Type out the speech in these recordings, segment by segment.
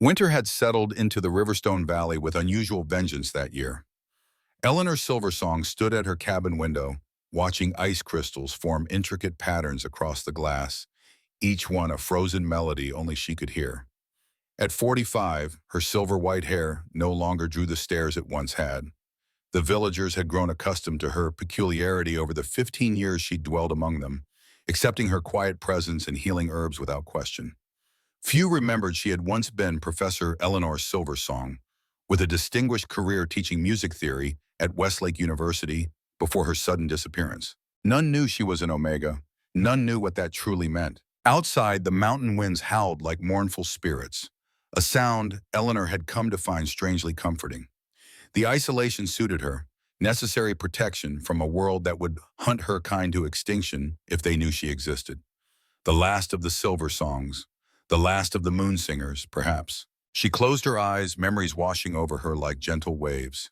Winter had settled into the Riverstone Valley with unusual vengeance that year. Eleanor Silversong stood at her cabin window, watching ice crystals form intricate patterns across the glass, each one a frozen melody only she could hear. At 45, her silver-white hair no longer drew the stares it once had. The villagers had grown accustomed to her peculiarity over the 15 years she'd dwelled among them, accepting her quiet presence and healing herbs without question. Few remembered she had once been Professor Eleanor Silversong, with a distinguished career teaching music theory at Westlake University before her sudden disappearance. None knew she was an Omega. None knew what that truly meant. Outside, the mountain winds howled like mournful spirits, a sound Eleanor had come to find strangely comforting. The isolation suited her, necessary protection from a world that would hunt her kind to extinction if they knew she existed. The last of the Silver Songs, the last of the Moon Singers, perhaps. She closed her eyes, memories washing over her like gentle waves.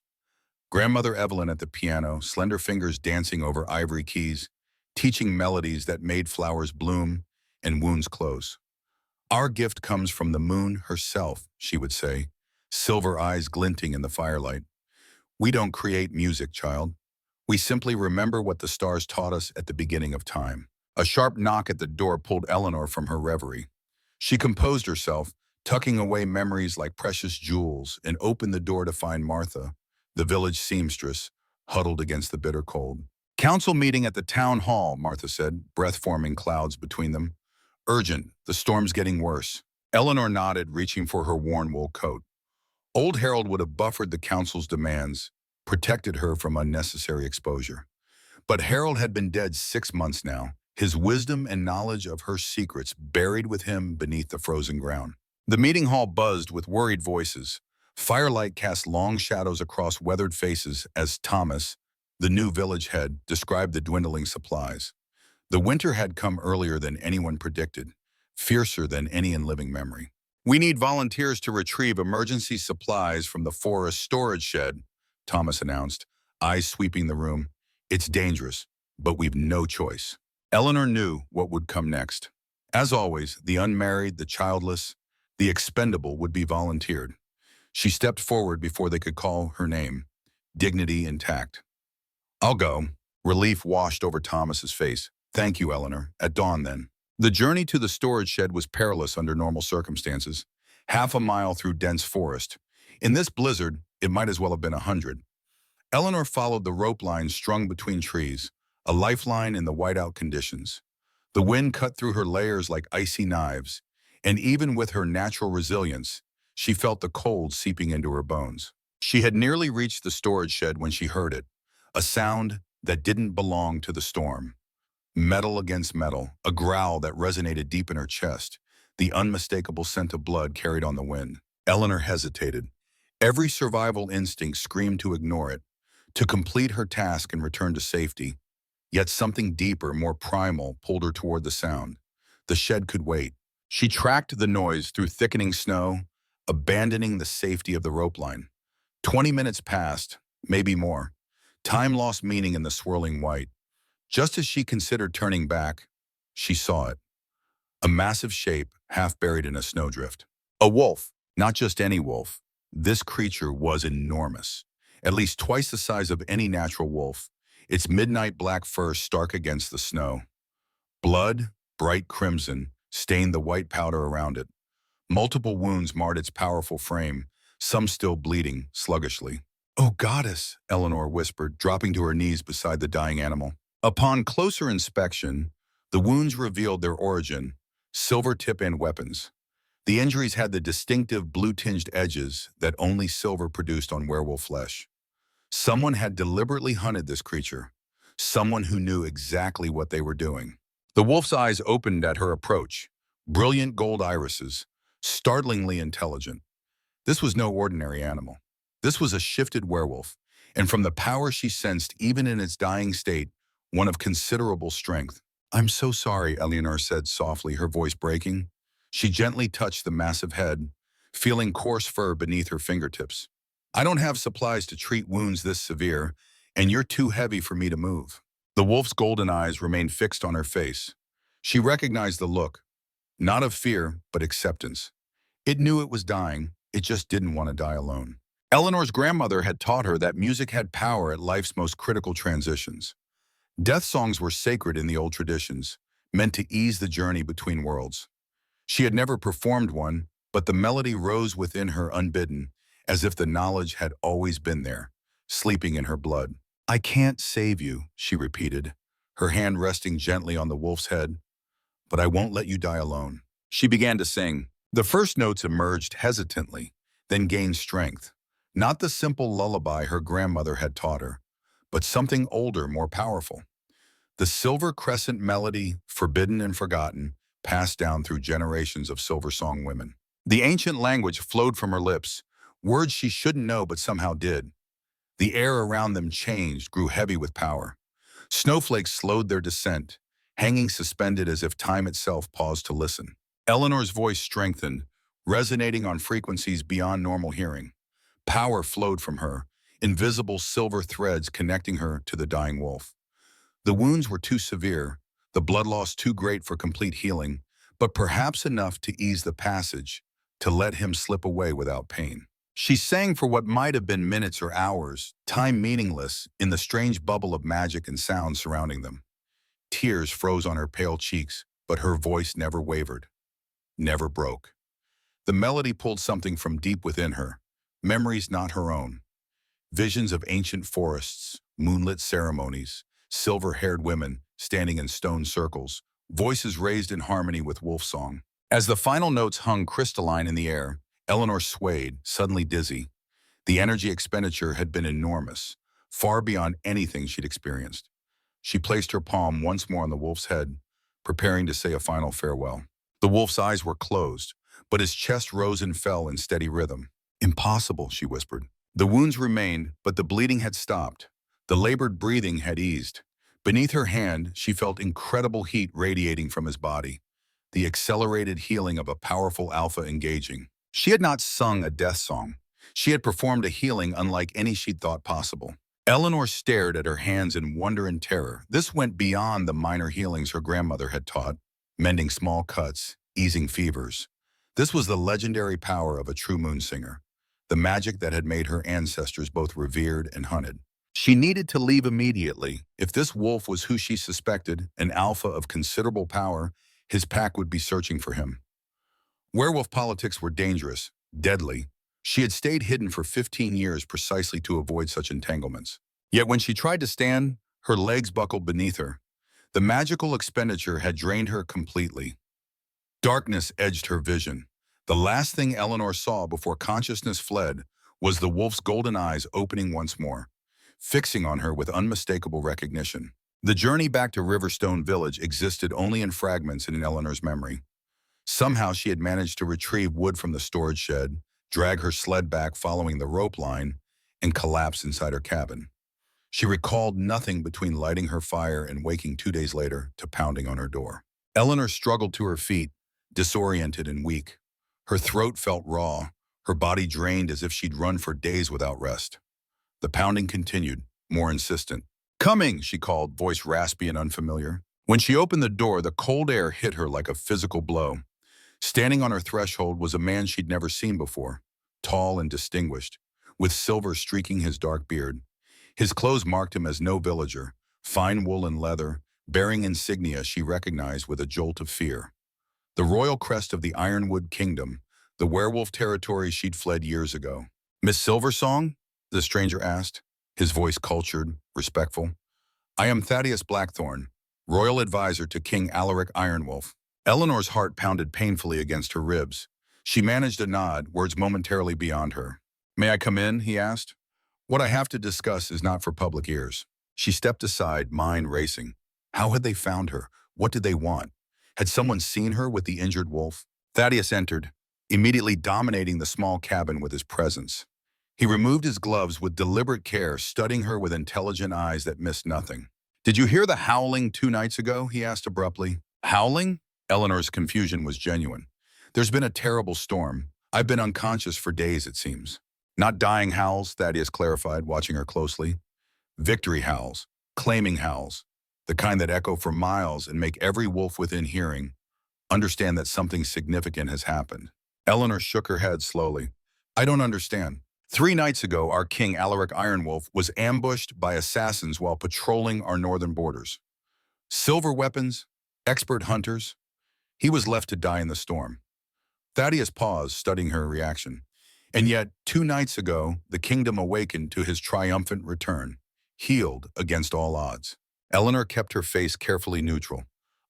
Grandmother Evelyn at the piano, slender fingers dancing over ivory keys, teaching melodies that made flowers bloom and wounds close. Our gift comes from the moon herself, she would say, silver eyes glinting in the firelight. We don't create music, child. We simply remember what the stars taught us at the beginning of time. A sharp knock at the door pulled Eleanor from her reverie. She composed herself, tucking away memories like precious jewels, and opened the door to find Martha, the village seamstress, huddled against the bitter cold. Council meeting at the town hall, Martha said, breath forming clouds between them. Urgent, the storm's getting worse. Eleanor nodded, reaching for her worn wool coat. Old Harold would have buffered the council's demands, protected her from unnecessary exposure. But Harold had been dead 6 months now, his wisdom and knowledge of her secrets buried with him beneath the frozen ground. The meeting hall buzzed with worried voices. Firelight cast long shadows across weathered faces as Thomas, the new village head, described the dwindling supplies. The winter had come earlier than anyone predicted, fiercer than any in living memory. We need volunteers to retrieve emergency supplies from the forest storage shed, Thomas announced, eyes sweeping the room. It's dangerous, but we've no choice. Eleanor knew what would come next. As always, the unmarried, the childless, the expendable would be volunteered. She stepped forward before they could call her name, dignity intact. I'll go. Relief washed over Thomas's face. Thank you, Eleanor. At dawn, then. The journey to the storage shed was perilous under normal circumstances, half a mile through dense forest. In this blizzard, it might as well have been 100. Eleanor followed the rope line strung between trees, a lifeline in the whiteout conditions. The wind cut through her layers like icy knives, and even with her natural resilience, she felt the cold seeping into her bones. She had nearly reached the storage shed when she heard it, a sound that didn't belong to the storm. Metal against metal, a growl that resonated deep in her chest, the unmistakable scent of blood carried on the wind. Eleanor hesitated. Every survival instinct screamed to ignore it, to complete her task and return to safety. Yet something deeper, more primal, pulled her toward the sound. The shed could wait. She tracked the noise through thickening snow, abandoning the safety of the rope line. 20 minutes passed, maybe more. Time lost meaning in the swirling white. Just as she considered turning back, she saw it. A massive shape, half buried in a snowdrift. A wolf, not just any wolf. This creature was enormous, at least twice the size of any natural wolf, its midnight black fur stark against the snow. Blood, bright crimson, stained the white powder around it. Multiple wounds marred its powerful frame, some still bleeding sluggishly. "Oh, goddess," Eleanor whispered, dropping to her knees beside the dying animal. Upon closer inspection, the wounds revealed their origin, silver tip-end weapons. The injuries had the distinctive blue-tinged edges that only silver produced on werewolf flesh. Someone had deliberately hunted this creature, someone who knew exactly what they were doing. The wolf's eyes opened at her approach, brilliant gold irises, startlingly intelligent. This was no ordinary animal. This was a shifted werewolf, and from the power she sensed even in its dying state, one of considerable strength. "I'm so sorry," Eleanor said softly, her voice breaking. She gently touched the massive head, feeling coarse fur beneath her fingertips. "I don't have supplies to treat wounds this severe, and you're too heavy for me to move." The wolf's golden eyes remained fixed on her face. She recognized the look, not of fear, but acceptance. It knew it was dying, it just didn't want to die alone. Eleanor's grandmother had taught her that music had power at life's most critical transitions. Death songs were sacred in the old traditions, meant to ease the journey between worlds. She had never performed one, but the melody rose within her unbidden, as if the knowledge had always been there, sleeping in her blood. "I can't save you," she repeated, her hand resting gently on the wolf's head, "but I won't let you die alone." She began to sing. The first notes emerged hesitantly, then gained strength. Not the simple lullaby her grandmother had taught her, but something older, more powerful. The silver crescent melody, forbidden and forgotten, passed down through generations of silver song women. The ancient language flowed from her lips, words she shouldn't know but somehow did. The air around them changed, grew heavy with power. Snowflakes slowed their descent, hanging suspended as if time itself paused to listen. Eleanor's voice strengthened, resonating on frequencies beyond normal hearing. Power flowed from her, invisible silver threads connecting her to the dying wolf. The wounds were too severe, the blood loss too great for complete healing, but perhaps enough to ease the passage, to let him slip away without pain. She sang for what might have been minutes or hours, time meaningless, in the strange bubble of magic and sound surrounding them. Tears froze on her pale cheeks, but her voice never wavered, never broke. The melody pulled something from deep within her, memories not her own. Visions of ancient forests, moonlit ceremonies, silver-haired women standing in stone circles, voices raised in harmony with wolf song. As the final notes hung crystalline in the air, Eleanor swayed, suddenly dizzy. The energy expenditure had been enormous, far beyond anything she'd experienced. She placed her palm once more on the wolf's head, preparing to say a final farewell. The wolf's eyes were closed, but his chest rose and fell in steady rhythm. "Impossible," she whispered. The wounds remained, but the bleeding had stopped. The labored breathing had eased. Beneath her hand, she felt incredible heat radiating from his body, the accelerated healing of a powerful alpha engaging. She had not sung a death song. She had performed a healing unlike any she'd thought possible. Eleanor stared at her hands in wonder and terror. This went beyond the minor healings her grandmother had taught, mending small cuts, easing fevers. This was the legendary power of a true moon singer, the magic that had made her ancestors both revered and hunted. She needed to leave immediately. If this wolf was who she suspected, an alpha of considerable power, his pack would be searching for him. Werewolf politics were dangerous, deadly. She had stayed hidden for 15 years precisely to avoid such entanglements. Yet when she tried to stand, her legs buckled beneath her. The magical expenditure had drained her completely. Darkness edged her vision. The last thing Eleanor saw before consciousness fled was the wolf's golden eyes opening once more, fixing on her with unmistakable recognition. The journey back to Riverstone Village existed only in fragments in Eleanor's memory. Somehow she had managed to retrieve wood from the storage shed, drag her sled back following the rope line, and collapse inside her cabin. She recalled nothing between lighting her fire and waking 2 days later to pounding on her door. Eleanor struggled to her feet, disoriented and weak. Her throat felt raw, her body drained as if she'd run for days without rest. The pounding continued, more insistent. "Coming," she called, voice raspy and unfamiliar. When she opened the door, the cold air hit her like a physical blow. Standing on her threshold was a man she'd never seen before, tall and distinguished, with silver streaking his dark beard. His clothes marked him as no villager, fine wool and leather, bearing insignia she recognized with a jolt of fear. The royal crest of the Ironwood Kingdom, the werewolf territory she'd fled years ago. "Miss Silversong?" the stranger asked, his voice cultured, respectful. "I am Thaddeus Blackthorn, royal advisor to King Alaric Ironwolf." Eleanor's heart pounded painfully against her ribs. She managed a nod, words momentarily beyond her. "May I come in?" he asked. "What I have to discuss is not for public ears." She stepped aside, mind racing. How had they found her? What did they want? Had someone seen her with the injured wolf? Thaddeus entered, immediately dominating the small cabin with his presence. He removed his gloves with deliberate care, studying her with intelligent eyes that missed nothing. "Did you hear the howling 2 nights ago?" he asked abruptly. "Howling?" Eleanor's confusion was genuine. "There's been a terrible storm. I've been unconscious for days, it seems." "Not dying howls," Thaddeus clarified, watching her closely. "Victory howls, claiming howls, the kind that echo for miles and make every wolf within hearing understand that something significant has happened." Eleanor shook her head slowly. I don't understand. 3 nights ago, our king, Alaric Ironwolf, was ambushed by assassins while patrolling our northern borders. Silver weapons, expert hunters. He was left to die in the storm. Thaddeus paused, studying her reaction. And yet, 2 nights ago, the kingdom awakened to his triumphant return, healed against all odds. Eleanor kept her face carefully neutral.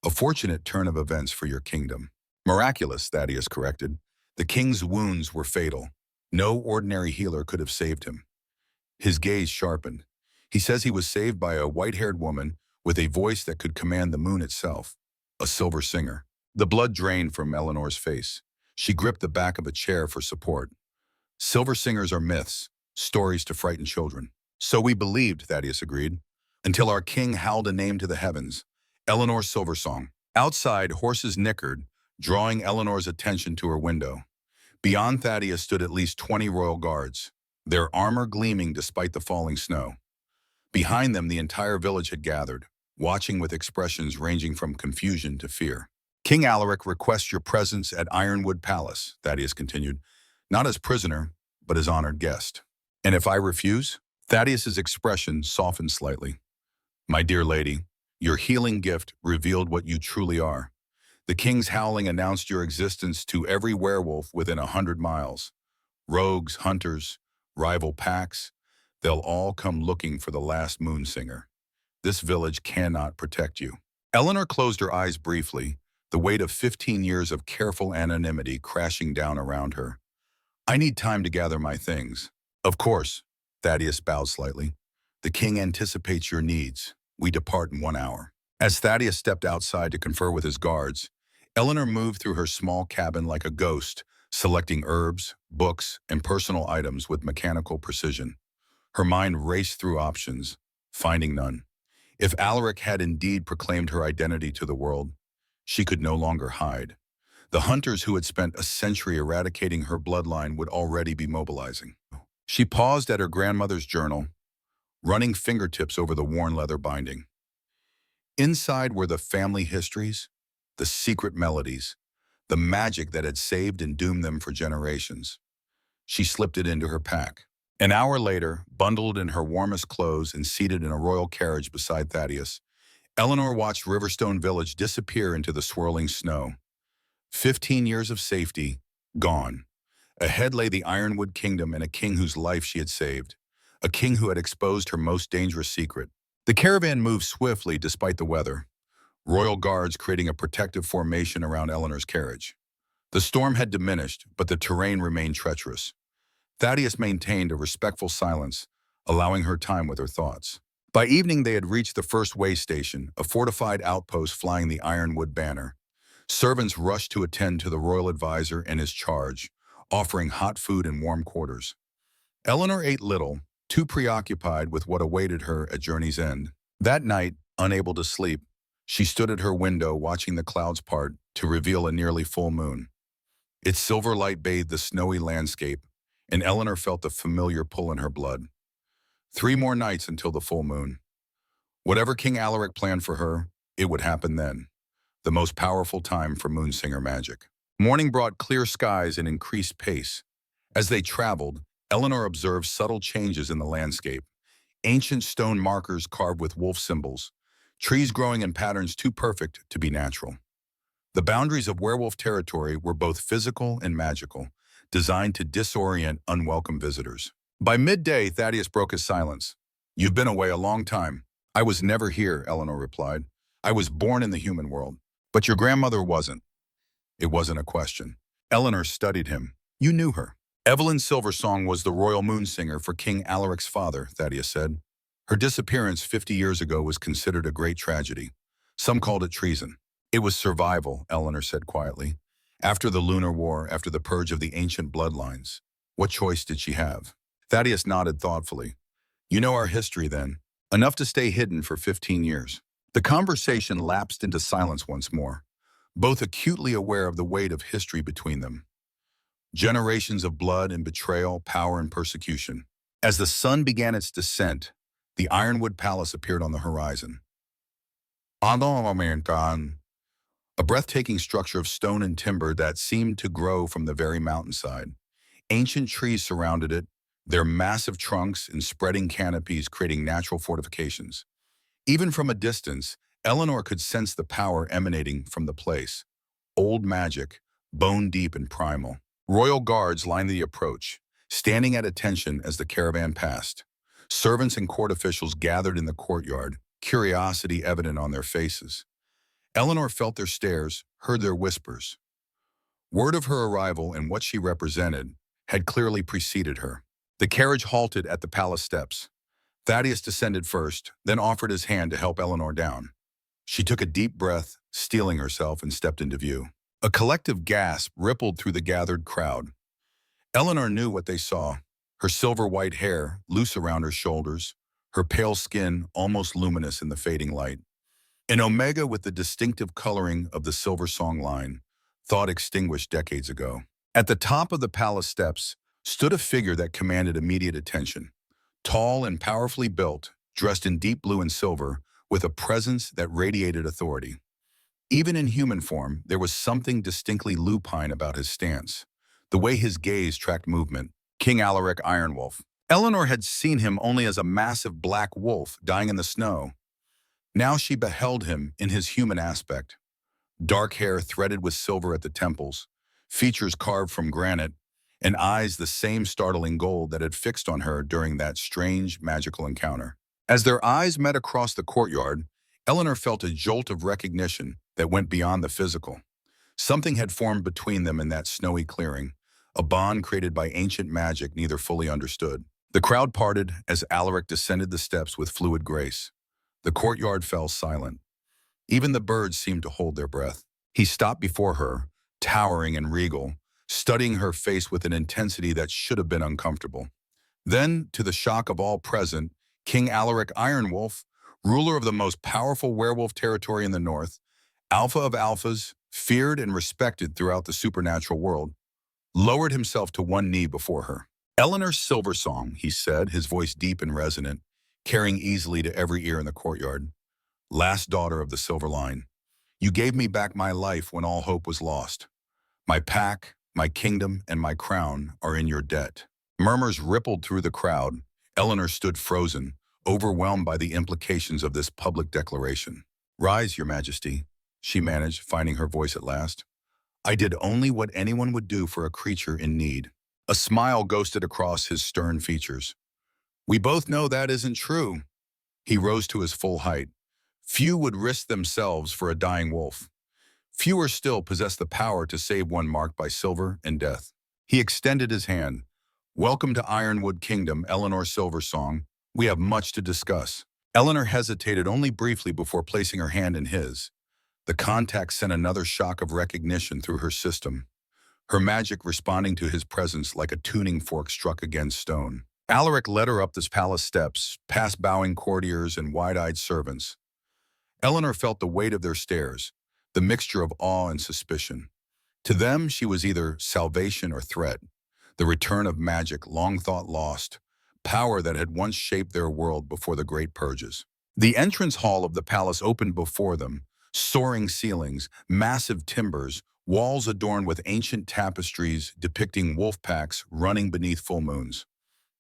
A fortunate turn of events for your kingdom. Miraculous, Thaddeus corrected. The king's wounds were fatal. No ordinary healer could have saved him. His gaze sharpened. He says he was saved by a white-haired woman with a voice that could command the moon itself, a silver singer. The blood drained from Eleanor's face. She gripped the back of a chair for support. Silver singers are myths, stories to frighten children. So we believed, Thaddeus agreed, until our king howled a name to the heavens, Eleanor's silver song. Outside, horses nickered, drawing Eleanor's attention to her window. Beyond Thaddeus stood at least 20 royal guards, their armor gleaming despite the falling snow. Behind them, the entire village had gathered, watching with expressions ranging from confusion to fear. King Alaric requests your presence at Ironwood Palace, Thaddeus continued, not as prisoner, but as honored guest. And if I refuse? Thaddeus's expression softened slightly. My dear lady, your healing gift revealed what you truly are. The king's howling announced your existence to every werewolf within 100 miles. Rogues, hunters, rival packs, they'll all come looking for the last moon singer. This village cannot protect you. Eleanor closed her eyes briefly, the weight of 15 years of careful anonymity crashing down around her. I need time to gather my things. Of course, Thaddeus bowed slightly. The king anticipates your needs. We depart in 1 hour. As Thaddeus stepped outside to confer with his guards, Eleanor moved through her small cabin like a ghost, selecting herbs, books, and personal items with mechanical precision. Her mind raced through options, finding none. If Alaric had indeed proclaimed her identity to the world, she could no longer hide. The hunters who had spent a century eradicating her bloodline would already be mobilizing. She paused at her grandmother's journal, running fingertips over the worn leather binding. Inside were the family histories, the secret melodies, the magic that had saved and doomed them for generations. She slipped it into her pack. An hour later, bundled in her warmest clothes and seated in a royal carriage beside Thaddeus, Eleanor watched Riverstone Village disappear into the swirling snow. 15 years of safety, gone. Ahead lay the Ironwood Kingdom and a king whose life she had saved, a king who had exposed her most dangerous secret. The caravan moved swiftly despite the weather, royal guards creating a protective formation around Eleanor's carriage. The storm had diminished, but the terrain remained treacherous. Thaddeus maintained a respectful silence, allowing her time with her thoughts. By evening, they had reached the first way station, a fortified outpost flying the Ironwood banner. Servants rushed to attend to the royal advisor and his charge, offering hot food and warm quarters. Eleanor ate little, too preoccupied with what awaited her at journey's end. That night, unable to sleep, she stood at her window watching the clouds part to reveal a nearly full moon. Its silver light bathed the snowy landscape, and Eleanor felt the familiar pull in her blood. 3 more nights until the full moon. Whatever King Alaric planned for her, it would happen then, the most powerful time for moonsinger magic. Morning brought clear skies and increased pace. As they traveled, Eleanor observed subtle changes in the landscape. Ancient stone markers carved with wolf symbols, trees growing in patterns too perfect to be natural. The boundaries of werewolf territory were both physical and magical, designed to disorient unwelcome visitors. By midday, Thaddeus broke his silence. You've been away a long time. I was never here, Eleanor replied. I was born in the human world, but your grandmother wasn't. It wasn't a question. Eleanor studied him. You knew her. Evelyn Silversong was the royal moon singer for King Alaric's father, Thaddeus said. Her disappearance 50 years ago was considered a great tragedy. Some called it treason. It was survival, Eleanor said quietly. After the Lunar War, after the purge of the ancient bloodlines, what choice did she have? Thaddeus nodded thoughtfully. You know our history then. Enough to stay hidden for 15 years. The conversation lapsed into silence once more, both acutely aware of the weight of history between them. Generations of blood and betrayal, power and persecution. As the sun began its descent, the Ironwood Palace appeared on the horizon. a breathtaking structure of stone and timber that seemed to grow from the very mountainside. Ancient trees surrounded it, their massive trunks and spreading canopies creating natural fortifications. Even from a distance, Eleanor could sense the power emanating from the place. Old magic, bone deep and primal. Royal guards lined the approach, standing at attention as the caravan passed. Servants and court officials gathered in the courtyard, curiosity evident on their faces. Eleanor felt their stares, heard their whispers. Word of her arrival and what she represented had clearly preceded her. The carriage halted at the palace steps. Thaddeus descended first, then offered his hand to help Eleanor down. She took a deep breath, steeling herself, and stepped into view. A collective gasp rippled through the gathered crowd. Eleanor knew what they saw. Her silver-white hair, loose around her shoulders, her pale skin almost luminous in the fading light. An omega with the distinctive coloring of the Silver Song line, thought extinguished decades ago. At the top of the palace steps stood a figure that commanded immediate attention. Tall and powerfully built, dressed in deep blue and silver, with a presence that radiated authority. Even in human form, there was something distinctly lupine about his stance. The way his gaze tracked movement. King Alaric Ironwolf. Eleanor had seen him only as a massive black wolf dying in the snow. Now she beheld him in his human aspect. Dark hair threaded with silver at the temples, features carved from granite, and eyes the same startling gold that had fixed on her during that strange, magical encounter. As their eyes met across the courtyard, Eleanor felt a jolt of recognition that went beyond the physical. Something had formed between them in that snowy clearing, a bond created by ancient magic neither fully understood. The crowd parted as Alaric descended the steps with fluid grace. The courtyard fell silent. Even the birds seemed to hold their breath. He stopped before her, towering and regal, studying her face with an intensity that should have been uncomfortable. Then, to the shock of all present, King Alaric Ironwolf, ruler of the most powerful werewolf territory in the north, alpha of alphas, feared and respected throughout the supernatural world, lowered himself to one knee before her. "Eleanor Silversong," he said, his voice deep and resonant, carrying easily to every ear in the courtyard. "Last daughter of the Silver Line, you gave me back my life when all hope was lost. My pack, my kingdom, and my crown are in your debt." Murmurs rippled through the crowd. Eleanor stood frozen, overwhelmed by the implications of this public declaration. "Rise, your majesty," she managed, finding her voice at last. "I did only what anyone would do for a creature in need." A smile ghosted across his stern features. "We both know that isn't true." He rose to his full height. "Few would risk themselves for a dying wolf. Fewer still possess the power to save one marked by silver and death." He extended his hand. "Welcome to Ironwood Kingdom, Eleanor Silversong. We have much to discuss." Eleanor hesitated only briefly before placing her hand in his. The contact sent another shock of recognition through her system, her magic responding to his presence like a tuning fork struck against stone. Alaric led her up the palace steps, past bowing courtiers and wide-eyed servants. Eleanor felt the weight of their stares, the mixture of awe and suspicion. To them, she was either salvation or threat, the return of magic long thought lost, power that had once shaped their world before the great purges. The entrance hall of the palace opened before them, soaring ceilings, massive timbers, walls adorned with ancient tapestries depicting wolf packs running beneath full moons.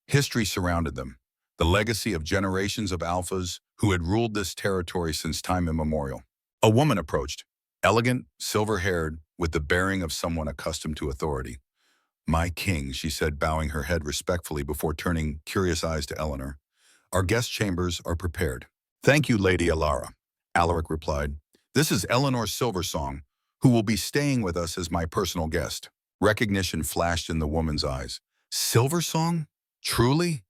History surrounded them, the legacy of generations of alphas who had ruled this territory since time immemorial. A woman approached, elegant, silver-haired, with the bearing of someone accustomed to authority. "My king," she said, bowing her head respectfully before turning curious eyes to Eleanor. "Our guest chambers are prepared." "Thank you, Lady Alara," Alaric replied. "This is Eleanor Silversong, who will be staying with us as my personal guest." Recognition flashed in the woman's eyes. "Silversong? Truly?"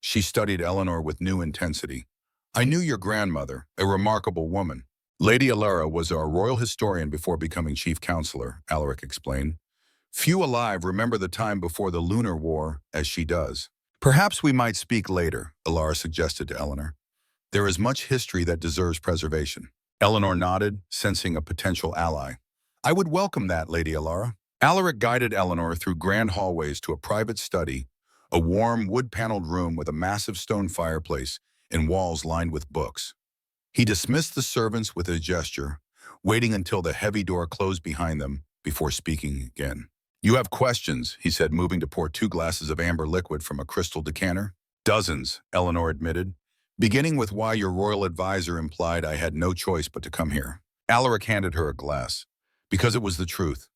She studied Eleanor with new intensity. "I knew your grandmother, a remarkable woman." "Lady Alara was our royal historian before becoming chief counselor," Alaric explained. "Few alive remember the time before the Lunar War as she does." "Perhaps we might speak later," Alara suggested to Eleanor. "There is much history that deserves preservation." Eleanor nodded, sensing a potential ally. "I would welcome that, Lady Alara." Alaric guided Eleanor through grand hallways to a private study, a warm, wood-paneled room with a massive stone fireplace and walls lined with books. He dismissed the servants with a gesture, waiting until the heavy door closed behind them before speaking again. "You have questions," he said, moving to pour 2 glasses of amber liquid from a crystal decanter. "Dozens," Eleanor admitted, "beginning with why your royal advisor implied I had no choice but to come here." Alaric handed her a glass. "Because it was the truth.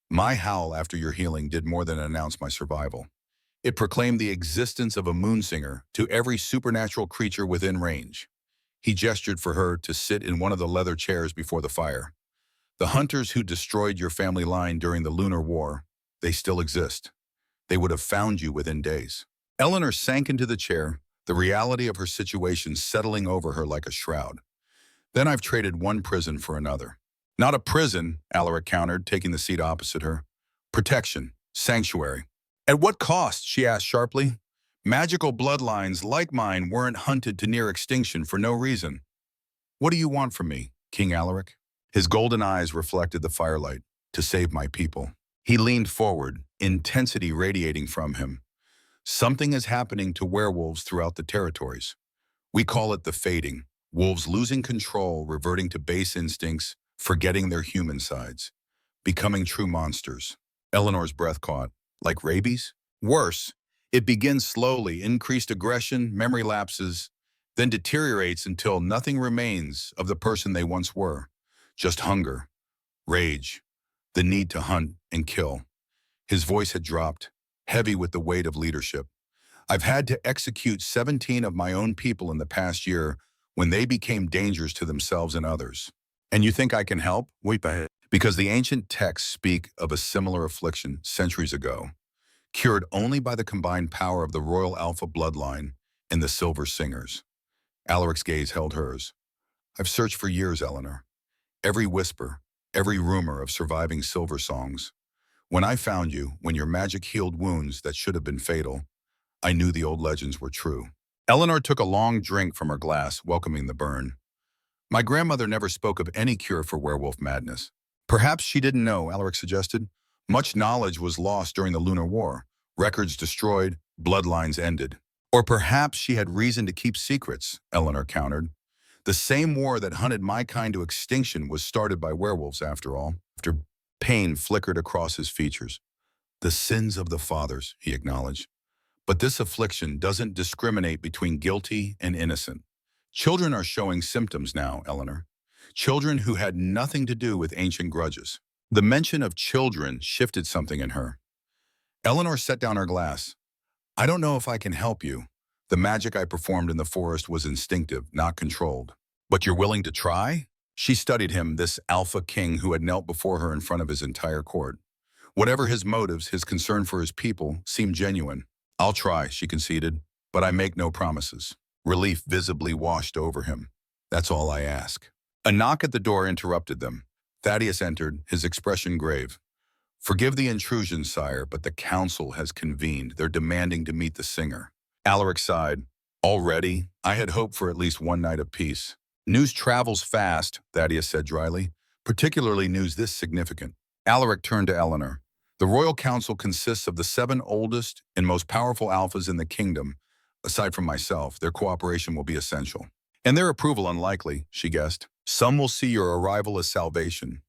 My howl after your healing did more than announce my survival. It proclaimed the existence of a moonsinger to every supernatural creature within range." He gestured for her to sit in one of the leather chairs before the fire. "The hunters who destroyed your family line during the Lunar War, they still exist. They would have found you within days." Eleanor sank into the chair, the reality of her situation settling over her like a shroud. "Then I've traded one prison for another." "Not a prison," Alaric countered, taking the seat opposite her. "Protection, sanctuary." "At what cost?" she asked sharply. "Magical bloodlines like mine weren't hunted to near extinction for no reason." "What do you want from me, King Alaric?" His golden eyes reflected the firelight. "To save my people." He leaned forward, intensity radiating from him. "Something is happening to werewolves throughout the territories. We call it the fading. Wolves losing control, reverting to base instincts, forgetting their human sides, becoming true monsters." Eleanor's breath caught. "Like rabies?" "Worse. It begins slowly, increased aggression, memory lapses, then deteriorates until nothing remains of the person they once were. Just hunger, rage, the need to hunt and kill." His voice had dropped, heavy with the weight of leadership. "I've had to execute 17 of my own people in the past year when they became dangers to themselves and others. And you think I can help?" "Weep ahead." "Because the ancient texts speak of a similar affliction centuries ago, cured only by the combined power of the royal alpha bloodline and the silver singers." Alaric's gaze held hers. "I've searched for years, Eleanor. Every whisper, every rumor of surviving silver songs. When I found you, when your magic healed wounds that should have been fatal, I knew the old legends were true." Eleanor took a long drink from her glass, welcoming the burn. "My grandmother never spoke of any cure for werewolf madness." "Perhaps she didn't know," Alaric suggested. "Much knowledge was lost during the Lunar War. Records destroyed, bloodlines ended." "Or perhaps she had reason to keep secrets," Eleanor countered. "The same war that hunted my kind to extinction was started by werewolves, after all." After pain flickered across his features. "The sins of the fathers," he acknowledged. "But this affliction doesn't discriminate between guilty and innocent. Children are showing symptoms now, Eleanor. Children who had nothing to do with ancient grudges." The mention of children shifted something in her. Eleanor set down her glass. "I don't know if I can help you. The magic I performed in the forest was instinctive, not controlled." "But you're willing to try?" She studied him, this alpha king who had knelt before her in front of his entire court. Whatever his motives, his concern for his people seemed genuine. "I'll try," she conceded, "but I make no promises." Relief visibly washed over him. "That's all I ask." A knock at the door interrupted them. Thaddeus entered, his expression grave. "Forgive the intrusion, sire, but the council has convened. They're demanding to meet the singer." Alaric sighed. "Already? I had hoped for at least one night of peace." "News travels fast," Thaddeus said dryly, "particularly news this significant." Alaric turned to Eleanor. "The Royal Council consists of the 7 oldest and most powerful alphas in the kingdom. Aside from myself, their cooperation will be essential. And their approval unlikely," she guessed. "Some will see your arrival as salvation,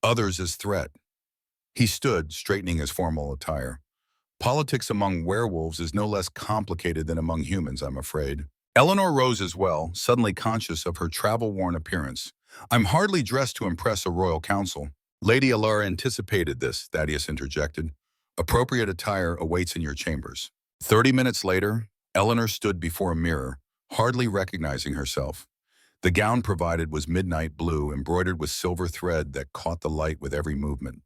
others as threat." He stood, straightening his formal attire. "Politics among werewolves is no less complicated than among humans, I'm afraid." Eleanor rose as well, suddenly conscious of her travel-worn appearance. "I'm hardly dressed to impress a royal council." "Lady Alara anticipated this," Thaddeus interjected. "Appropriate attire awaits in your chambers." 30 minutes later, Eleanor stood before a mirror, hardly recognizing herself. The gown provided was midnight blue, embroidered with silver thread that caught the light with every movement.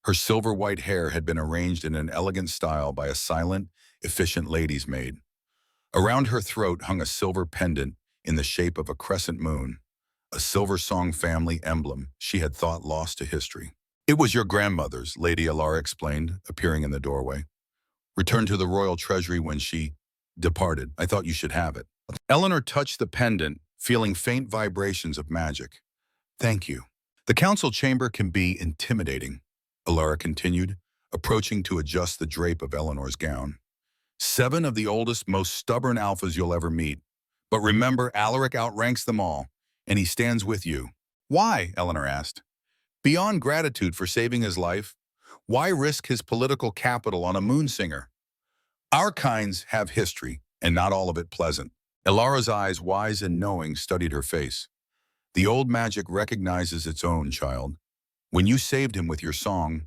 Her silver-white hair had been arranged in an elegant style by a silent, efficient lady's maid. Around her throat hung a silver pendant in the shape of a crescent moon, a Silver Song family emblem she had thought lost to history. "It was your grandmother's," Lady Alara explained, appearing in the doorway. "Returned to the royal treasury when she departed. I thought you should have it." Eleanor touched the pendant, feeling faint vibrations of magic. "Thank you." "The council chamber can be intimidating," Alara continued, approaching to adjust the drape of Eleanor's gown. 7 of the oldest, most stubborn alphas you'll ever meet. But remember, Alaric outranks them all, and he stands with you. Why? Eleanor asked. Beyond gratitude for saving his life, why risk his political capital on a moon singer? Our kinds have history, and not all of it pleasant. Elara's eyes, wise and knowing, studied her face. The old magic recognizes its own, child. When you saved him with your song,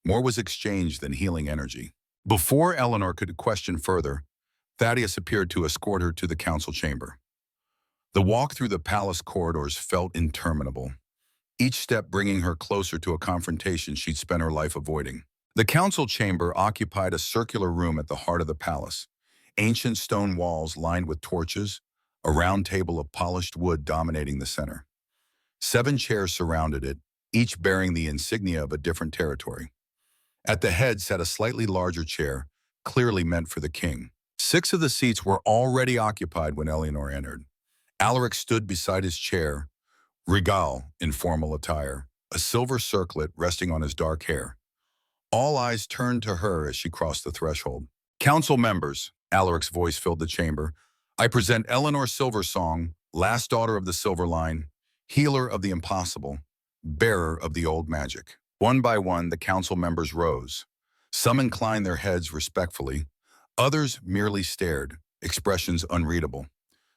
more was exchanged than healing energy. Before Eleanor could question further, Thaddeus appeared to escort her to the council chamber. The walk through the palace corridors felt interminable, each step bringing her closer to a confrontation she'd spent her life avoiding. The council chamber occupied a circular room at the heart of the palace, ancient stone walls lined with torches, a round table of polished wood dominating the center. 7 chairs surrounded it, each bearing the insignia of a different territory. At the head sat a slightly larger chair, clearly meant for the king. 6 of the seats were already occupied when Eleanor entered. Alaric stood beside his chair, regal in formal attire, a silver circlet resting on his dark hair. All eyes turned to her as she crossed the threshold. Council members, Alaric's voice filled the chamber, I present Eleanor Silversong, last daughter of the Silver Line, healer of the impossible, bearer of the old magic. One by one, the council members rose. Some inclined their heads respectfully, others merely stared, expressions unreadable.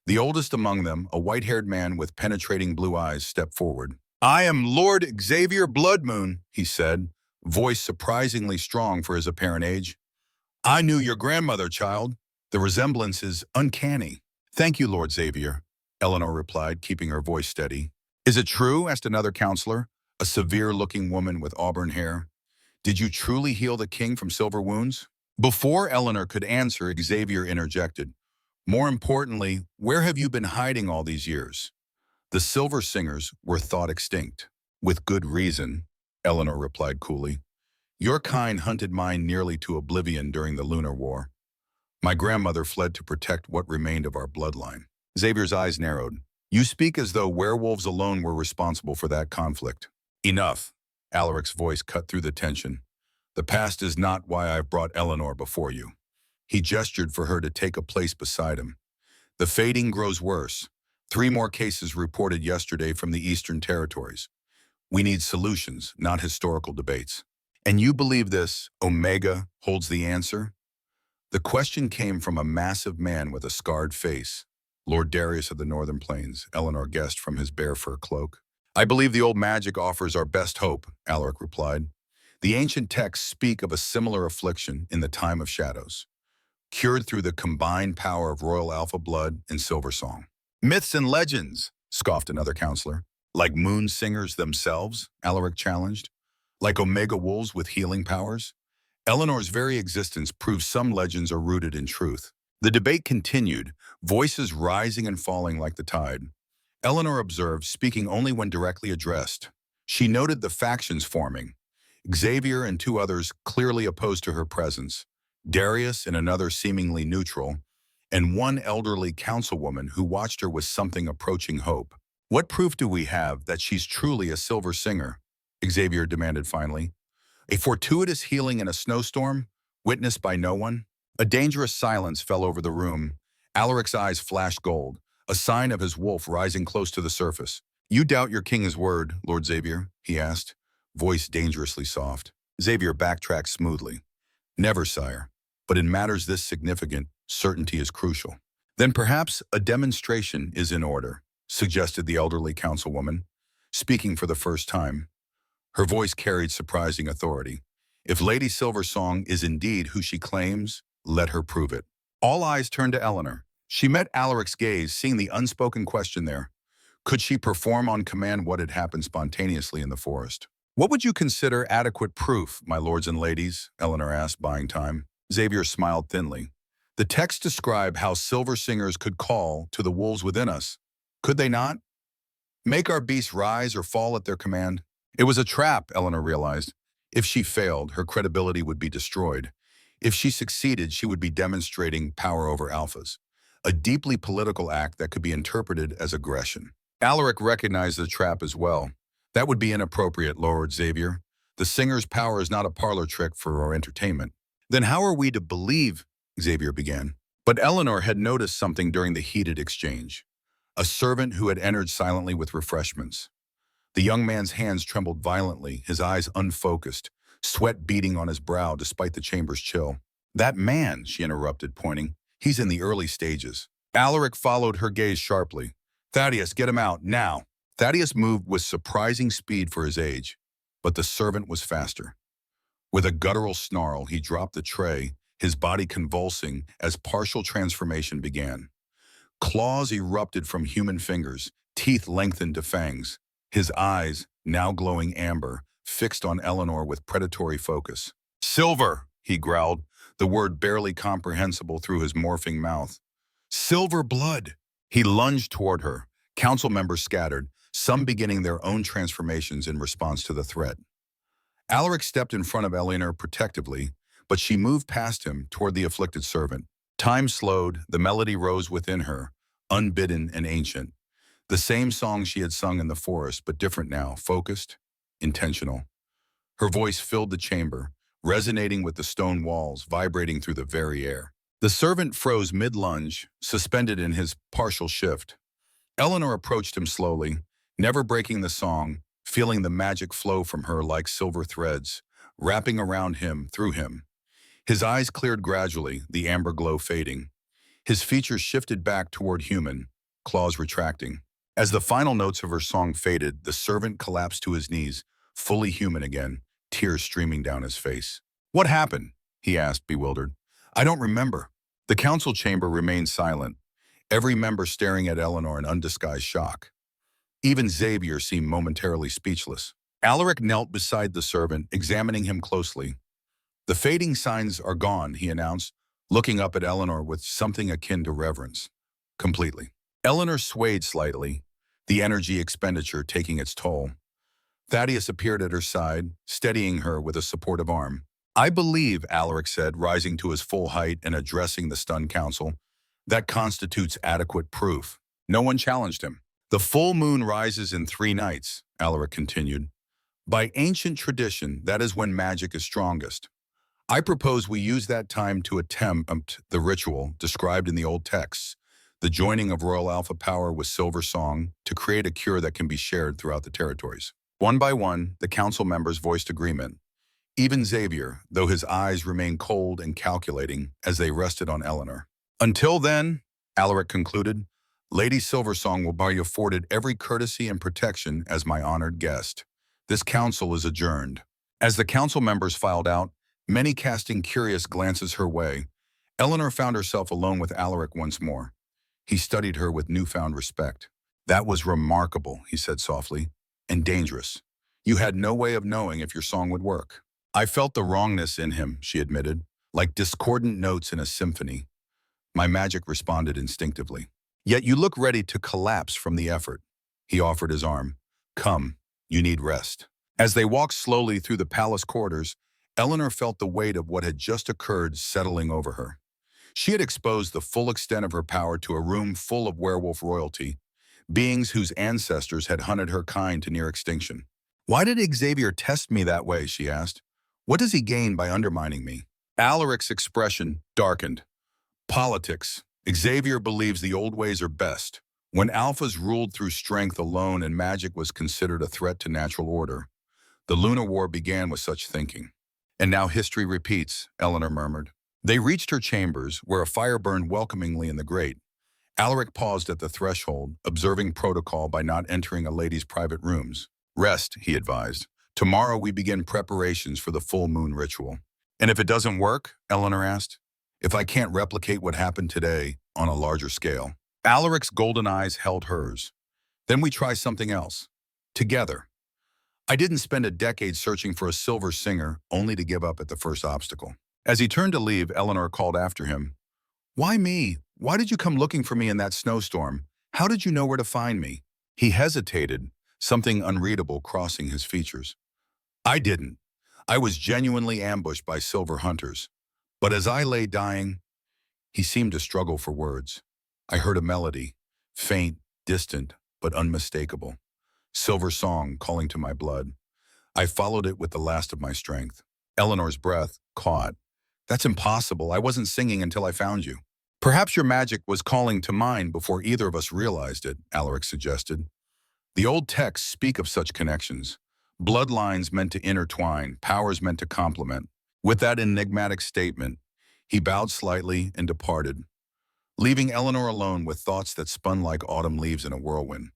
The oldest among them, a white-haired man with penetrating blue eyes, stepped forward. I am Lord Xavier Bloodmoon, he said, voice surprisingly strong for his apparent age. I knew your grandmother, child. The resemblance is uncanny. Thank you, Lord Xavier, Eleanor replied, keeping her voice steady. Is it true? Asked another counselor, a severe-looking woman with auburn hair. Did you truly heal the king from silver wounds? Before Eleanor could answer, Xavier interjected. More importantly, where have you been hiding all these years? The silver singers were thought extinct. With good reason, Eleanor replied coolly. Your kind hunted mine nearly to oblivion during the Lunar War. My grandmother fled to protect what remained of our bloodline. Xavier's eyes narrowed. You speak as though werewolves alone were responsible for that conflict. Enough. Alaric's voice cut through the tension. The past is not why I've brought Eleanor before you. He gestured for her to take a place beside him. The fading grows worse. 3 more cases reported yesterday from the Eastern Territories. We need solutions, not historical debates. And you believe this, Omega, holds the answer? The question came from a massive man with a scarred face. Lord Darius of the Northern Plains, Eleanor guessed from his bear fur cloak. I believe the old magic offers our best hope, Alaric replied. The ancient texts speak of a similar affliction in the time of shadows, cured through the combined power of royal alpha blood and silver song. Myths and legends, scoffed another counselor. Like moon singers themselves, Alaric challenged. Like Omega wolves with healing powers? Eleanor's very existence proves some legends are rooted in truth. The debate continued, voices rising and falling like the tide. Eleanor observed, speaking only when directly addressed. She noted the factions forming. Xavier and 2 others clearly opposed to her presence. Darius and another seemingly neutral, and 1 elderly councilwoman who watched her with something approaching hope. What proof do we have that she's truly a silver singer? Xavier demanded finally. A fortuitous healing in a snowstorm, witnessed by no one? A dangerous silence fell over the room. Alaric's eyes flashed gold, a sign of his wolf rising close to the surface. You doubt your king's word, Lord Xavier? He asked, voice dangerously soft. Xavier backtracked smoothly. Never, sire. But in matters this significant, certainty is crucial. Then perhaps a demonstration is in order, suggested the elderly councilwoman, speaking for the first time. Her voice carried surprising authority. If Lady Silversong is indeed who she claims, let her prove it. All eyes turned to Eleanor. She met Alaric's gaze, seeing the unspoken question there. Could she perform on command what had happened spontaneously in the forest? What would you consider adequate proof, my lords and ladies? Eleanor asked, buying time. Xavier smiled thinly. The texts describe how silver singers could call to the wolves within us. Could they not? Make our beasts rise or fall at their command? It was a trap, Eleanor realized. If she failed, her credibility would be destroyed. If she succeeded, she would be demonstrating power over alphas, a deeply political act that could be interpreted as aggression. Alaric recognized the trap as well. That would be inappropriate, Lord Xavier. The singer's power is not a parlor trick for our entertainment. Then how are we to believe? Xavier began. But Eleanor had noticed something during the heated exchange. A servant who had entered silently with refreshments. The young man's hands trembled violently, his eyes unfocused, sweat beading on his brow despite the chamber's chill. "That man," she interrupted, pointing, "he's in the early stages." Alaric followed her gaze sharply. "Thaddeus, get him out, now!" Thaddeus moved with surprising speed for his age, but the servant was faster. With a guttural snarl, he dropped the tray, his body convulsing as partial transformation began. Claws erupted from human fingers, teeth lengthened to fangs. His eyes, now glowing amber, fixed on Eleanor with predatory focus. "Silver!" he growled, the word barely comprehensible through his morphing mouth. "Silver blood!" He lunged toward her. Council members scattered, some beginning their own transformations in response to the threat. Alaric stepped in front of Eleanor protectively, but she moved past him toward the afflicted servant. Time slowed, the melody rose within her, unbidden and ancient. The same song she had sung in the forest, but different now, focused, intentional. Her voice filled the chamber, resonating with the stone walls, vibrating through the very air. The servant froze mid-lunge, suspended in his partial shift. Eleanor approached him slowly, never breaking the song, feeling the magic flow from her like silver threads, wrapping around him, through him. His eyes cleared gradually, the amber glow fading. His features shifted back toward human, claws retracting. As the final notes of her song faded, the servant collapsed to his knees, fully human again, tears streaming down his face. "What happened?" he asked, bewildered. "I don't remember." The council chamber remained silent, every member staring at Eleanor in undisguised shock. Even Xavier seemed momentarily speechless. Alaric knelt beside the servant, examining him closely. "The fading signs are gone," he announced, looking up at Eleanor with something akin to reverence. "Completely." Eleanor swayed slightly, the energy expenditure taking its toll. Thaddeus appeared at her side, steadying her with a supportive arm. "I believe," Alaric said, rising to his full height and addressing the stunned council, "that constitutes adequate proof." No one challenged him. "The full moon rises in 3 nights," Alaric continued. "By ancient tradition, that is when magic is strongest. I propose we use that time to attempt the ritual described in the old texts, the joining of royal alpha power with silver song to create a cure that can be shared throughout the territories." One by one, the council members voiced agreement. Even Xavier, though his eyes remained cold and calculating as they rested on Eleanor. "Until then," Alaric concluded, "Lady Silversong will be afforded every courtesy and protection as my honored guest. This council is adjourned." As the council members filed out, many casting curious glances her way, Eleanor found herself alone with Alaric once more. He studied her with newfound respect. "That was remarkable," he said softly, "and dangerous. You had no way of knowing if your song would work." "I felt the wrongness in him," she admitted, "like discordant notes in a symphony. My magic responded instinctively." "Yet you look ready to collapse from the effort." He offered his arm. "Come, you need rest." As they walked slowly through the palace corridors, Eleanor felt the weight of what had just occurred settling over her. She had exposed the full extent of her power to a room full of werewolf royalty, beings whose ancestors had hunted her kind to near extinction. "Why did Xavier test me that way?" she asked. "What does he gain by undermining me?" Alaric's expression darkened. "Politics. Xavier believes the old ways are best. When alphas ruled through strength alone and magic was considered a threat to natural order, the Lunar War began with such thinking." "And now history repeats," Eleanor murmured. They reached her chambers, where a fire burned welcomingly in the grate. Alaric paused at the threshold, observing protocol by not entering a lady's private rooms. "Rest," he advised. "Tomorrow we begin preparations for the full moon ritual." "And if it doesn't work?" Eleanor asked. "If I can't replicate what happened today on a larger scale." Alaric's golden eyes held hers. "Then we try something else. Together. I didn't spend a decade searching for a silver singer only to give up at the first obstacle." As he turned to leave, Eleanor called after him. "Why me? Why did you come looking for me in that snowstorm? How did you know where to find me?" He hesitated, something unreadable crossing his features. "I didn't. I was genuinely ambushed by silver hunters. But as I lay dying," he seemed to struggle for words, "I heard a melody, faint, distant, but unmistakable. Silver song calling to my blood. I followed it with the last of my strength." Eleanor's breath caught. "That's impossible. I wasn't singing until I found you." "Perhaps your magic was calling to mine before either of us realized it," Alaric suggested. The old texts speak of such connections. Bloodlines meant to intertwine, powers meant to complement. With that enigmatic statement, he bowed slightly and departed, leaving Eleanor alone with thoughts that spun like autumn leaves in a whirlwind.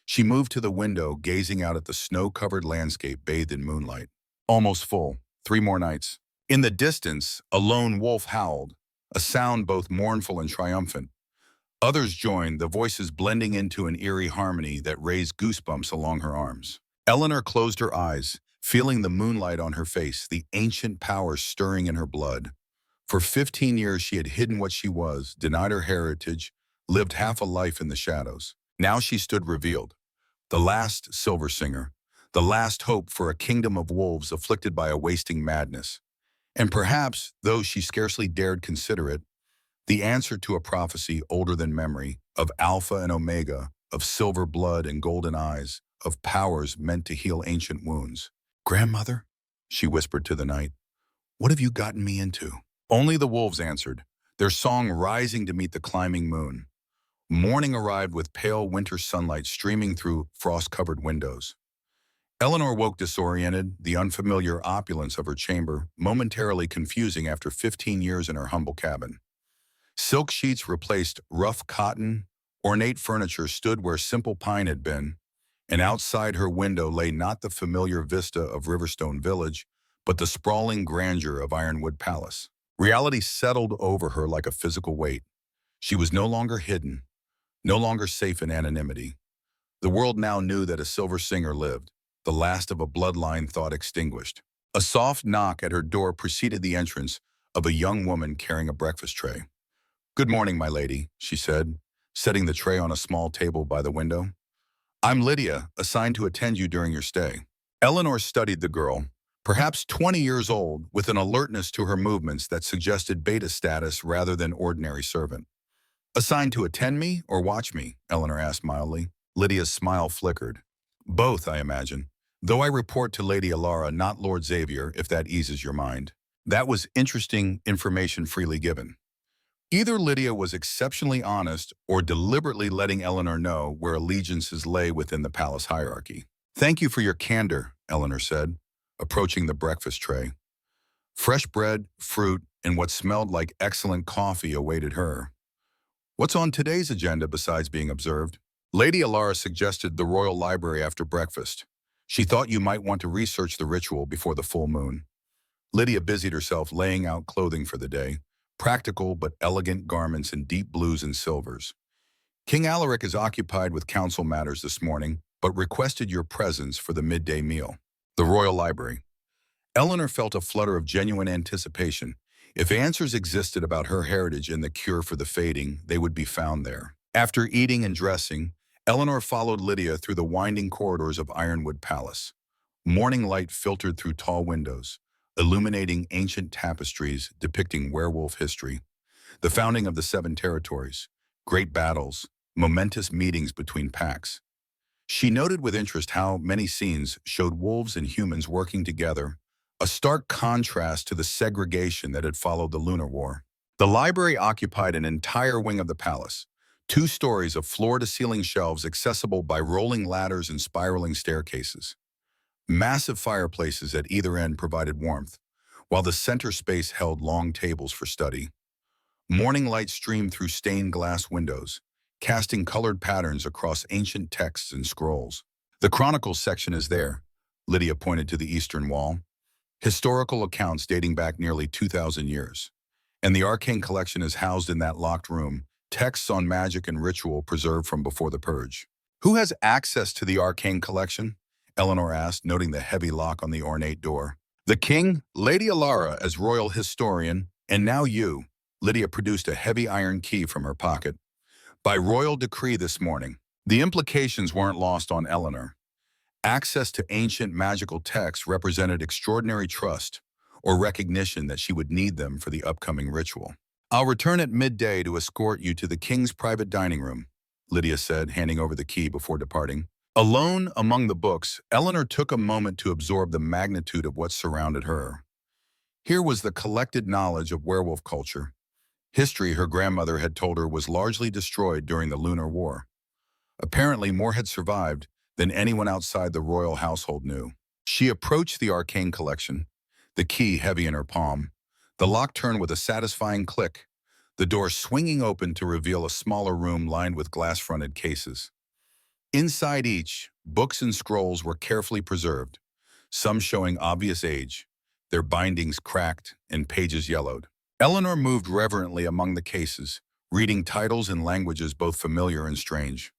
She moved to the window, gazing out at the snow-covered landscape bathed in moonlight. Almost full. 3 more nights. In the distance, a lone wolf howled, a sound both mournful and triumphant. Others joined, the voices blending into an eerie harmony that raised goosebumps along her arms. Eleanor closed her eyes, feeling the moonlight on her face, the ancient power stirring in her blood. For 15 years she had hidden what she was, denied her heritage, lived half a life in the shadows. Now she stood revealed, the last silver singer, the last hope for a kingdom of wolves afflicted by a wasting madness. And perhaps, though she scarcely dared consider it, the answer to a prophecy older than memory, of Alpha and Omega, of silver blood and golden eyes, of powers meant to heal ancient wounds. "Grandmother," she whispered to the night, "what have you gotten me into?" Only the wolves answered, their song rising to meet the climbing moon. Morning arrived with pale winter sunlight streaming through frost-covered windows. Eleanor woke disoriented, the unfamiliar opulence of her chamber momentarily confusing after 15 years in her humble cabin. Silk sheets replaced rough cotton, ornate furniture stood where simple pine had been, and outside her window lay not the familiar vista of Riverstone Village, but the sprawling grandeur of Ironwood Palace. Reality settled over her like a physical weight. She was no longer hidden, no longer safe in anonymity. The world now knew that a silver singer lived, the last of a bloodline thought extinguished. A soft knock at her door preceded the entrance of a young woman carrying a breakfast tray. "Good morning, my lady," she said, setting the tray on a small table by the window. "I'm Lydia, assigned to attend you during your stay." Eleanor studied the girl, perhaps 20 years old, with an alertness to her movements that suggested beta status rather than ordinary servant. "Assigned to attend me or watch me?" Eleanor asked mildly. Lydia's smile flickered. "Both, I imagine. Though I report to Lady Alara, not Lord Xavier, if that eases your mind." That was interesting information freely given. Either Lydia was exceptionally honest or deliberately letting Eleanor know where allegiances lay within the palace hierarchy. "Thank you for your candor," Eleanor said, approaching the breakfast tray. Fresh bread, fruit, and what smelled like excellent coffee awaited her. "What's on today's agenda besides being observed?" Lady Alara suggested the royal library after breakfast. She thought you might want to research the ritual before the full moon. Lydia busied herself laying out clothing for the day, practical but elegant garments in deep blues and silvers. "King Alaric is occupied with council matters this morning, but requested your presence for the midday meal." The royal library. Eleanor felt a flutter of genuine anticipation. If answers existed about her heritage and the cure for the fading, they would be found there. After eating and dressing, Eleanor followed Lydia through the winding corridors of Ironwood Palace. Morning light filtered through tall windows, illuminating ancient tapestries depicting werewolf history, the founding of the 7 territories, great battles, momentous meetings between packs. She noted with interest how many scenes showed wolves and humans working together, a stark contrast to the segregation that had followed the Lunar War. The library occupied an entire wing of the palace, 2 stories of floor-to-ceiling shelves accessible by rolling ladders and spiraling staircases. Massive fireplaces at either end provided warmth, while the center space held long tables for study. Morning light streamed through stained glass windows, casting colored patterns across ancient texts and scrolls. "The Chronicles section is there," Lydia pointed to the eastern wall. "Historical accounts dating back nearly 2,000 years. And the Arcane Collection is housed in that locked room, texts on magic and ritual preserved from before the Purge." "Who has access to the Arcane Collection?" Eleanor asked, noting the heavy lock on the ornate door. "The king, Lady Alara as royal historian, and now you." Lydia produced a heavy iron key from her pocket. "By royal decree this morning." The implications weren't lost on Eleanor. Access to ancient magical texts represented extraordinary trust, or recognition that she would need them for the upcoming ritual. "I'll return at midday to escort you to the king's private dining room," Lydia said, handing over the key before departing. Alone among the books, Eleanor took a moment to absorb the magnitude of what surrounded her. Here was the collected knowledge of werewolf culture. History her grandmother had told her was largely destroyed during the Lunar War. Apparently more had survived, than anyone outside the royal household knew. She approached the arcane collection, the key heavy in her palm. The lock turned with a satisfying click, the door swinging open to reveal a smaller room lined with glass-fronted cases. Inside each, books and scrolls were carefully preserved, some showing obvious age, their bindings cracked and pages yellowed. Eleanor moved reverently among the cases, reading titles in languages both familiar and strange.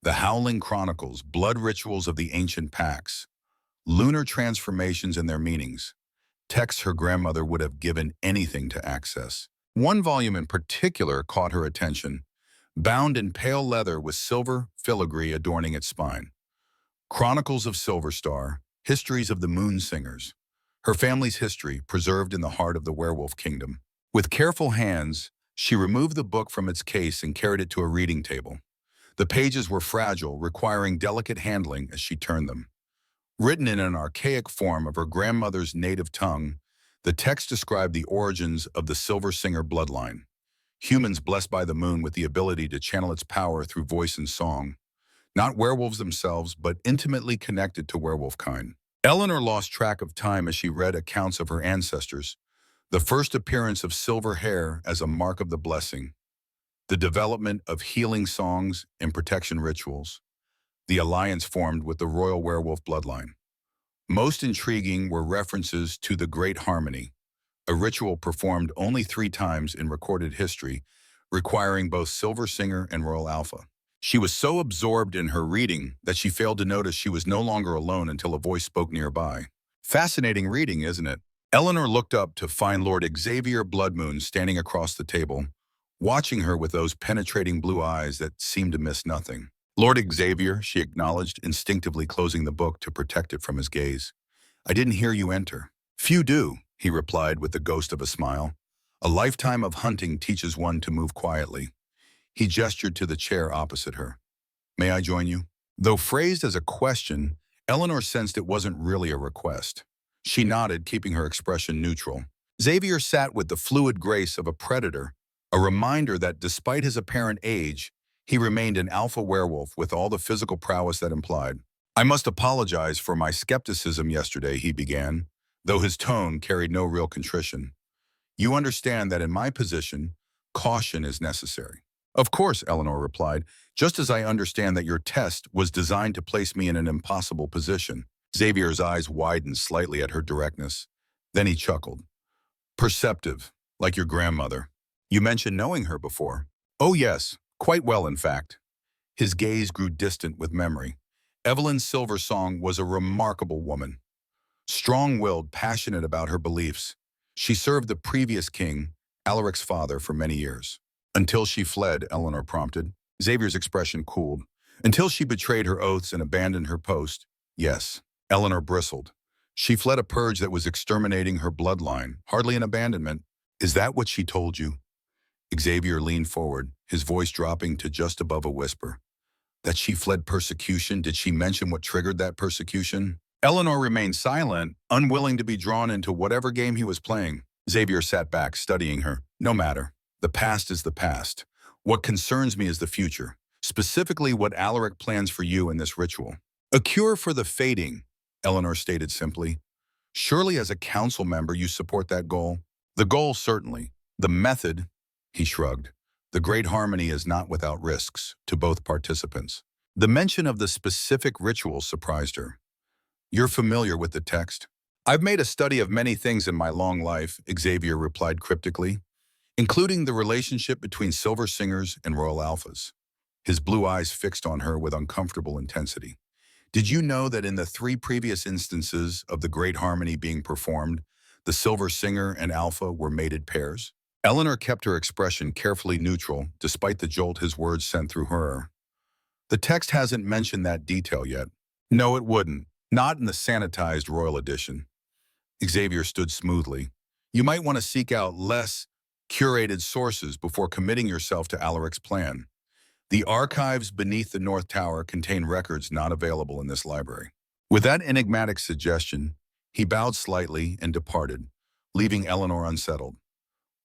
The Howling Chronicles, blood rituals of the ancient pacts, lunar transformations and their meanings, texts her grandmother would have given anything to access. One volume in particular caught her attention, bound in pale leather with silver filigree adorning its spine. Chronicles of Silver Star, Histories of the Moon Singers, her family's history preserved in the heart of the werewolf kingdom. With careful hands, she removed the book from its case and carried it to a reading table. The pages were fragile, requiring delicate handling as she turned them. Written in an archaic form of her grandmother's native tongue, the text described the origins of the Silver Singer bloodline, humans blessed by the moon with the ability to channel its power through voice and song, not werewolves themselves, but intimately connected to werewolf kind. Eleanor lost track of time as she read accounts of her ancestors, the first appearance of silver hair as a mark of the blessing, the development of healing songs and protection rituals, the alliance formed with the royal werewolf bloodline. Most intriguing were references to the Great Harmony, a ritual performed only 3 times in recorded history, requiring both Silver Singer and Royal Alpha. She was so absorbed in her reading that she failed to notice she was no longer alone until a voice spoke nearby. Fascinating reading, isn't it? Eleanor looked up to find Lord Xavier Bloodmoon standing across the table, watching her with those penetrating blue eyes that seemed to miss nothing. Lord Xavier, she acknowledged, instinctively closing the book to protect it from his gaze. I didn't hear you enter. Few do, he replied with the ghost of a smile. A lifetime of hunting teaches one to move quietly. He gestured to the chair opposite her. May I join you? Though phrased as a question, Eleanor sensed it wasn't really a request. She nodded, keeping her expression neutral. Xavier sat with the fluid grace of a predator, a reminder that despite his apparent age, he remained an alpha werewolf with all the physical prowess that implied. I must apologize for my skepticism yesterday, he began, though his tone carried no real contrition. You understand that in my position, caution is necessary. Of course, Eleanor replied, just as I understand that your test was designed to place me in an impossible position. Xavier's eyes widened slightly at her directness. Then he chuckled. Perceptive, like your grandmother. You mentioned knowing her before. Oh yes, quite well in fact. His gaze grew distant with memory. Evelyn Silversong was a remarkable woman. Strong-willed, passionate about her beliefs. She served the previous king, Alaric's father, for many years. Until she fled, Eleanor prompted. Xavier's expression cooled. Until she betrayed her oaths and abandoned her post. Yes, Eleanor bristled. She fled a purge that was exterminating her bloodline, hardly an abandonment. Is that what she told you? Xavier leaned forward, his voice dropping to just above a whisper. That she fled persecution? Did she mention what triggered that persecution? Eleanor remained silent, unwilling to be drawn into whatever game he was playing. Xavier sat back, studying her. No matter. The past is the past. What concerns me is the future, specifically what Alaric plans for you in this ritual. A cure for the fading, Eleanor stated simply. Surely as a council member you support that goal? The goal, certainly. The method, he shrugged. The Great Harmony is not without risks to both participants. The mention of the specific ritual surprised her. You're familiar with the text? I've made a study of many things in my long life, Xavier replied cryptically, including the relationship between Silver Singers and Royal Alphas. His blue eyes fixed on her with uncomfortable intensity. Did you know that in the 3 previous instances of the Great Harmony being performed, the Silver Singer and Alpha were mated pairs? Eleanor kept her expression carefully neutral, despite the jolt his words sent through her. The text hasn't mentioned that detail yet. No, it wouldn't. Not in the sanitized royal edition. Xavier stood smoothly. You might want to seek out less curated sources before committing yourself to Alaric's plan. The archives beneath the North Tower contain records not available in this library. With that enigmatic suggestion, he bowed slightly and departed, leaving Eleanor unsettled.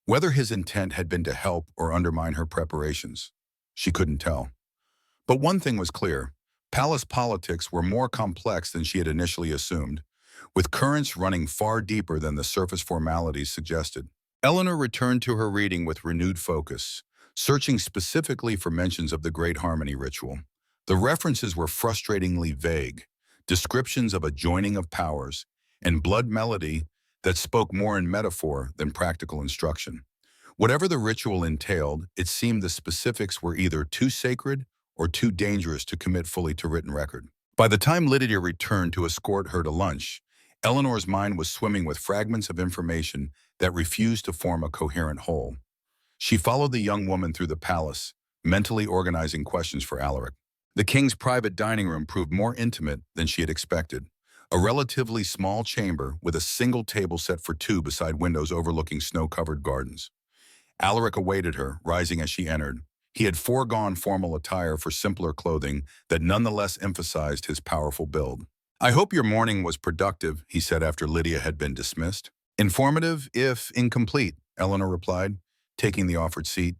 Whether his intent had been to help or undermine her preparations, she couldn't tell. But one thing was clear, Palace politics were more complex than she had initially assumed, with currents running far deeper than the surface formalities suggested. Eleanor returned to her reading with renewed focus, searching specifically for mentions of the Great Harmony ritual. The references were frustratingly vague, descriptions of a joining of powers, and blood melody that spoke more in metaphor than practical instruction. Whatever the ritual entailed, it seemed the specifics were either too sacred or too dangerous to commit fully to written record. By the time Lydia returned to escort her to lunch, Eleanor's mind was swimming with fragments of information that refused to form a coherent whole. She followed the young woman through the palace, mentally organizing questions for Alaric. The king's private dining room proved more intimate than she had expected. A relatively small chamber with a single table set for two beside windows overlooking snow-covered gardens. Alaric awaited her, rising as she entered. He had foregone formal attire for simpler clothing that nonetheless emphasized his powerful build. "I hope your morning was productive," he said after Lydia had been dismissed. "Informative, if incomplete," Eleanor replied, taking the offered seat.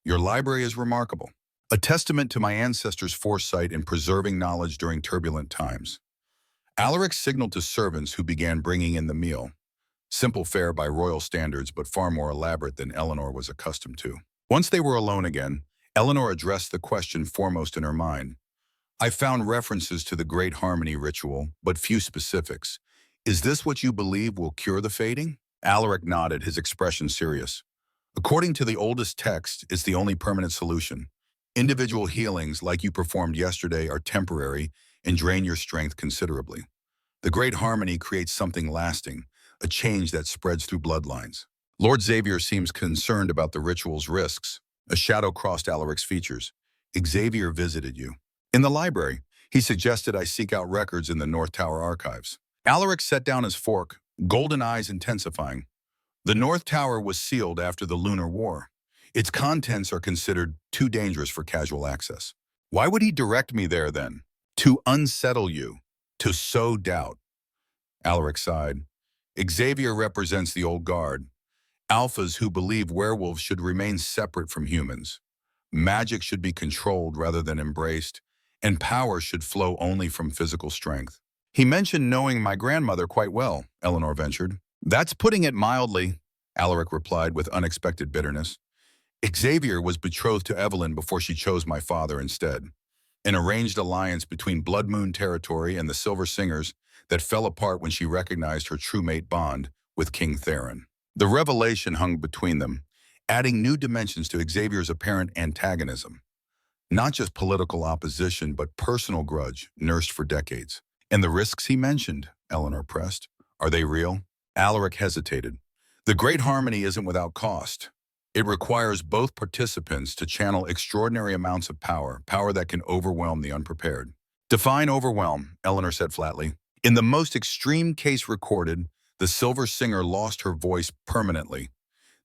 "Your library is remarkable, a testament to my ancestors' foresight in preserving knowledge during turbulent times." Alaric signaled to servants who began bringing in the meal. Simple fare by royal standards, but far more elaborate than Eleanor was accustomed to. Once they were alone again, Eleanor addressed the question foremost in her mind. "I found references to the Great Harmony ritual, but few specifics. Is this what you believe will cure the fading?" Alaric nodded, his expression serious. "According to the oldest text, it's the only permanent solution. Individual healings, like you performed yesterday, are temporary and drain your strength considerably. The Great Harmony creates something lasting, a change that spreads through bloodlines." Lord Xavier seems concerned about the ritual's risks. A shadow crossed Alaric's features. "Xavier visited you." "In the library. He suggested I seek out records in the North Tower archives." Alaric set down his fork, golden eyes intensifying. "The North Tower was sealed after the Lunar War. Its contents are considered too dangerous for casual access." "Why would he direct me there then?" "To unsettle you, to sow doubt." Alaric sighed. "Xavier represents the old guard, alphas who believe werewolves should remain separate from humans. Magic should be controlled rather than embraced, and power should flow only from physical strength." "He mentioned knowing my grandmother quite well," Eleanor ventured. "That's putting it mildly," Alaric replied with unexpected bitterness. "Xavier was betrothed to Evelyn before she chose my father instead. An arranged alliance between Blood Moon territory and the Silver Singers that fell apart when she recognized her true mate bond with King Theron. The revelation hung between them, adding new dimensions to Xavier's apparent antagonism. Not just political opposition, but personal grudge nursed for decades. "And the risks he mentioned," Eleanor pressed, "are they real?" Alaric hesitated. "The Great Harmony isn't without cost. It requires both participants to channel extraordinary amounts of power, power that can overwhelm the unprepared." "Define overwhelm," Eleanor said flatly. "In the most extreme case recorded, the Silver Singer lost her voice permanently.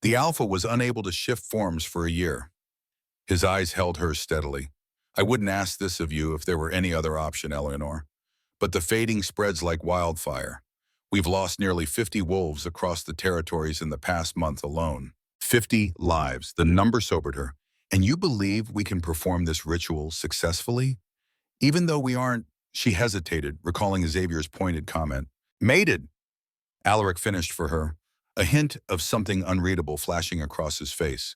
The Alpha was unable to shift forms for a year." His eyes held hers steadily. "I wouldn't ask this of you if there were any other option, Eleanor. But the fading spreads like wildfire. We've lost nearly 50 wolves across the territories in the past month alone. 50 lives." The number sobered her. "And you believe we can perform this ritual successfully? Even though we aren't—" She hesitated, recalling Xavier's pointed comment. "Mated," Alaric finished for her, a hint of something unreadable flashing across his face.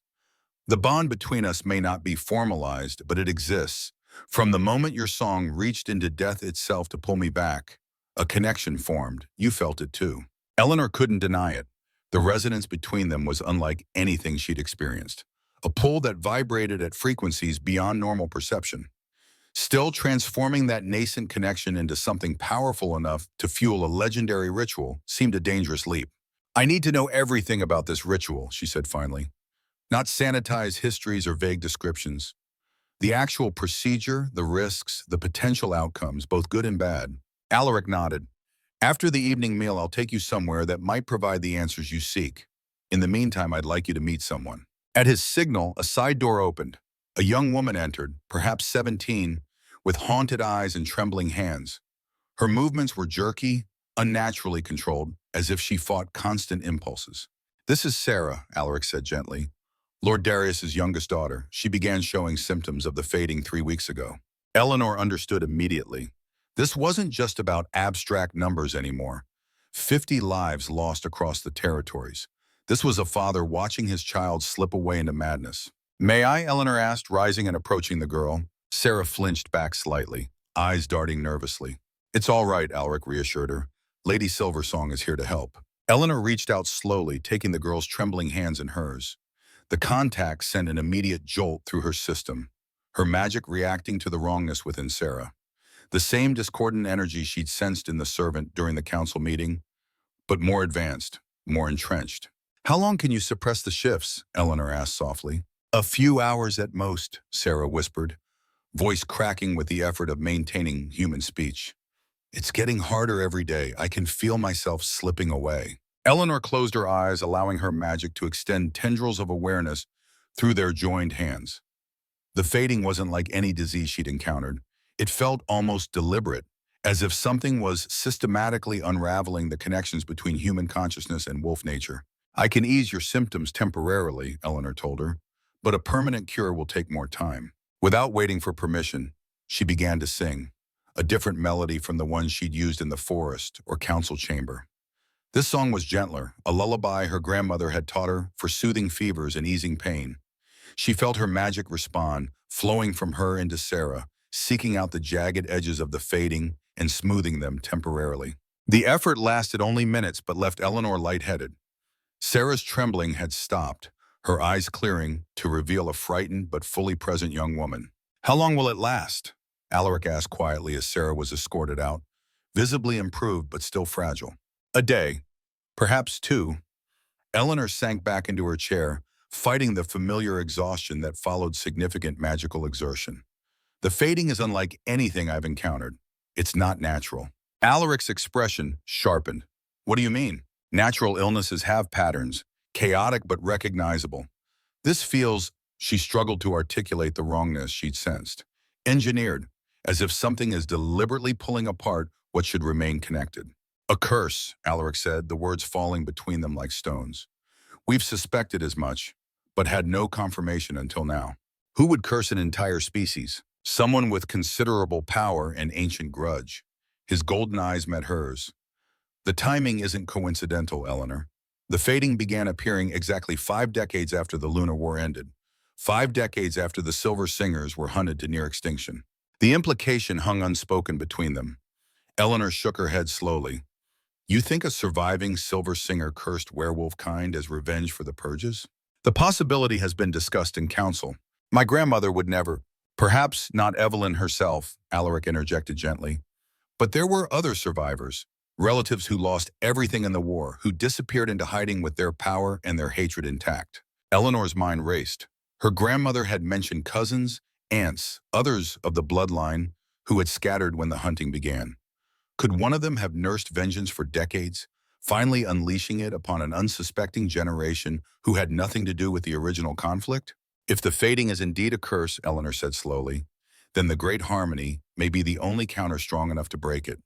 "The bond between us may not be formalized, but it exists. From the moment your song reached into death itself to pull me back, a connection formed. You felt it too." Eleanor couldn't deny it. The resonance between them was unlike anything she'd experienced. A pull that vibrated at frequencies beyond normal perception. Still, transforming that nascent connection into something powerful enough to fuel a legendary ritual seemed a dangerous leap. "I need to know everything about this ritual," she said finally. "Not sanitized histories or vague descriptions. The actual procedure, the risks, the potential outcomes, both good and bad." Alaric nodded. "After the evening meal, I'll take you somewhere that might provide the answers you seek. In the meantime, I'd like you to meet someone." At his signal, a side door opened. A young woman entered, perhaps 17, with haunted eyes and trembling hands. Her movements were jerky, unnaturally controlled, as if she fought constant impulses. "This is Sarah," Alaric said gently. "Lord Darius's youngest daughter. She began showing symptoms of the fading 3 weeks ago." Eleanor understood immediately. This wasn't just about abstract numbers anymore. 50 lives lost across the territories. This was a father watching his child slip away into madness. "May I?" Eleanor asked, rising and approaching the girl. Sarah flinched back slightly, eyes darting nervously. "It's all right," Alaric reassured her. "Lady Silversong is here to help." Eleanor reached out slowly, taking the girl's trembling hands in hers. The contact sent an immediate jolt through her system, her magic reacting to the wrongness within Sarah. The same discordant energy she'd sensed in the servant during the council meeting, but more advanced, more entrenched. "How long can you suppress the shifts?" Eleanor asked softly. "A few hours at most," Sarah whispered, voice cracking with the effort of maintaining human speech. "It's getting harder every day. I can feel myself slipping away." Eleanor closed her eyes, allowing her magic to extend tendrils of awareness through their joined hands. The fading wasn't like any disease she'd encountered. It felt almost deliberate, as if something was systematically unraveling the connections between human consciousness and wolf nature. "I can ease your symptoms temporarily," Eleanor told her, "but a permanent cure will take more time." Without waiting for permission, she began to sing, a different melody from the one she'd used in the forest or council chamber. This song was gentler, a lullaby her grandmother had taught her for soothing fevers and easing pain. She felt her magic respond, flowing from her into Sarah, seeking out the jagged edges of the fading and smoothing them temporarily. The effort lasted only minutes but left Eleanor lightheaded. Sarah's trembling had stopped, her eyes clearing to reveal a frightened but fully present young woman. "How long will it last?" Alaric asked quietly as Sarah was escorted out, visibly improved but still fragile. "A day, perhaps two." Eleanor sank back into her chair, fighting the familiar exhaustion that followed significant magical exertion. "The fading is unlike anything I've encountered. It's not natural." Alaric's expression sharpened. "What do you mean?" "Natural illnesses have patterns, chaotic but recognizable. This feels," she struggled to articulate the wrongness she'd sensed, "engineered, as if something is deliberately pulling apart what should remain connected." "A curse," Alaric said, the words falling between them like stones. "We've suspected as much, but had no confirmation until now." "Who would curse an entire species?" "Someone with considerable power and ancient grudge." His golden eyes met hers. "The timing isn't coincidental, Eleanor. The fading began appearing exactly 5 decades after the Lunar War ended, 5 decades after the Silver Singers were hunted to near extinction." The implication hung unspoken between them. Eleanor shook her head slowly. "You think a surviving Silver Singer cursed werewolf kind as revenge for the purges?" "The possibility has been discussed in council. My grandmother would never—" "Perhaps not Evelyn herself," Alaric interjected gently. "But there were other survivors, relatives who lost everything in the war, who disappeared into hiding with their power and their hatred intact." Eleanor's mind raced. Her grandmother had mentioned cousins, aunts, others of the bloodline who had scattered when the hunting began. Could one of them have nursed vengeance for decades, finally unleashing it upon an unsuspecting generation who had nothing to do with the original conflict? "If the fading is indeed a curse," Eleanor said slowly, "then the Great Harmony may be the only counter strong enough to break it.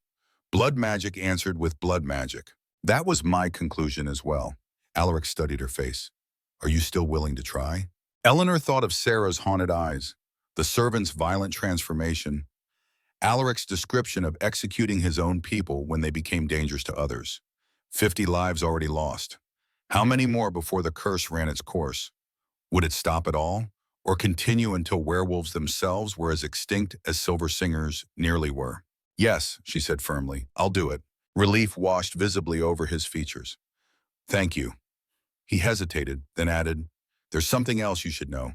Blood magic answered with blood magic." "That was my conclusion as well." Alaric studied her face. "Are you still willing to try?" Eleanor thought of Sarah's haunted eyes, the servant's violent transformation, Alaric's description of executing his own people when they became dangerous to others. 50 lives already lost. How many more before the curse ran its course? Would it stop at all, or continue until werewolves themselves were as extinct as Silver Singers nearly were? "Yes," she said firmly, "I'll do it." Relief washed visibly over his features. "Thank you." He hesitated, then added, "There's something else you should know.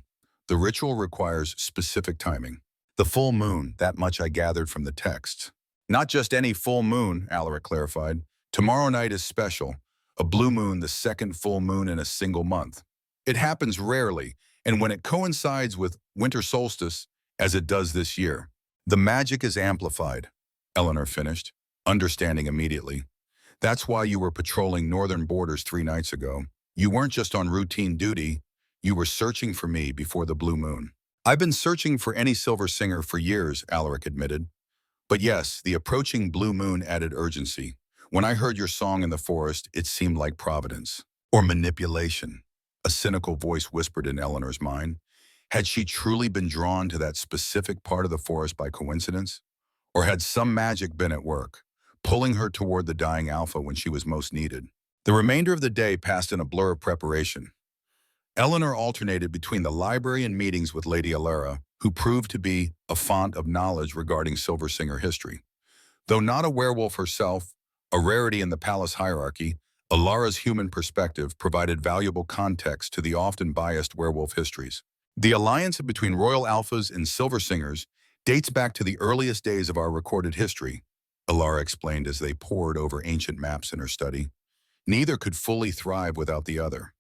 The ritual requires specific timing." "The full moon, that much I gathered from the texts." "Not just any full moon," Alaric clarified. "Tomorrow night is special, a blue moon, the second full moon in a single month. It happens rarely, and when it coincides with winter solstice, as it does this year, the magic is amplified," Eleanor finished, understanding immediately. "That's why you were patrolling northern borders 3 nights ago. You weren't just on routine duty, you were searching for me before the blue moon." "I've been searching for any Silver Singer for years," Alaric admitted. "But yes, the approaching blue moon added urgency. When I heard your song in the forest, it seemed like providence. Or manipulation," a cynical voice whispered in Eleanor's mind. Had she truly been drawn to that specific part of the forest by coincidence? Or had some magic been at work, pulling her toward the dying alpha when she was most needed? The remainder of the day passed in a blur of preparation. Eleanor alternated between the library and meetings with Lady Alara, who proved to be a font of knowledge regarding Silver Singer history. Though not a werewolf herself, a rarity in the palace hierarchy, Alara's human perspective provided valuable context to the often biased werewolf histories. The alliance between royal alphas and silver singers dates back to the earliest days of our recorded history, Alara explained as they pored over ancient maps in her study. Neither could fully thrive without the other.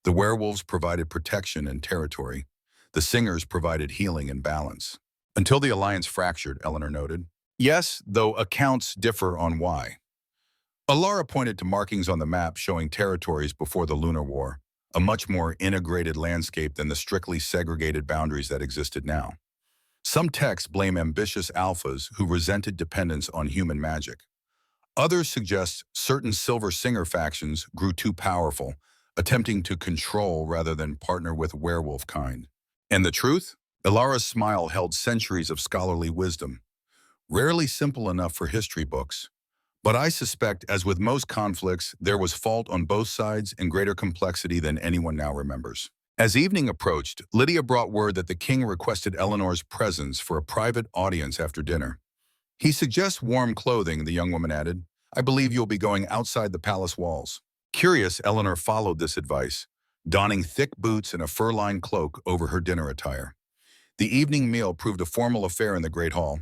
The werewolves provided protection and territory. The singers provided healing and balance. Until the alliance fractured, Eleanor noted. Yes, though accounts differ on why. Alara pointed to markings on the map showing territories before the Lunar War, a much more integrated landscape than the strictly segregated boundaries that existed now. Some texts blame ambitious alphas who resented dependence on human magic. Others suggest certain Silver Singer factions grew too powerful, attempting to control rather than partner with werewolf kind. And the truth? Alara's smile held centuries of scholarly wisdom, rarely simple enough for history books. But I suspect, as with most conflicts, there was fault on both sides and greater complexity than anyone now remembers. As evening approached, Lydia brought word that the king requested Eleanor's presence for a private audience after dinner. He suggests warm clothing, the young woman added. I believe you'll be going outside the palace walls. Curious, Eleanor followed this advice, donning thick boots and a fur-lined cloak over her dinner attire. The evening meal proved a formal affair in the great hall.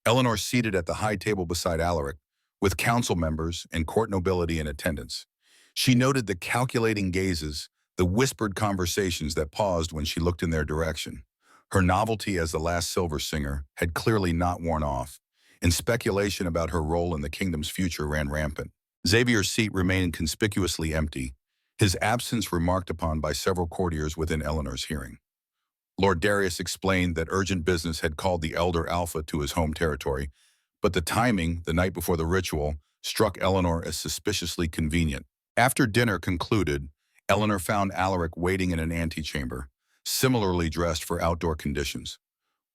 Eleanor seated at the high table beside Alaric, with council members and court nobility in attendance. She noted the calculating gazes, the whispered conversations that paused when she looked in their direction. Her novelty as the last Silver Singer had clearly not worn off, and speculation about her role in the kingdom's future ran rampant. Xavier's seat remained conspicuously empty, his absence remarked upon by several courtiers within Eleanor's hearing. Lord Darius explained that urgent business had called the elder Alpha to his home territory, but the timing, the night before the ritual, struck Eleanor as suspiciously convenient. After dinner concluded, Eleanor found Alaric waiting in an antechamber, similarly dressed for outdoor conditions.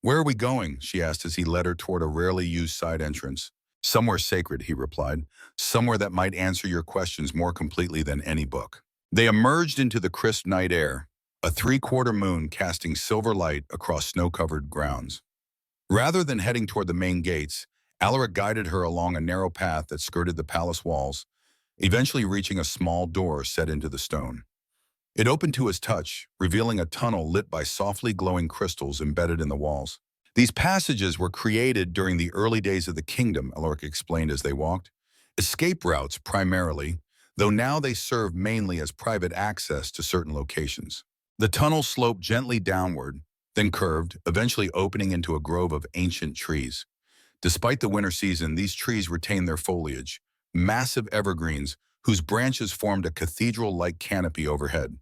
Where are we going? She asked as he led her toward a rarely used side entrance. Somewhere sacred, he replied, somewhere that might answer your questions more completely than any book. They emerged into the crisp night air, a three-quarter moon casting silver light across snow-covered grounds. Rather than heading toward the main gates, Alaric guided her along a narrow path that skirted the palace walls, eventually reaching a small door set into the stone. It opened to his touch, revealing a tunnel lit by softly glowing crystals embedded in the walls. These passages were created during the early days of the kingdom, Alaric explained as they walked. Escape routes primarily, though now they serve mainly as private access to certain locations. The tunnel sloped gently downward, then curved, eventually opening into a grove of ancient trees. Despite the winter season, these trees retained their foliage, massive evergreens whose branches formed a cathedral-like canopy overhead.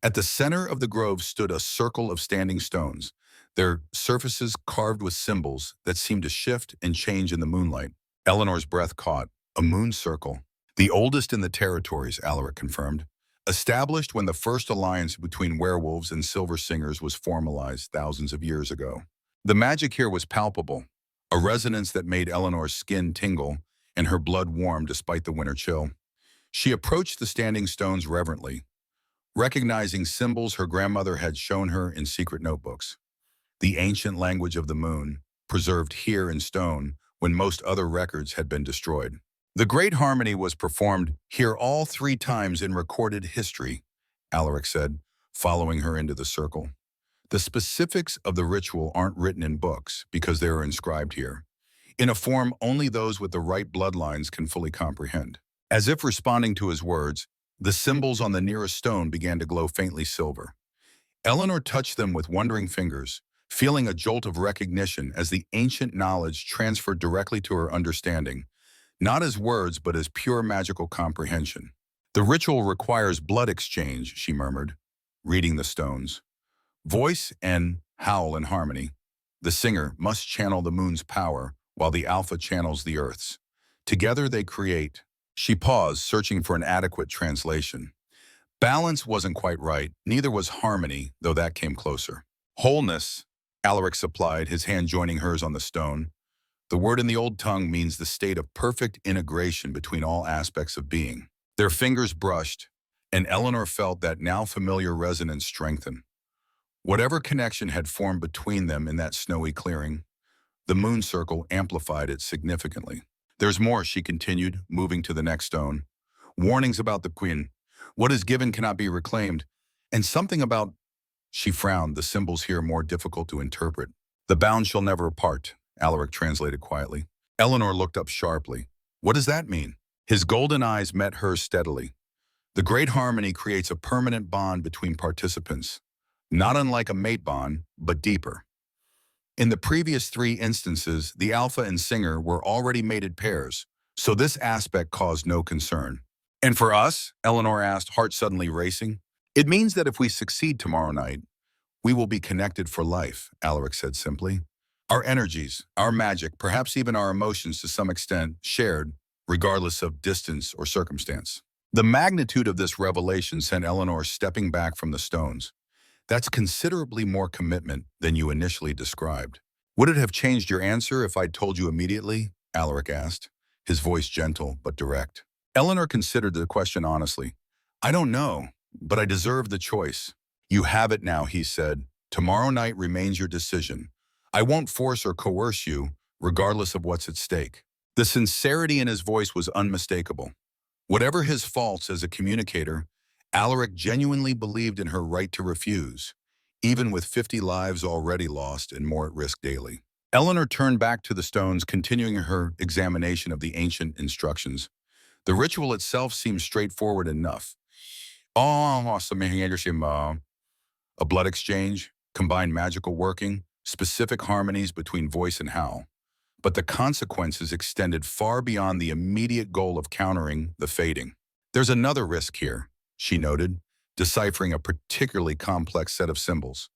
At the center of the grove stood a circle of standing stones, their surfaces carved with symbols that seemed to shift and change in the moonlight. Eleanor's breath caught. A moon circle. The oldest in the territories, Alaric confirmed. Established when the first alliance between werewolves and silver singers was formalized thousands of years ago. The magic here was palpable, a resonance that made Eleanor's skin tingle and her blood warm despite the winter chill. She approached the standing stones reverently, recognizing symbols her grandmother had shown her in secret notebooks. The ancient language of the moon, preserved here in stone when most other records had been destroyed. The Great Harmony was performed here all 3 times in recorded history, Alaric said, following her into the circle. The specifics of the ritual aren't written in books because they are inscribed here, in a form only those with the right bloodlines can fully comprehend. As if responding to his words, the symbols on the nearest stone began to glow faintly silver. Eleanor touched them with wondering fingers, feeling a jolt of recognition as the ancient knowledge transferred directly to her understanding, not as words but as pure magical comprehension. The ritual requires blood exchange, she murmured, reading the stones. Voice and howl in harmony. The singer must channel the moon's power while the alpha channels the earth's. Together they create. She paused, searching for an adequate translation. Balance wasn't quite right, neither was harmony, though that came closer. Wholeness, Alaric supplied, his hand joining hers on the stone. The word in the old tongue means the state of perfect integration between all aspects of being. Their fingers brushed, and Eleanor felt that now familiar resonance strengthen. Whatever connection had formed between them in that snowy clearing, the moon circle amplified it significantly. There's more, she continued, moving to the next stone. Warnings about the queen. What is given cannot be reclaimed. And something about, she frowned, the symbols here more difficult to interpret. The bound shall never part, Alaric translated quietly. Eleanor looked up sharply. What does that mean? His golden eyes met hers steadily. The great harmony creates a permanent bond between participants, not unlike a mate bond, but deeper. In the previous three instances, the alpha and singer were already mated pairs, so this aspect caused no concern. And for us, Eleanor asked, heart suddenly racing, it means that if we succeed tomorrow night, we will be connected for life, Alaric said simply. Our energies, our magic, perhaps even our emotions to some extent, shared, regardless of distance or circumstance. The magnitude of this revelation sent Eleanor stepping back from the stones. That's considerably more commitment than you initially described. Would it have changed your answer if I'd told you immediately? Alaric asked, his voice gentle but direct. Eleanor considered the question honestly. I don't know, but I deserve the choice. You have it now, he said. Tomorrow night remains your decision. I won't force or coerce you, regardless of what's at stake. The sincerity in his voice was unmistakable. Whatever his faults as a communicator, Alaric genuinely believed in her right to refuse, even with 50 lives already lost and more at risk daily. Eleanor turned back to the stones, continuing her examination of the ancient instructions. The ritual itself seemed straightforward enough. A blood exchange, combined magical working, specific harmonies between voice and howl. But the consequences extended far beyond the immediate goal of countering the fading. There's another risk here, she noted, deciphering a particularly complex set of symbols.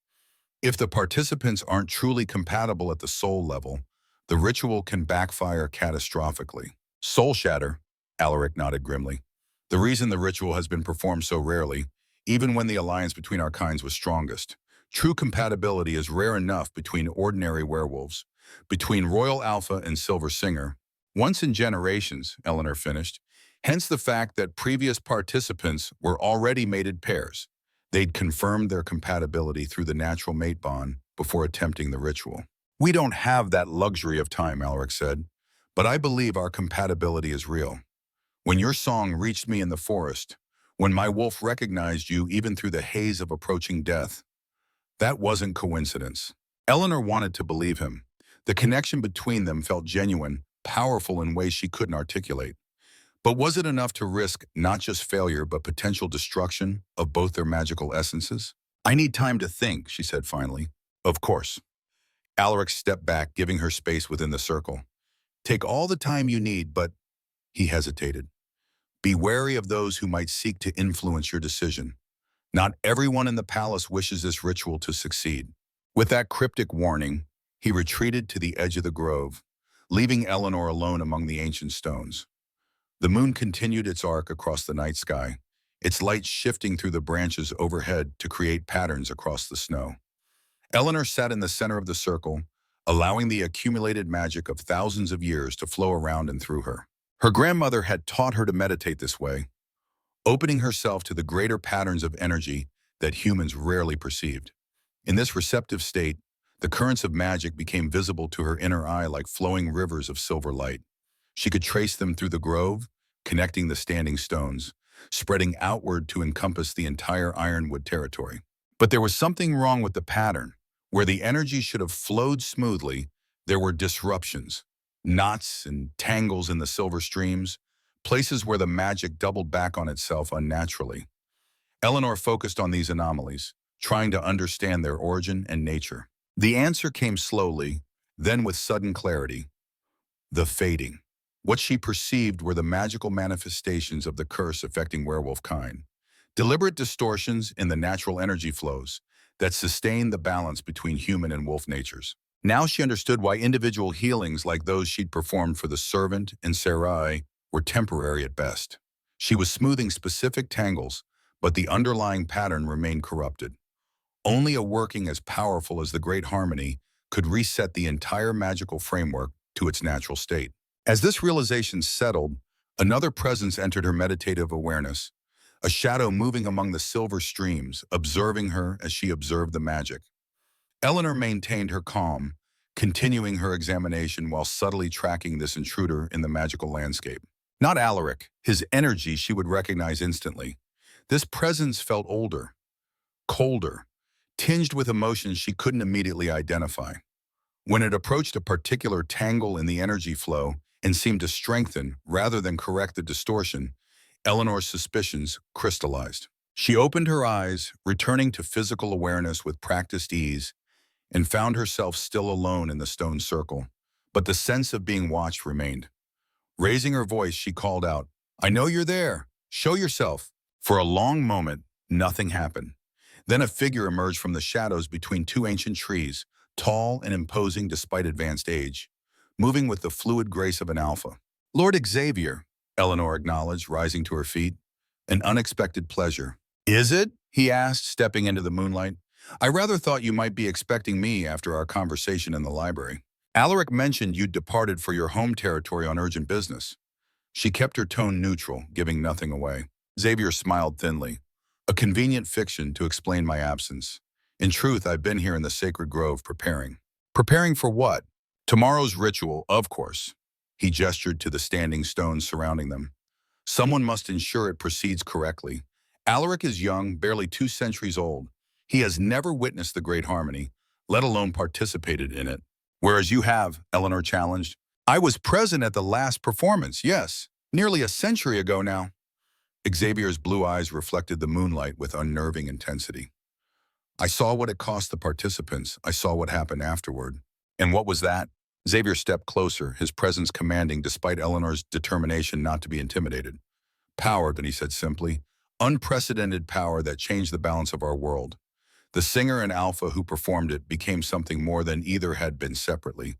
If the participants aren't truly compatible at the soul level, the ritual can backfire catastrophically. Soul shatter, Alaric nodded grimly. The reason the ritual has been performed so rarely, even when the alliance between our kinds was strongest. True compatibility is rare enough between ordinary werewolves, between Royal Alpha and Silver Singer. Once in generations, Eleanor finished. Hence the fact that previous participants were already mated pairs. They'd confirmed their compatibility through the natural mate bond before attempting the ritual. We don't have that luxury of time, Alaric said, but I believe our compatibility is real. When your song reached me in the forest, when my wolf recognized you even through the haze of approaching death, that wasn't coincidence. Eleanor wanted to believe him. The connection between them felt genuine, powerful in ways she couldn't articulate. But was it enough to risk not just failure but potential destruction of both their magical essences? I need time to think, she said finally. Of course. Alaric stepped back, giving her space within the circle. Take all the time you need, but he hesitated. Be wary of those who might seek to influence your decision. Not everyone in the palace wishes this ritual to succeed. With that cryptic warning, he retreated to the edge of the grove, leaving Eleanor alone among the ancient stones. The moon continued its arc across the night sky, its light shifting through the branches overhead to create patterns across the snow. Eleanor sat in the center of the circle, allowing the accumulated magic of thousands of years to flow around and through her. Her grandmother had taught her to meditate this way, opening herself to the greater patterns of energy that humans rarely perceived. In this receptive state, the currents of magic became visible to her inner eye like flowing rivers of silver light. She could trace them through the grove, connecting the standing stones, spreading outward to encompass the entire ironwood territory. But there was something wrong with the pattern. Where the energy should have flowed smoothly, there were disruptions, knots and tangles in the silver streams, places where the magic doubled back on itself unnaturally. Eleanor focused on these anomalies, trying to understand their origin and nature. The answer came slowly, then with sudden clarity. The fading. What she perceived were the magical manifestations of the curse affecting werewolf kind. Deliberate distortions in the natural energy flows that sustained the balance between human and wolf natures. Now she understood why individual healings like those she'd performed for the servant and Sarai were temporary at best. She was smoothing specific tangles, but the underlying pattern remained corrupted. Only a working as powerful as the Great Harmony could reset the entire magical framework to its natural state. As this realization settled, another presence entered her meditative awareness, a shadow moving among the silver streams, observing her as she observed the magic. Eleanor maintained her calm, continuing her examination while subtly tracking this intruder in the magical landscape. Not Alaric, his energy she would recognize instantly. This presence felt older, colder, tinged with emotions she couldn't immediately identify. When it approached a particular tangle in the energy flow and seemed to strengthen rather than correct the distortion, Eleanor's suspicions crystallized. She opened her eyes, returning to physical awareness with practiced ease, and found herself still alone in the stone circle. But the sense of being watched remained. Raising her voice, she called out, "I know you're there. Show yourself." For a long moment, nothing happened. Then a figure emerged from the shadows between two ancient trees, tall and imposing despite advanced age, moving with the fluid grace of an alpha. "Lord Xavier," Eleanor acknowledged, rising to her feet. "An unexpected pleasure." "Is it?" he asked, stepping into the moonlight. "I rather thought you might be expecting me after our conversation in the library. Alaric mentioned you'd departed for your home territory on urgent business." She kept her tone neutral, giving nothing away. Xavier smiled thinly. "A convenient fiction to explain my absence. In truth, I've been here in the sacred grove preparing." "Preparing for what?" "Tomorrow's ritual, of course." He gestured to the standing stones surrounding them. "Someone must ensure it proceeds correctly. Alaric is young, barely 2 centuries old. He has never witnessed the Great Harmony, let alone participated in it. Whereas you have," Eleanor challenged. "I was present at the last performance, yes. Nearly a century ago now." Xavier's blue eyes reflected the moonlight with unnerving intensity. "I saw what it cost the participants. I saw what happened afterward." "And what was that?" Xavier stepped closer, his presence commanding despite Eleanor's determination not to be intimidated. "Power," then he said simply. "Unprecedented power that changed the balance of our world. The singer and alpha who performed it became something more than either had been separately,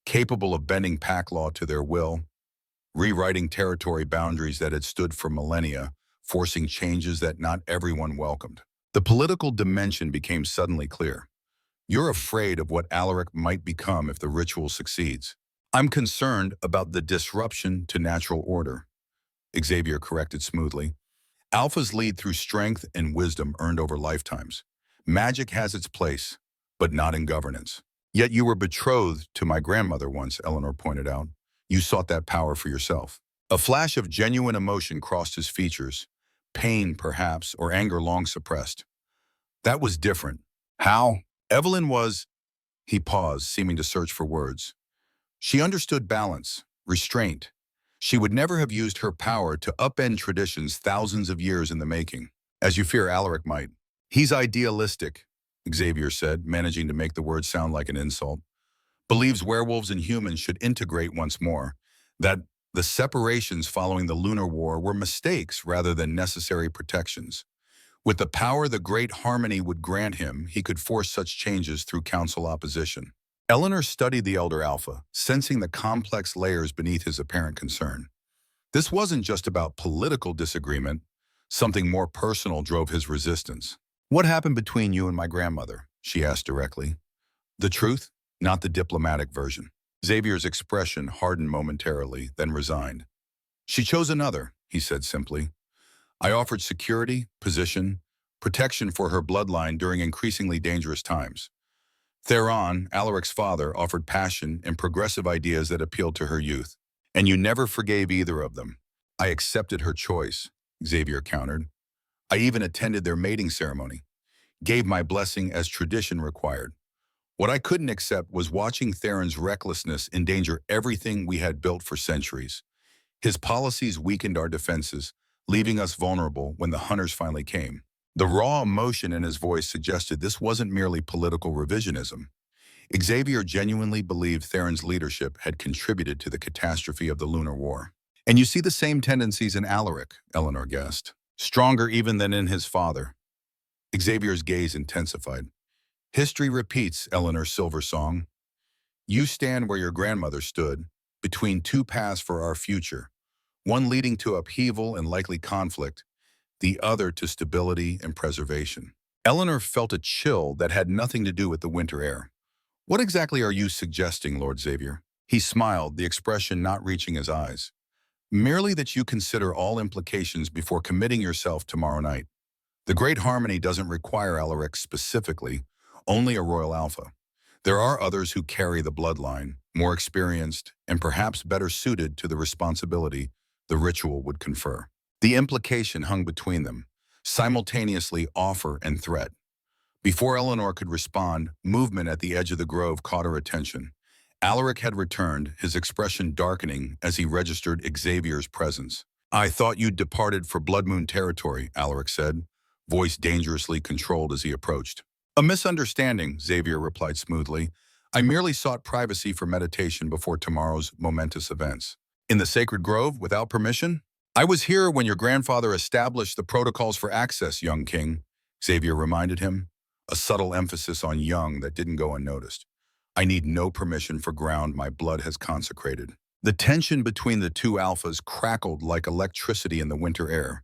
capable of bending pack law to their will, rewriting territory boundaries that had stood for millennia, forcing changes that not everyone welcomed." The political dimension became suddenly clear. "You're afraid of what Alaric might become if the ritual succeeds." "I'm concerned about the disruption to natural order," Xavier corrected smoothly. "Alphas lead through strength and wisdom earned over lifetimes. Magic has its place, but not in governance." "Yet you were betrothed to my grandmother once," Eleanor pointed out. "You sought that power for yourself." A flash of genuine emotion crossed his features, pain perhaps, or anger long suppressed. "That was different." "How?" "Evelyn was—" He paused, seeming to search for words. "She understood balance, restraint. She would never have used her power to upend traditions thousands of years in the making, as you fear Alaric might." "He's idealistic," Xavier said, managing to make the word sound like an insult. "Believes werewolves and humans should integrate once more, that the separations following the Lunar War were mistakes rather than necessary protections. With the power the Great Harmony would grant him, he could force such changes through council opposition." Eleanor studied the elder alpha, sensing the complex layers beneath his apparent concern. This wasn't just about political disagreement. Something more personal drove his resistance. "What happened between you and my grandmother?" she asked directly. "The truth, not the diplomatic version." Xavier's expression hardened momentarily, then resigned. "She chose another," he said simply. "I offered security, position, protection for her bloodline during increasingly dangerous times. Theron, Alaric's father, offered passion and progressive ideas that appealed to her youth. And you never forgave either of them." "I accepted her choice," Xavier countered. "I even attended their mating ceremony, gave my blessing as tradition required. What I couldn't accept was watching Theron's recklessness endanger everything we had built for centuries. His policies weakened our defenses, leaving us vulnerable when the hunters finally came." The raw emotion in his voice suggested this wasn't merely political revisionism. Xavier genuinely believed Theron's leadership had contributed to the catastrophe of the Lunar War. "And you see the same tendencies in Alaric," Eleanor guessed. "Stronger even than in his father." Xavier's gaze intensified. "History repeats," Eleanor's silver song. "You stand where your grandmother stood, between two paths for our future, one leading to upheaval and likely conflict, the other to stability and preservation." Eleanor felt a chill that had nothing to do with the winter air. What exactly are you suggesting, Lord Xavier? He smiled, the expression not reaching his eyes. Merely that you consider all implications before committing yourself tomorrow night. The Great Harmony doesn't require Alaric specifically, only a Royal Alpha. There are others who carry the bloodline, more experienced, and perhaps better suited to the responsibility the ritual would confer. The implication hung between them, simultaneously offer and threat. Before Eleanor could respond, movement at the edge of the grove caught her attention. Alaric had returned, his expression darkening as he registered Xavier's presence. "I thought you'd departed for Blood Moon territory," Alaric said, voice dangerously controlled as he approached. "A misunderstanding," Xavier replied smoothly. "I merely sought privacy for meditation before tomorrow's momentous events." "In the sacred grove, without permission?" "I was here when your grandfather established the protocols for access, young king," Xavier reminded him, a subtle emphasis on young that didn't go unnoticed. "I need no permission for ground my blood has consecrated." The tension between the two alphas crackled like electricity in the winter air.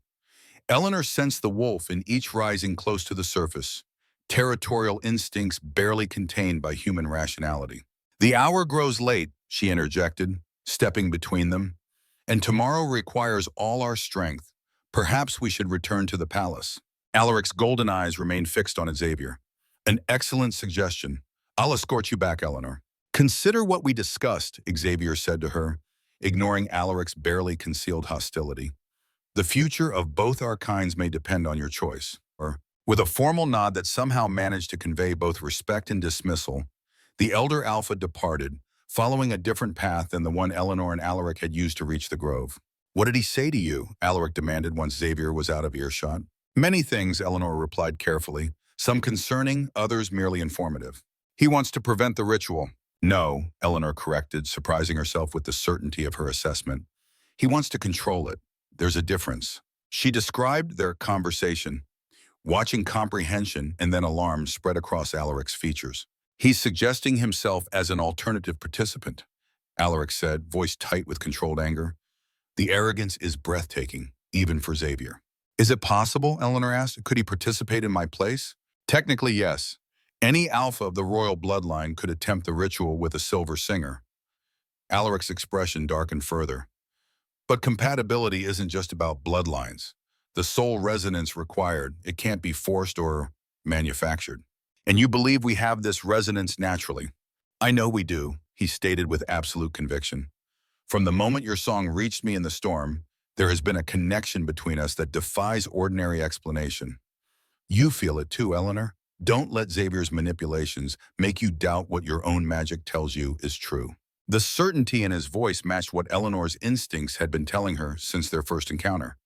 Eleanor sensed the wolf in each rising close to the surface, territorial instincts barely contained by human rationality. "The hour grows late," she interjected, stepping between them, "and tomorrow requires all our strength. Perhaps we should return to the palace." Alaric's golden eyes remained fixed on Xavier. "An excellent suggestion. I'll escort you back, Eleanor." "Consider what we discussed," Xavier said to her, ignoring Alaric's barely concealed hostility. "The future of both our kinds may depend on your choice." With a formal nod that somehow managed to convey both respect and dismissal, the elder alpha departed, following a different path than the one Eleanor and Alaric had used to reach the grove. "What did he say to you?" Alaric demanded once Xavier was out of earshot. "Many things," Eleanor replied carefully, "some concerning, others merely informative. He wants to prevent the ritual." "No," Eleanor corrected, surprising herself with the certainty of her assessment. "He wants to control it. There's a difference." She described their conversation, watching comprehension and then alarm spread across Alaric's features. "He's suggesting himself as an alternative participant," Alaric said, voice tight with controlled anger. "The arrogance is breathtaking, even for Xavier." "Is it possible?" Eleanor asked. "Could he participate in my place?" "Technically, yes. Any alpha of the royal bloodline could attempt the ritual with a silver singer." Alaric's expression darkened further. "But compatibility isn't just about bloodlines. The soul resonance required, it can't be forced or manufactured. And you believe we have this resonance naturally?" "I know we do," he stated with absolute conviction. "From the moment your song reached me in the storm, there has been a connection between us that defies ordinary explanation." "You feel it too, Eleanor. Don't let Xavier's manipulations make you doubt what your own magic tells you is true." The certainty in his voice matched what Eleanor's instincts had been telling her since their first encounter.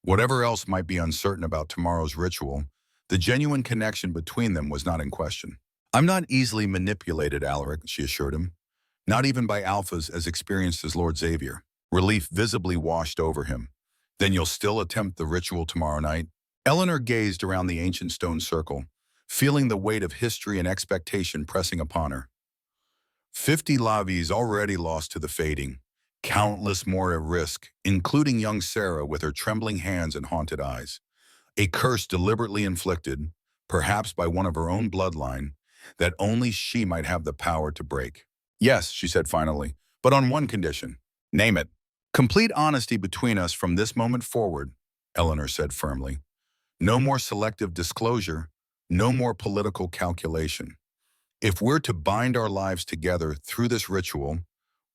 Whatever else might be uncertain about tomorrow's ritual, the genuine connection between them was not in question. "I'm not easily manipulated, Alaric," she assured him. "Not even by alphas as experienced as Lord Xavier." Relief visibly washed over him. "Then you'll still attempt the ritual tomorrow night?" Eleanor gazed around the ancient stone circle, feeling the weight of history and expectation pressing upon her. 50 lavies already lost to the fading, countless more at risk, including young Sarah with her trembling hands and haunted eyes. A curse deliberately inflicted, perhaps by one of her own bloodline, that only she might have the power to break. "Yes," she said finally, "but on one condition." "Name it." "Complete honesty between us from this moment forward," Eleanor said firmly. "No more selective disclosure, no more political calculation. If we're to bind our lives together through this ritual,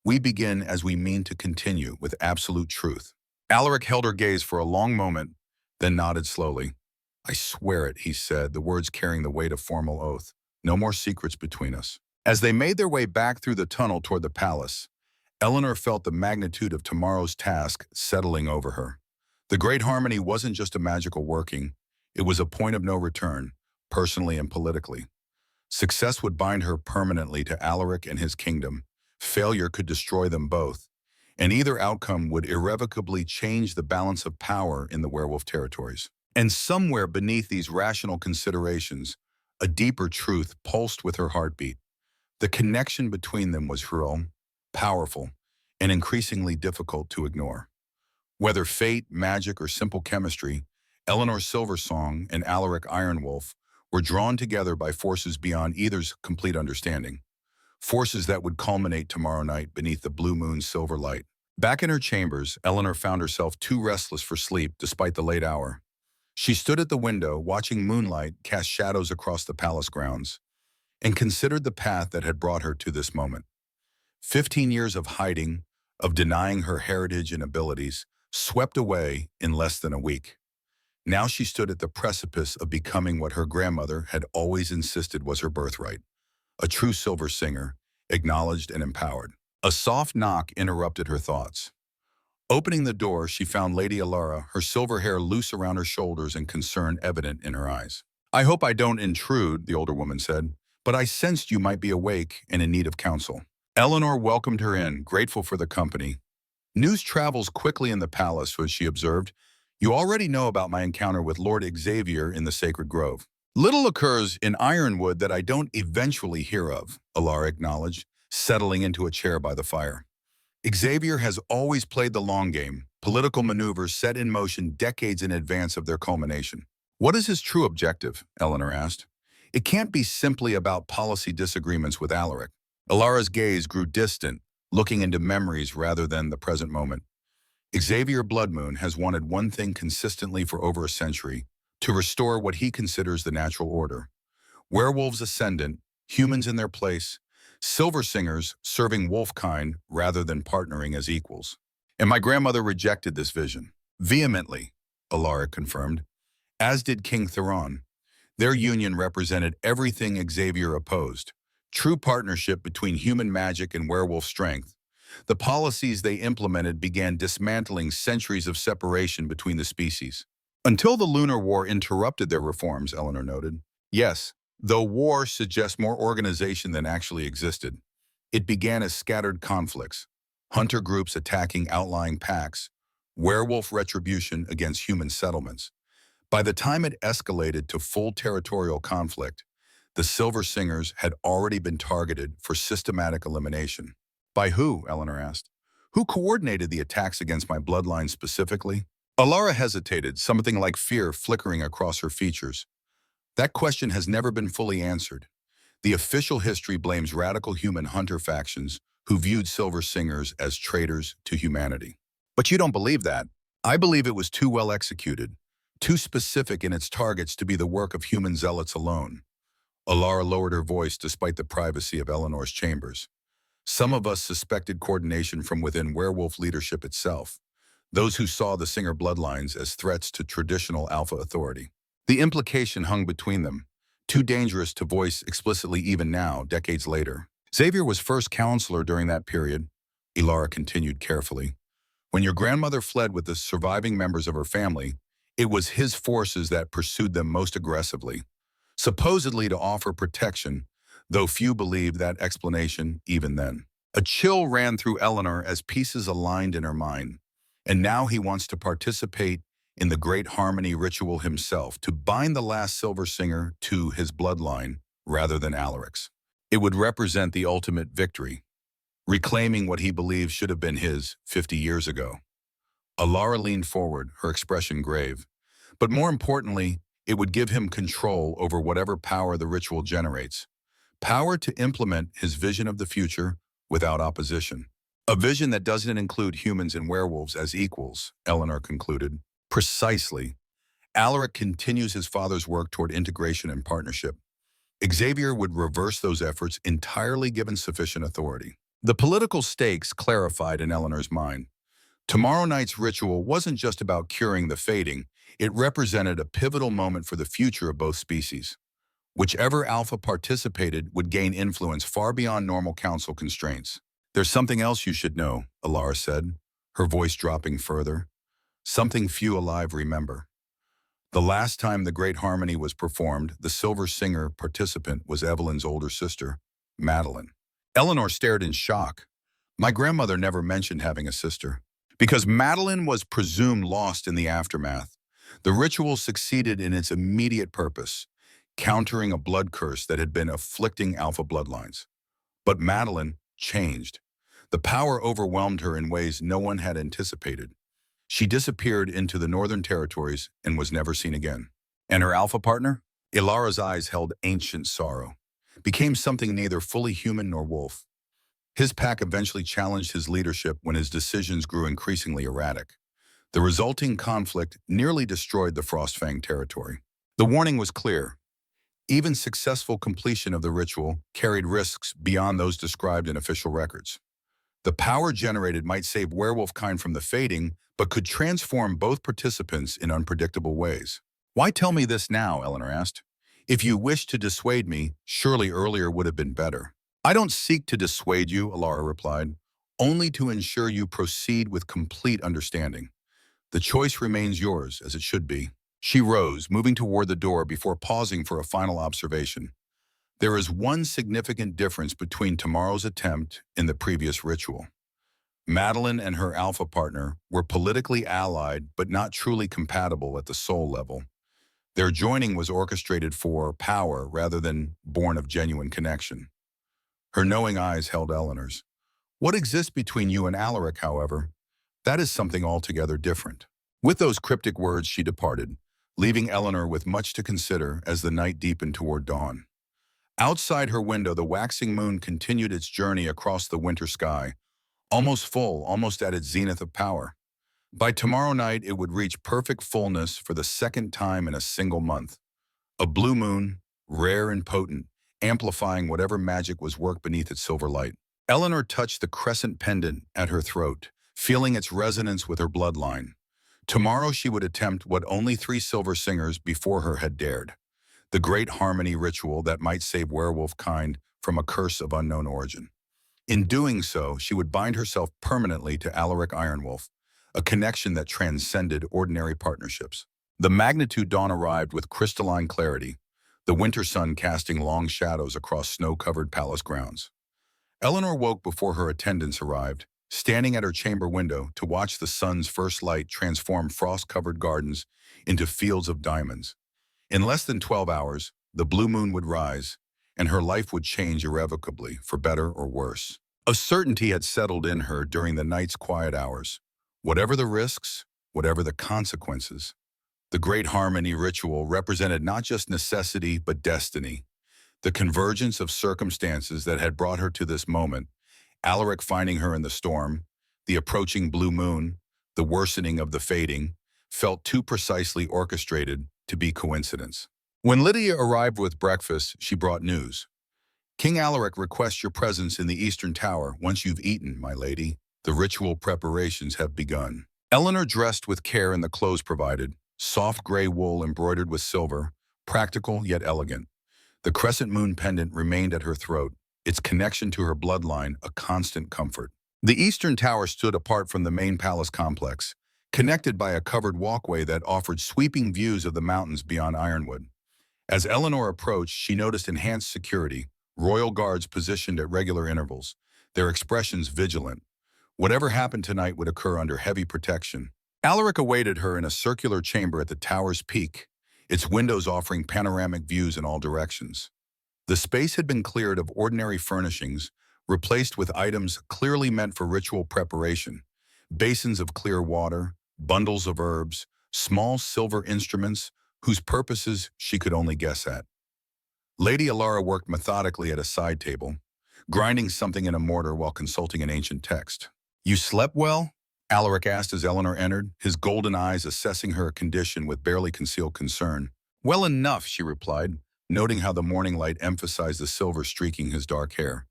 we begin as we mean to continue with absolute truth." Alaric held her gaze for a long moment, then nodded slowly. "I swear it," he said, the words carrying the weight of formal oath. "No more secrets between us." As they made their way back through the tunnel toward the palace, Eleanor felt the magnitude of tomorrow's task settling over her. The Great Harmony wasn't just a magical working, it was a point of no return, personally and politically. Success would bind her permanently to Alaric and his kingdom. Failure could destroy them both, and either outcome would irrevocably change the balance of power in the werewolf territories. And somewhere beneath these rational considerations, a deeper truth pulsed with her heartbeat. The connection between them was real, powerful, and increasingly difficult to ignore. Whether fate, magic, or simple chemistry, Eleanor Silversong and Alaric Ironwolf were drawn together by forces beyond either's complete understanding, forces that would culminate tomorrow night beneath the blue moon's silver light. Back in her chambers, Eleanor found herself too restless for sleep despite the late hour. She stood at the window, watching moonlight cast shadows across the palace grounds, and considered the path that had brought her to this moment. 15 years of hiding, of denying her heritage and abilities, swept away in less than a week. Now she stood at the precipice of becoming what her grandmother had always insisted was her birthright, a true silver singer, acknowledged and empowered. A soft knock interrupted her thoughts. Opening the door, she found Lady Alara, her silver hair loose around her shoulders and concern evident in her eyes. "I hope I don't intrude," the older woman said, "but I sensed you might be awake and in need of counsel." Eleanor welcomed her in, grateful for the company. "News travels quickly in the palace," as she observed. "You already know about my encounter with Lord Xavier in the Sacred Grove." "Little occurs in Ironwood that I don't eventually hear of," Alara acknowledged, settling into a chair by the fire. "Xavier has always played the long game, political maneuvers set in motion decades in advance of their culmination." "What is his true objective?" Eleanor asked. "It can't be simply about policy disagreements with Alaric." Alara's gaze grew distant, looking into memories rather than the present moment. "Xavier Bloodmoon has wanted one thing consistently for over a century, to restore what he considers the natural order. Werewolves ascendant, humans in their place, silver singers serving wolfkind rather than partnering as equals. And my grandmother rejected this vision. Vehemently," Alaric confirmed, as did King Theron. Their union represented everything Xavier opposed. True partnership between human magic and werewolf strength. The policies they implemented began dismantling centuries of separation between the species. Until the Lunar War interrupted their reforms, Eleanor noted. Yes, though war suggests more organization than actually existed. It began as scattered conflicts, hunter groups attacking outlying packs, werewolf retribution against human settlements. By the time it escalated to full territorial conflict, the Silver Singers had already been targeted for systematic elimination. "By who?" Eleanor asked. "Who coordinated the attacks against my bloodline specifically?" Alara hesitated, something like fear flickering across her features. "That question has never been fully answered. The official history blames radical human hunter factions who viewed Silver Singers as traitors to humanity." "But you don't believe that." "I believe it was too well executed, too specific in its targets to be the work of human zealots alone." Alara lowered her voice despite the privacy of Eleanor's chambers. "Some of us suspected coordination from within werewolf leadership itself, those who saw the Singer bloodlines as threats to traditional alpha authority. The implication hung between them, too dangerous to voice explicitly even now, decades later. Xavier was first counselor during that period," Alara continued carefully. "When your grandmother fled with the surviving members of her family, it was his forces that pursued them most aggressively, supposedly to offer protection, though few believed that explanation even then." A chill ran through Eleanor as pieces aligned in her mind. And now he wants to participate in the great harmony ritual himself, to bind the last Silver Singer to his bloodline rather than Alaric's. It would represent the ultimate victory, reclaiming what he believes should have been his 50 years ago. Alara leaned forward, her expression grave. But more importantly, it would give him control over whatever power the ritual generates. Power to implement his vision of the future without opposition. "A vision that doesn't include humans and werewolves as equals," Eleanor concluded. "Precisely. Alaric continues his father's work toward integration and partnership. Xavier would reverse those efforts entirely given sufficient authority." The political stakes clarified in Eleanor's mind. Tomorrow night's ritual wasn't just about curing the fading, it represented a pivotal moment for the future of both species. Whichever alpha participated would gain influence far beyond normal council constraints. "There's something else you should know," Alara said, her voice dropping further. "Something few alive remember. The last time the Great Harmony was performed, the Silver Singer participant was Evelyn's older sister, Madeline." Eleanor stared in shock. "My grandmother never mentioned having a sister." "Because Madeline was presumed lost in the aftermath. The ritual succeeded in its immediate purpose, countering a blood curse that had been afflicting alpha bloodlines. But Madeline changed. The power overwhelmed her in ways no one had anticipated. She disappeared into the Northern Territories and was never seen again." "And her alpha partner?" Ilara's eyes held ancient sorrow, became something neither fully human nor wolf. His pack eventually challenged his leadership when his decisions grew increasingly erratic. The resulting conflict nearly destroyed the Frostfang territory. The warning was clear. Even successful completion of the ritual carried risks beyond those described in official records. The power generated might save werewolf kind from the fading, but could transform both participants in unpredictable ways. Why tell me this now? Eleanor asked. If you wish to dissuade me, surely earlier would have been better. I don't seek to dissuade you, Alara replied, only to ensure you proceed with complete understanding. The choice remains yours, as it should be. She rose, moving toward the door before pausing for a final observation. There is one significant difference between tomorrow's attempt and the previous ritual. Madeline and her alpha partner were politically allied but not truly compatible at the soul level. Their joining was orchestrated for power rather than born of genuine connection. Her knowing eyes held Eleanor's. What exists between you and Alaric, however, that is something altogether different. With those cryptic words, she departed, leaving Eleanor with much to consider as the night deepened toward dawn. Outside her window, the waxing moon continued its journey across the winter sky, almost full, almost at its zenith of power. By tomorrow night, it would reach perfect fullness for the second time in a single month. A blue moon, rare and potent, amplifying whatever magic was worked beneath its silver light. Eleanor touched the crescent pendant at her throat, feeling its resonance with her bloodline. Tomorrow she would attempt what only 3 silver singers before her had dared. The great harmony ritual that might save werewolf kind from a curse of unknown origin. In doing so, she would bind herself permanently to Alaric Ironwolf, a connection that transcended ordinary partnerships. The magnitude dawn arrived with crystalline clarity, the winter sun casting long shadows across snow-covered palace grounds. Eleanor woke before her attendants arrived, standing at her chamber window to watch the sun's first light transform frost-covered gardens into fields of diamonds. In less than 12 hours, the blue moon would rise, and her life would change irrevocably, for better or worse. A certainty had settled in her during the night's quiet hours. Whatever the risks, whatever the consequences, the great harmony ritual represented not just necessity but destiny. The convergence of circumstances that had brought her to this moment, Alaric finding her in the storm, the approaching blue moon, the worsening of the fading, felt too precisely orchestrated to be coincidence. When Lydia arrived with breakfast, she brought news. King Alaric requests your presence in the Eastern Tower once you've eaten, my lady. The ritual preparations have begun. Eleanor dressed with care in the clothes provided, soft gray wool embroidered with silver, practical yet elegant. The crescent moon pendant remained at her throat, its connection to her bloodline a constant comfort. The Eastern Tower stood apart from the main palace complex, connected by a covered walkway that offered sweeping views of the mountains beyond Ironwood. As Eleanor approached, she noticed enhanced security, royal guards positioned at regular intervals, their expressions vigilant. Whatever happened tonight would occur under heavy protection. Alaric awaited her in a circular chamber at the tower's peak, its windows offering panoramic views in all directions. The space had been cleared of ordinary furnishings, replaced with items clearly meant for ritual preparation. Basins of clear water, bundles of herbs, small silver instruments whose purposes she could only guess at. Lady Alara worked methodically at a side table, grinding something in a mortar while consulting an ancient text. You slept well? Alaric asked as Eleanor entered, his golden eyes assessing her condition with barely concealed concern. Well enough, she replied, noting how the morning light emphasized the silver streaking his dark hair.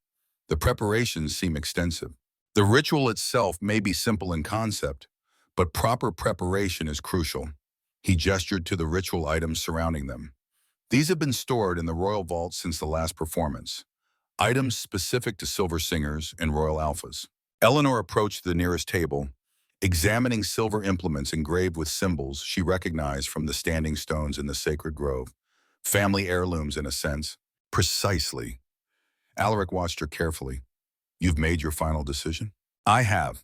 The preparations seem extensive. The ritual itself may be simple in concept, but proper preparation is crucial. He gestured to the ritual items surrounding them. These have been stored in the royal vault since the last performance, items specific to silver singers and royal alphas. Eleanor approached the nearest table, examining silver implements engraved with symbols she recognized from the standing stones in the sacred grove. Family heirlooms, in a sense. Precisely. Alaric watched her carefully. You've made your final decision? I have.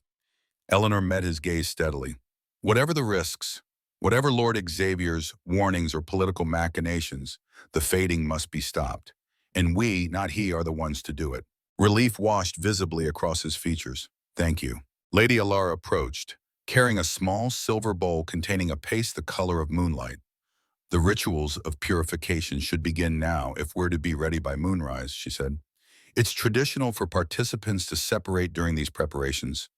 Eleanor met his gaze steadily. Whatever the risks, whatever Lord Xavier's warnings or political machinations, the fading must be stopped. And we, not he, are the ones to do it. Relief washed visibly across his features. Thank you. Lady Alara approached, carrying a small silver bowl containing a paste the color of moonlight. The rituals of purification should begin now if we're to be ready by moonrise, she said. It's traditional for participants to separate during these preparations,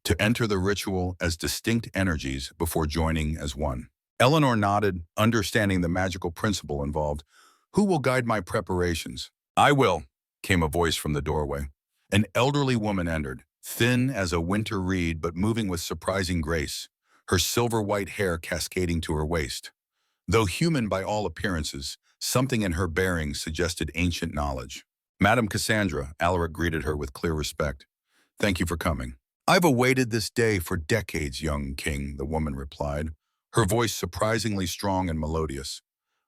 to enter the ritual as distinct energies before joining as one. Eleanor nodded, understanding the magical principle involved. Who will guide my preparations? I will, came a voice from the doorway. An elderly woman entered, thin as a winter reed but moving with surprising grace, her silver-white hair cascading to her waist. Though human by all appearances, something in her bearing suggested ancient knowledge. Madam Cassandra, Alaric greeted her with clear respect. Thank you for coming. I've awaited this day for decades, young king, the woman replied, her voice surprisingly strong and melodious.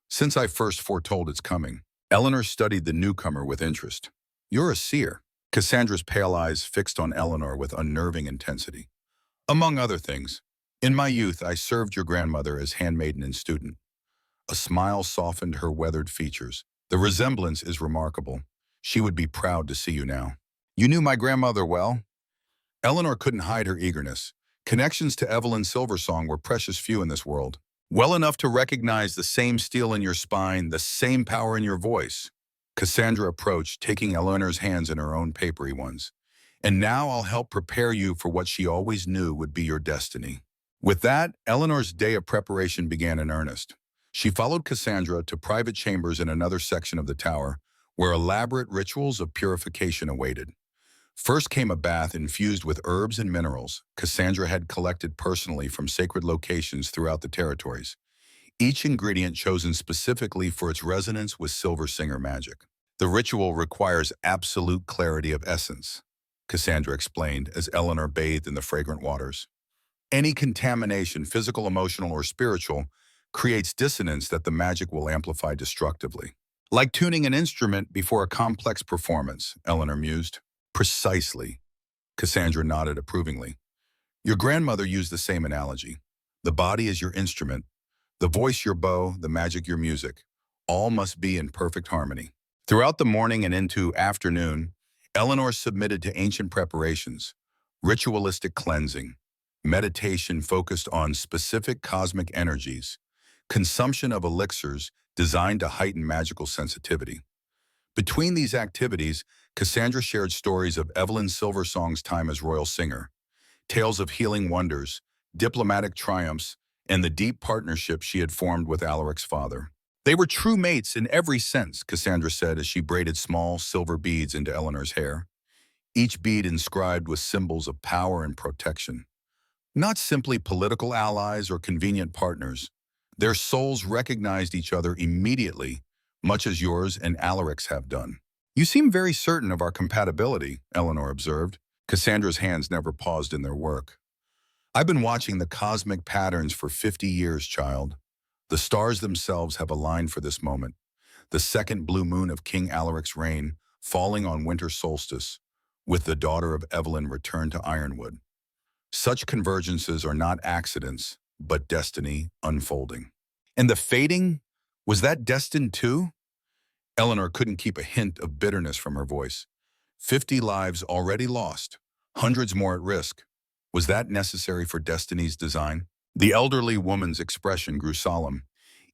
Since I first foretold its coming. Eleanor studied the newcomer with interest. You're a seer. Cassandra's pale eyes fixed on Eleanor with unnerving intensity. Among other things, in my youth I served your grandmother as handmaiden and student. A smile softened her weathered features. The resemblance is remarkable. She would be proud to see you now. You knew my grandmother well? Eleanor couldn't hide her eagerness. Connections to Evelyn Silversong were precious few in this world. Well enough to recognize the same steel in your spine, the same power in your voice. Cassandra approached, taking Eleanor's hands in her own papery ones. And now I'll help prepare you for what she always knew would be your destiny. With that, Eleanor's day of preparation began in earnest. She followed Cassandra to private chambers in another section of the tower, where elaborate rituals of purification awaited. First came a bath infused with herbs and minerals Cassandra had collected personally from sacred locations throughout the territories, each ingredient chosen specifically for its resonance with Silver Singer magic. The ritual requires absolute clarity of essence, Cassandra explained as Eleanor bathed in the fragrant waters. Any contamination, physical, emotional, or spiritual, creates dissonance that the magic will amplify destructively. Like tuning an instrument before a complex performance, Eleanor mused. Precisely. Cassandra nodded approvingly. Your grandmother used the same analogy. The body is your instrument, the voice your bow, the magic your music. All must be in perfect harmony. Throughout the morning and into afternoon, Eleanor submitted to ancient preparations, ritualistic cleansing, meditation focused on specific cosmic energies, consumption of elixirs designed to heighten magical sensitivity. Between these activities, Cassandra shared stories of Evelyn Silversong's time as royal singer, tales of healing wonders, diplomatic triumphs, and the deep partnership she had formed with Alaric's father. They were true mates in every sense, Cassandra said as she braided small silver beads into Eleanor's hair, each bead inscribed with symbols of power and protection. Not simply political allies or convenient partners, their souls recognized each other immediately, much as yours and Alaric's have done. You seem very certain of our compatibility, Eleanor observed. Cassandra's hands never paused in their work. I've been watching the cosmic patterns for 50 years, child. The stars themselves have aligned for this moment. The second blue moon of King Alaric's reign, falling on winter solstice, with the daughter of Evelyn returned to Ironwood. Such convergences are not accidents, but destiny unfolding. And the fating, was that destined too? Eleanor couldn't keep a hint of bitterness from her voice. 50 lives already lost, hundreds more at risk. Was that necessary for destiny's design? The elderly woman's expression grew solemn.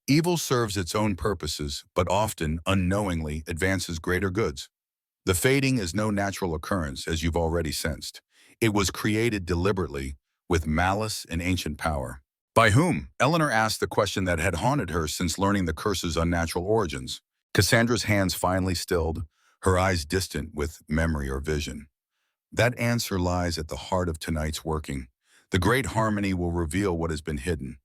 Evil serves its own purposes, but often, unknowingly, advances greater goods. The fading is no natural occurrence, as you've already sensed. It was created deliberately, with malice and ancient power. By whom? Eleanor asked the question that had haunted her since learning the curse's unnatural origins. Cassandra's hands finally stilled, her eyes distant with memory or vision. That answer lies at the heart of tonight's working. The great harmony will reveal what has been hidden.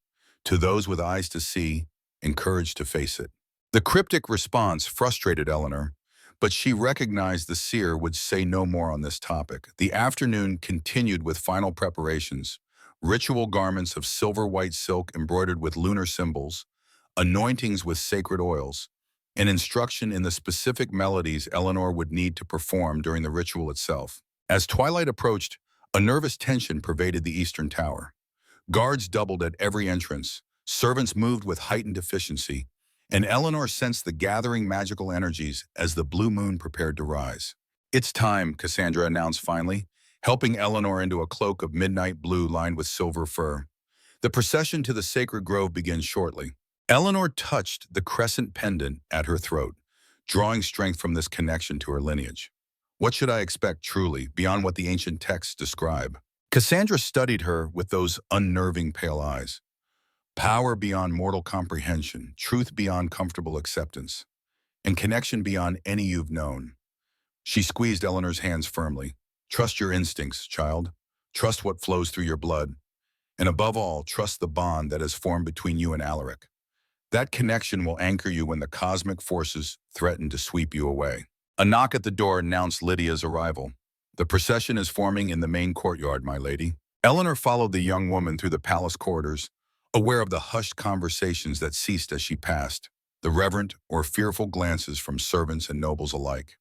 To those with eyes to see, and courage to face it. The cryptic response frustrated Eleanor, but she recognized the seer would say no more on this topic. The afternoon continued with final preparations, ritual garments of silver-white silk embroidered with lunar symbols, anointings with sacred oils, and instruction in the specific melodies Eleanor would need to perform during the ritual itself. As twilight approached, a nervous tension pervaded the eastern tower. Guards doubled at every entrance, servants moved with heightened efficiency, and Eleanor sensed the gathering magical energies as the blue moon prepared to rise. It's time, Cassandra announced finally, helping Eleanor into a cloak of midnight blue lined with silver fur. The procession to the sacred grove begins shortly. Eleanor touched the crescent pendant at her throat, drawing strength from this connection to her lineage. What should I expect truly, beyond what the ancient texts describe? Cassandra studied her with those unnerving pale eyes. Power beyond mortal comprehension, truth beyond comfortable acceptance, and connection beyond any you've known. She squeezed Eleanor's hands firmly. Trust your instincts, child. Trust what flows through your blood. And above all, trust the bond that has formed between you and Alaric. That connection will anchor you when the cosmic forces threaten to sweep you away. A knock at the door announced Lydia's arrival. The procession is forming in the main courtyard, my lady. Eleanor followed the young woman through the palace corridors, aware of the hushed conversations that ceased as she passed, the reverent or fearful glances from servants and nobles alike.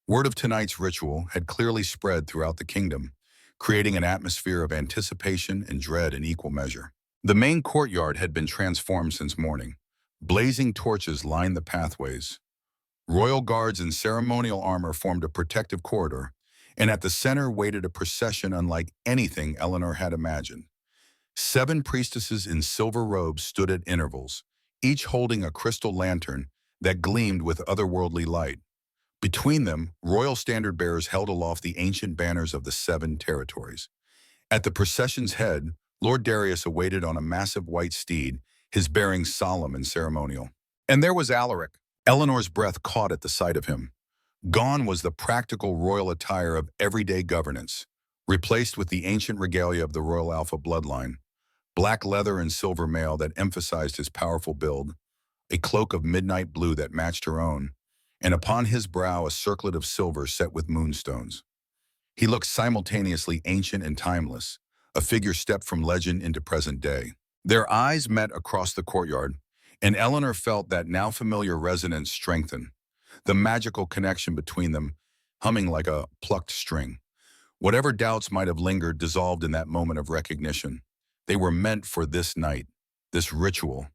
Word of tonight's ritual had clearly spread throughout the kingdom, creating an atmosphere of anticipation and dread in equal measure. The main courtyard had been transformed since morning. Blazing torches lined the pathways. Royal guards in ceremonial armor formed a protective corridor, and at the center waited a procession unlike anything Eleanor had imagined. 7 priestesses in silver robes stood at intervals, each holding a crystal lantern that gleamed with otherworldly light. Between them, royal standard-bearers held aloft the ancient banners of the 7 territories. At the procession's head, Lord Darius awaited on a massive white steed, his bearing solemn and ceremonial. And there was Alaric. Eleanor's breath caught at the sight of him. Gone was the practical royal attire of everyday governance, replaced with the ancient regalia of the royal Alpha bloodline, black leather and silver mail that emphasized his powerful build, a cloak of midnight blue that matched her own, and upon his brow a circlet of silver set with moonstones. He looked simultaneously ancient and timeless, a figure stepped from legend into present day. Their eyes met across the courtyard, and Eleanor felt that now familiar resonance strengthen, the magical connection between them humming like a plucked string. Whatever doubts might have lingered dissolved in that moment of recognition. They were meant for this night, this ritual,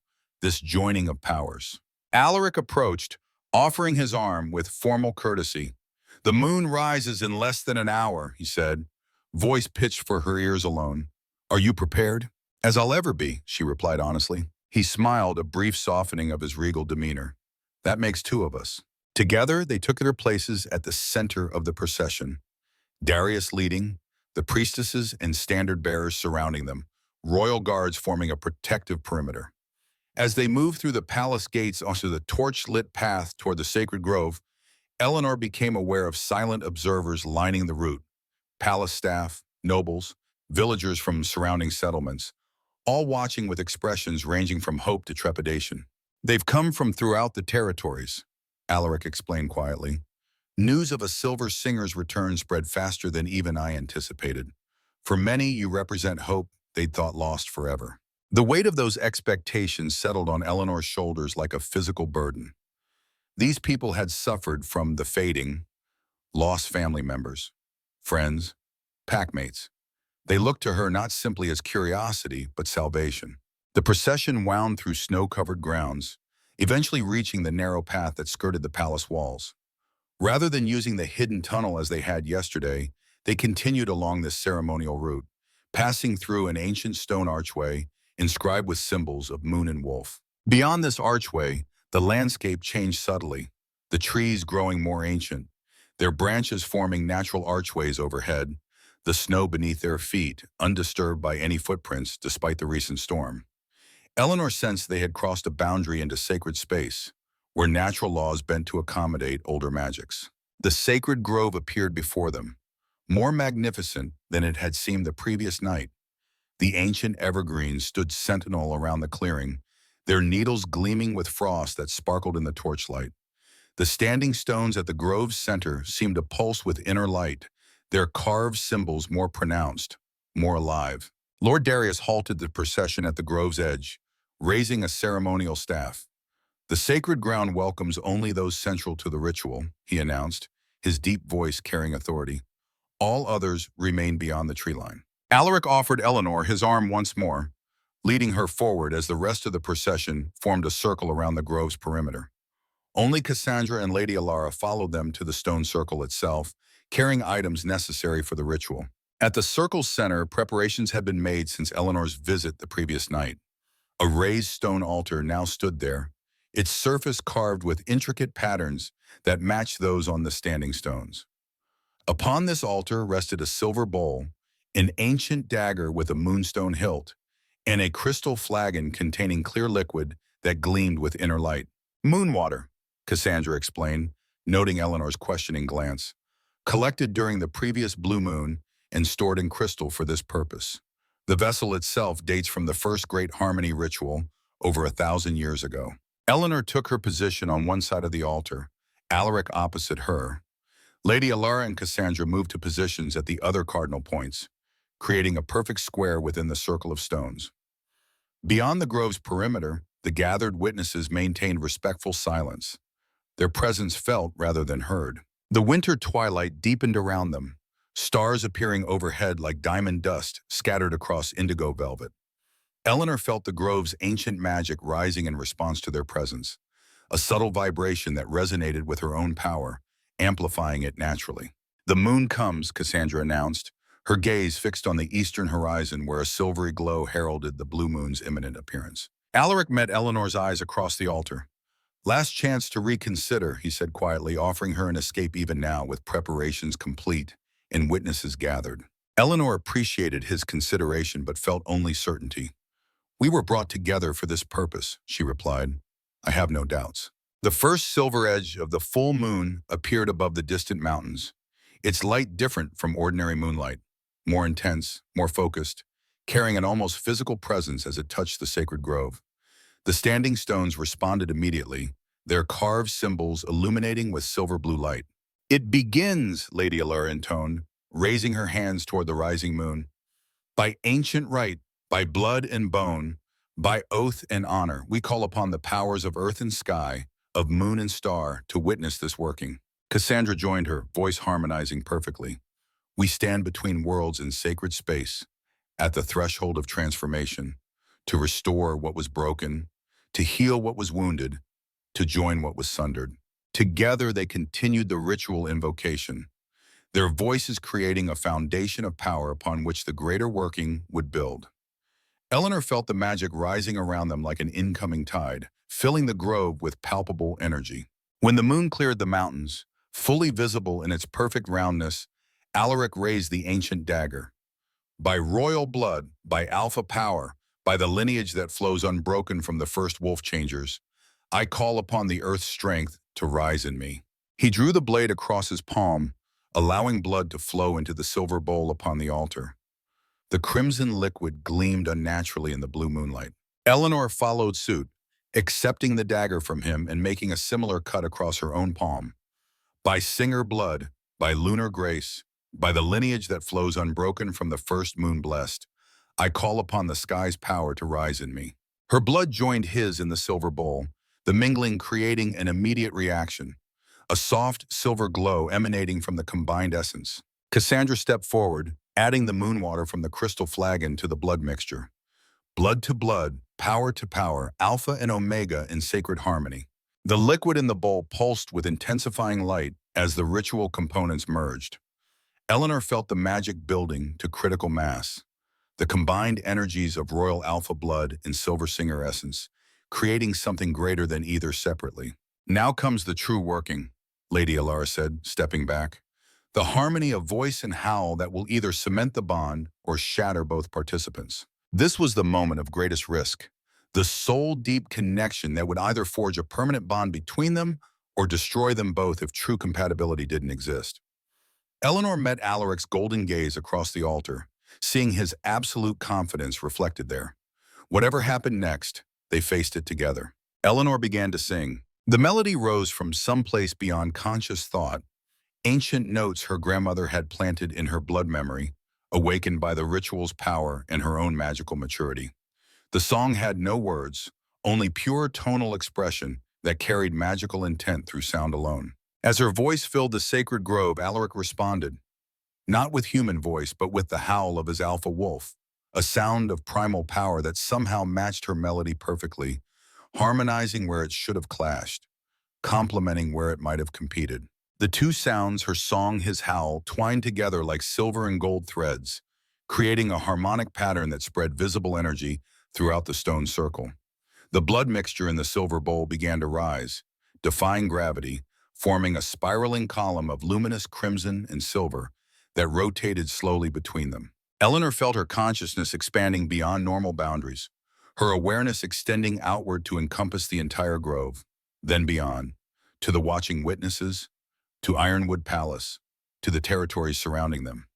this joining of powers. Alaric approached, offering his arm with formal courtesy. "The moon rises in less than an hour," he said, voice pitched for her ears alone. "Are you prepared?" "As I'll ever be," she replied honestly. He smiled, a brief softening of his regal demeanor. "That makes 2 of us." Together, they took their places at the center of the procession. Darius leading, the priestesses and standard-bearers surrounding them, royal guards forming a protective perimeter. As they moved through the palace gates onto the torch-lit path toward the sacred grove, Eleanor became aware of silent observers lining the route. Palace staff, nobles, villagers from surrounding settlements, all watching with expressions ranging from hope to trepidation. "They've come from throughout the territories," Alaric explained quietly. "News of a silver singer's return spread faster than even I anticipated. For many, you represent hope they'd thought lost forever." The weight of those expectations settled on Eleanor's shoulders like a physical burden. These people had suffered from the fading, lost family members, friends, packmates. They looked to her not simply as curiosity, but salvation. The procession wound through snow-covered grounds, eventually reaching the narrow path that skirted the palace walls. Rather than using the hidden tunnel as they had yesterday, they continued along this ceremonial route, passing through an ancient stone archway inscribed with symbols of moon and wolf. Beyond this archway, the landscape changed subtly, the trees growing more ancient, their branches forming natural archways overhead, the snow beneath their feet, undisturbed by any footprints despite the recent storm. Eleanor sensed they had crossed a boundary into sacred space, where natural laws bent to accommodate older magics. The sacred grove appeared before them, more magnificent than it had seemed the previous night. The ancient evergreens stood sentinel around the clearing, their needles gleaming with frost that sparkled in the torchlight. The standing stones at the grove's center seemed to pulse with inner light, their carved symbols more pronounced, more alive. Lord Darius halted the procession at the grove's edge, raising a ceremonial staff. "The sacred ground welcomes only those central to the ritual," he announced, his deep voice carrying authority. "All others remain beyond the tree line." Alaric offered Eleanor his arm once more, leading her forward as the rest of the procession formed a circle around the grove's perimeter. Only Cassandra and Lady Alara followed them to the stone circle itself, carrying items necessary for the ritual. At the circle's center, preparations had been made since Eleanor's visit the previous night. A raised stone altar now stood there, its surface carved with intricate patterns that matched those on the standing stones. Upon this altar rested a silver bowl, an ancient dagger with a moonstone hilt, and a crystal flagon containing clear liquid that gleamed with inner light. Moon water, Cassandra explained, noting Eleanor's questioning glance, collected during the previous blue moon and stored in crystal for this purpose. The vessel itself dates from the first Great Harmony ritual over 1,000 years ago. Eleanor took her position on one side of the altar, Alaric opposite her. Lady Alara and Cassandra moved to positions at the other cardinal points, creating a perfect square within the circle of stones. Beyond the grove's perimeter, the gathered witnesses maintained respectful silence, their presence felt rather than heard. The winter twilight deepened around them, stars appearing overhead like diamond dust scattered across indigo velvet. Eleanor felt the grove's ancient magic rising in response to their presence, a subtle vibration that resonated with her own power, amplifying it naturally. "The moon comes," Cassandra announced, her gaze fixed on the eastern horizon where a silvery glow heralded the blue moon's imminent appearance. Alaric met Eleanor's eyes across the altar. "Last chance to reconsider," he said quietly, offering her an escape even now with preparations complete and witnesses gathered. Eleanor appreciated his consideration but felt only certainty. "We were brought together for this purpose," she replied. "I have no doubts." The first silver edge of the full moon appeared above the distant mountains, its light different from ordinary moonlight, more intense, more focused, carrying an almost physical presence as it touched the sacred grove. The standing stones responded immediately, their carved symbols illuminating with silver blue light. "It begins," Lady Allura intoned, raising her hands toward the rising moon. "By ancient right, by blood and bone, by oath and honor, we call upon the powers of earth and sky, of moon and star, to witness this working." Cassandra joined her, voice harmonizing perfectly. "We stand between worlds in sacred space, at the threshold of transformation, to restore what was broken, to heal what was wounded, to join what was sundered." Together they continued the ritual invocation, their voices creating a foundation of power upon which the greater working would build. Eleanor felt the magic rising around them like an incoming tide, filling the grove with palpable energy. When the moon cleared the mountains, fully visible in its perfect roundness, Alaric raised the ancient dagger. "By royal blood, by alpha power, by the lineage that flows unbroken from the first wolf changers, I call upon the earth's strength to rise in me." He drew the blade across his palm, allowing blood to flow into the silver bowl upon the altar. The crimson liquid gleamed unnaturally in the blue moonlight. Eleanor followed suit, accepting the dagger from him and making a similar cut across her own palm. "By singer blood, by lunar grace, by the lineage that flows unbroken from the first moon blessed, I call upon the sky's power to rise in me." Her blood joined his in the silver bowl, the mingling creating an immediate reaction, a soft silver glow emanating from the combined essence. Cassandra stepped forward, adding the moon water from the crystal flagon to the blood mixture. Blood to blood, power to power, alpha and omega in sacred harmony. The liquid in the bowl pulsed with intensifying light as the ritual components merged. Eleanor felt the magic building to critical mass, the combined energies of royal alpha blood and silver singer essence, creating something greater than either separately. "Now comes the true working," Lady Alara said, stepping back. "The harmony of voice and howl that will either cement the bond or shatter both participants." This was the moment of greatest risk, the soul-deep connection that would either forge a permanent bond between them or destroy them both if true compatibility didn't exist. Eleanor met Alaric's golden gaze across the altar, seeing his absolute confidence reflected there. Whatever happened next, they faced it together. Eleanor began to sing. The melody rose from someplace beyond conscious thought, ancient notes her grandmother had planted in her blood memory, awakened by the ritual's power and her own magical maturity. The song had no words, only pure tonal expression that carried magical intent through sound alone. As her voice filled the sacred grove, Alaric responded, not with human voice, but with the howl of his alpha wolf, a sound of primal power that somehow matched her melody perfectly, harmonizing where it should have clashed, complementing where it might have competed. The two sounds, her song, his howl, twined together like silver and gold threads, creating a harmonic pattern that spread visible energy throughout the stone circle. The blood mixture in the silver bowl began to rise, defying gravity, forming a spiraling column of luminous crimson and silver that rotated slowly between them. Eleanor felt her consciousness expanding beyond normal boundaries, her awareness extending outward to encompass the entire grove, then beyond, to the watching witnesses, to Ironwood Palace, to the territories surrounding them.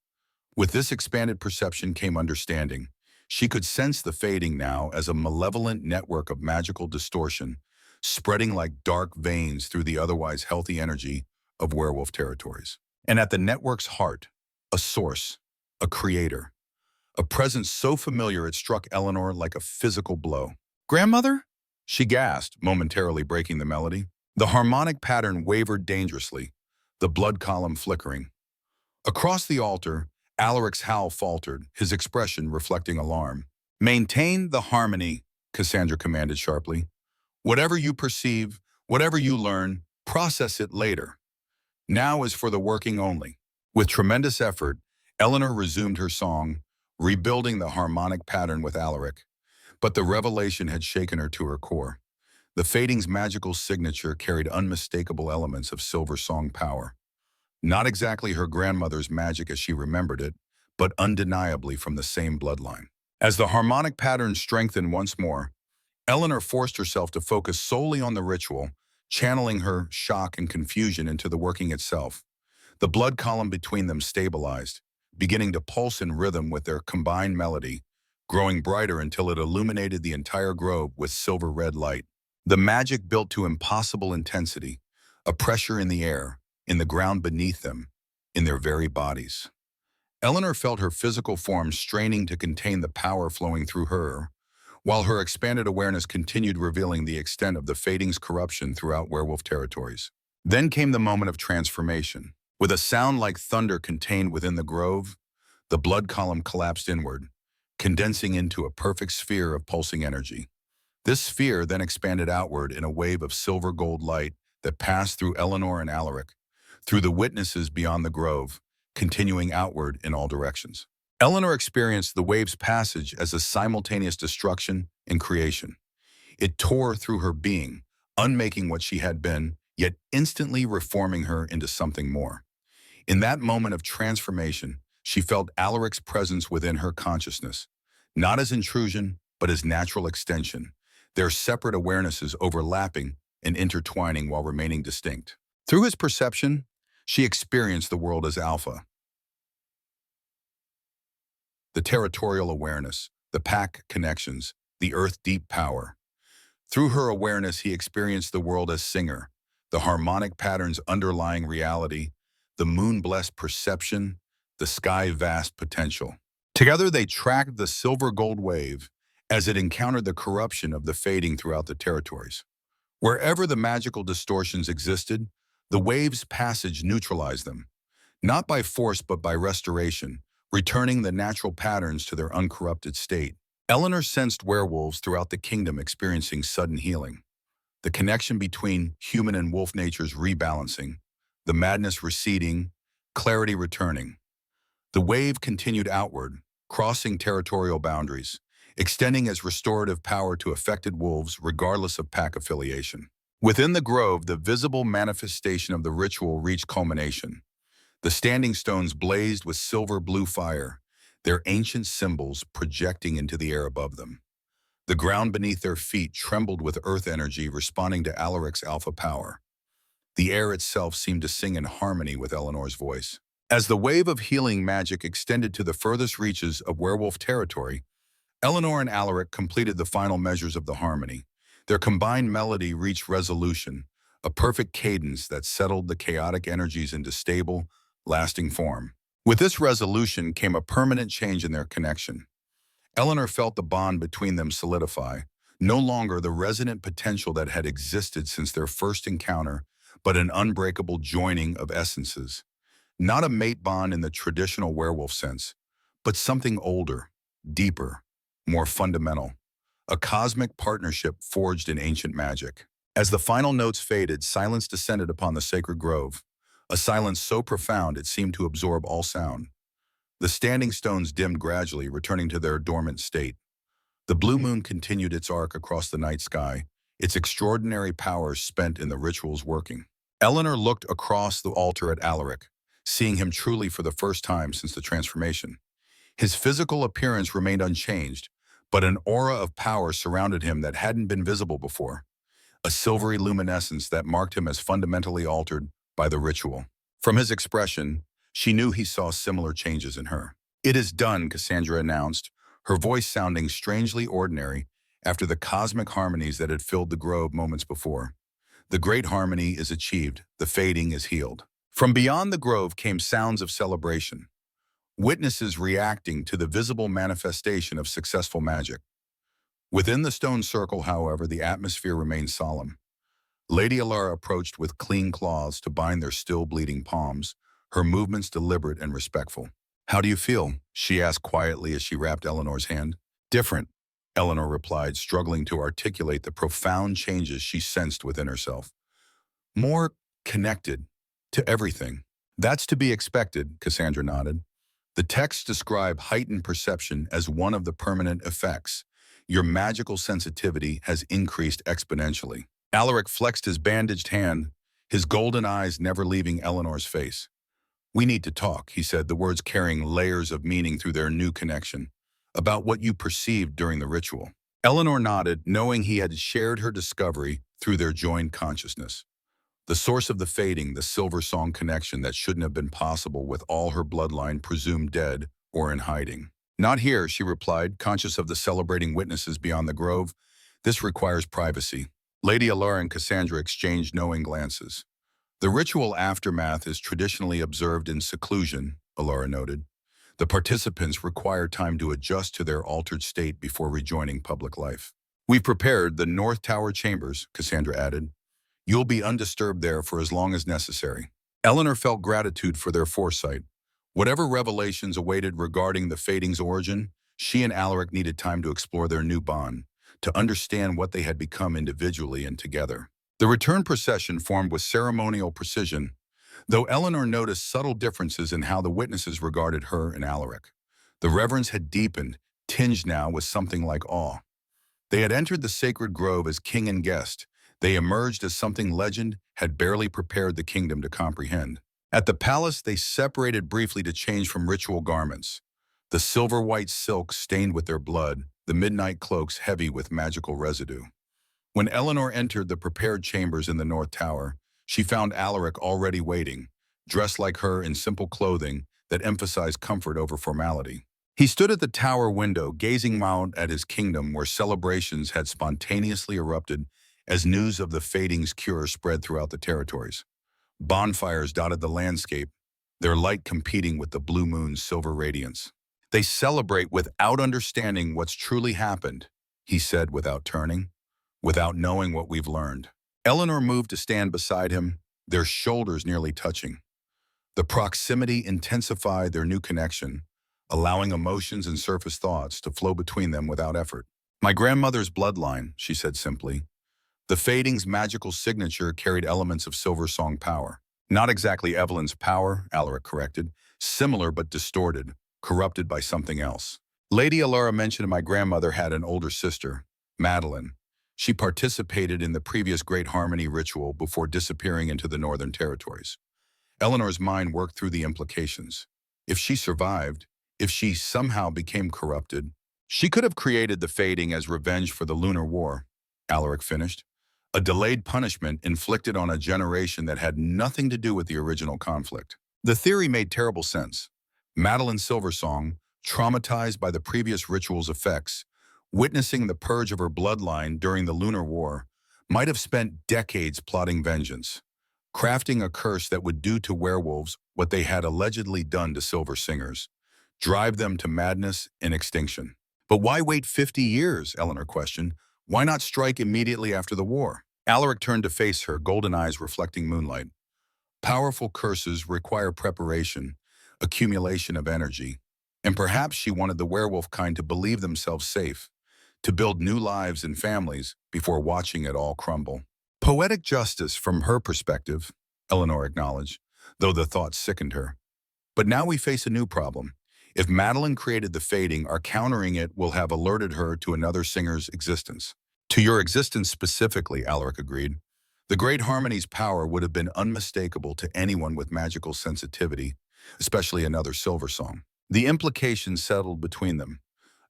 With this expanded perception came understanding. She could sense the fading now as a malevolent network of magical distortion, spreading like dark veins through the otherwise healthy energy of werewolf territories. And at the network's heart, a source, a creator, a presence so familiar it struck Eleanor like a physical blow. "Grandmother?" she gasped, momentarily breaking the melody. The harmonic pattern wavered dangerously, the blood column flickering. Across the altar, Alaric's howl faltered, his expression reflecting alarm. "Maintain the harmony," Cassandra commanded sharply. "Whatever you perceive, whatever you learn, process it later. Now is for the working only." With tremendous effort, Eleanor resumed her song, rebuilding the harmonic pattern with Alaric. But the revelation had shaken her to her core. The fading's magical signature carried unmistakable elements of silver song power. Not exactly her grandmother's magic as she remembered it, but undeniably from the same bloodline. As the harmonic pattern strengthened once more, Eleanor forced herself to focus solely on the ritual, channeling her shock and confusion into the working itself. The blood column between them stabilized, beginning to pulse in rhythm with their combined melody, growing brighter until it illuminated the entire grove with silver-red light. The magic built to impossible intensity, a pressure in the air, in the ground beneath them, in their very bodies. Eleanor felt her physical form straining to contain the power flowing through her, while her expanded awareness continued revealing the extent of the fading's corruption throughout werewolf territories. Then came the moment of transformation. With a sound like thunder contained within the grove, the blood column collapsed inward, condensing into a perfect sphere of pulsing energy. This sphere then expanded outward in a wave of silver-gold light that passed through Eleanor and Alaric, through the witnesses beyond the grove, continuing outward in all directions. Eleanor experienced the wave's passage as a simultaneous destruction and creation. It tore through her being, unmaking what she had been, yet instantly reforming her into something more. In that moment of transformation, she felt Alaric's presence within her consciousness, not as intrusion, but as natural extension, their separate awarenesses overlapping and intertwining while remaining distinct. Through his perception, she experienced the world as alpha. The territorial awareness, the pack connections, the earth-deep power. Through her awareness, he experienced the world as singer, the harmonic patterns underlying reality, the moon-blessed perception, the sky-vast potential. Together they tracked the silver-gold wave as it encountered the corruption of the fading throughout the territories. Wherever the magical distortions existed, the wave's passage neutralized them, not by force but by restoration, returning the natural patterns to their uncorrupted state. Eleanor sensed werewolves throughout the kingdom experiencing sudden healing, the connection between human and wolf natures rebalancing, the madness receding, clarity returning. The wave continued outward, crossing territorial boundaries, extending its restorative power to affected wolves regardless of pack affiliation. Within the grove, the visible manifestation of the ritual reached culmination. The standing stones blazed with silver-blue fire, their ancient symbols projecting into the air above them. The ground beneath their feet trembled with earth energy responding to Alaric's alpha power. The air itself seemed to sing in harmony with Eleanor's voice. As the wave of healing magic extended to the furthest reaches of werewolf territory, Eleanor and Alaric completed the final measures of the harmony. Their combined melody reached resolution, a perfect cadence that settled the chaotic energies into stable, lasting form. With this resolution came a permanent change in their connection. Eleanor felt the bond between them solidify, no longer the resonant potential that had existed since their first encounter, but an unbreakable joining of essences. Not a mate bond in the traditional werewolf sense, but something older, deeper, more fundamental. A cosmic partnership forged in ancient magic. As the final notes faded, silence descended upon the sacred grove, a silence so profound it seemed to absorb all sound. The standing stones dimmed gradually, returning to their dormant state. The blue moon continued its arc across the night sky, its extraordinary powers spent in the ritual's working. Eleanor looked across the altar at Alaric, seeing him truly for the first time since the transformation. His physical appearance remained unchanged, but an aura of power surrounded him that hadn't been visible before, a silvery luminescence that marked him as fundamentally altered by the ritual. From his expression, she knew he saw similar changes in her. "It is done," Cassandra announced, her voice sounding strangely ordinary after the cosmic harmonies that had filled the grove moments before. "The great harmony is achieved, the fading is healed." From beyond the grove came sounds of celebration, witnesses reacting to the visible manifestation of successful magic. Within the stone circle, however, the atmosphere remained solemn. Lady Alara approached with clean cloths to bind their still bleeding palms, her movements deliberate and respectful. "How do you feel?" she asked quietly as she wrapped Eleanor's hand. "Different," Eleanor replied, struggling to articulate the profound changes she sensed within herself. "More connected to everything." "That's to be expected," Cassandra nodded. "The texts describe heightened perception as one of the permanent effects. Your magical sensitivity has increased exponentially." Alaric flexed his bandaged hand, his golden eyes never leaving Eleanor's face. "We need to talk," he said, the words carrying layers of meaning through their new connection. "About what you perceived during the ritual." Eleanor nodded, knowing he had shared her discovery through their joined consciousness. The source of the fading, the silver song connection that shouldn't have been possible with all her bloodline presumed dead or in hiding. "Not here," she replied, conscious of the celebrating witnesses beyond the grove. "This requires privacy." Lady Alara and Cassandra exchanged knowing glances. "The ritual aftermath is traditionally observed in seclusion," Alara noted. "The participants require time to adjust to their altered state before rejoining public life." "We've prepared the North Tower chambers," Cassandra added. "You'll be undisturbed there for as long as necessary." Eleanor felt gratitude for their foresight. Whatever revelations awaited regarding the fading's origin, she and Alaric needed time to explore their new bond, to understand what they had become individually and together. The return procession formed with ceremonial precision, though Eleanor noticed subtle differences in how the witnesses regarded her and Alaric. The reverence had deepened, tinged now with something like awe. They had entered the sacred grove as king and guest. They emerged as something legend had barely prepared the kingdom to comprehend. At the palace, they separated briefly to change from ritual garments. The silver-white silks stained with their blood, the midnight cloaks heavy with magical residue. When Eleanor entered the prepared chambers in the North Tower, she found Alaric already waiting, dressed like her in simple clothing that emphasized comfort over formality. He stood at the tower window, gazing out at his kingdom where celebrations had spontaneously erupted as news of the fading's cure spread throughout the territories. Bonfires dotted the landscape, their light competing with the blue moon's silver radiance. "They celebrate without understanding what's truly happened," he said without turning, "without knowing what we've learned." Eleanor moved to stand beside him, their shoulders nearly touching. The proximity intensified their new connection, allowing emotions and surface thoughts to flow between them without effort. "My grandmother's bloodline," she said simply. The fading's magical signature carried elements of Silver Song power. "Not exactly Evelyn's power," Alaric corrected. "Similar but distorted, corrupted by something else." Lady Alara mentioned my grandmother had an older sister, Madeline. She participated in the previous Great Harmony ritual before disappearing into the Northern Territories. Eleanor's mind worked through the implications. If she survived, if she somehow became corrupted, she could have created the fading as revenge for the Lunar War, Alaric finished. A delayed punishment inflicted on a generation that had nothing to do with the original conflict. The theory made terrible sense. Madeline Silversong, traumatized by the previous ritual's effects, witnessing the purge of her bloodline during the Lunar War, might have spent decades plotting vengeance, crafting a curse that would do to werewolves what they had allegedly done to silver singers, drive them to madness and extinction. "But why wait 50 years, Eleanor questioned. "Why not strike immediately after the war?" Alaric turned to face her, golden eyes reflecting moonlight. "Powerful curses require preparation, accumulation of energy, and perhaps she wanted the werewolf kind to believe themselves safe, to build new lives and families before watching it all crumble." "Poetic justice from her perspective," Eleanor acknowledged, though the thought sickened her. "But now we face a new problem. If Madeline created the fading, our countering it will have alerted her to another singer's existence. To your existence specifically, Alaric agreed. The Great Harmony's power would have been unmistakable to anyone with magical sensitivity, especially another silver song. The implications settled between them.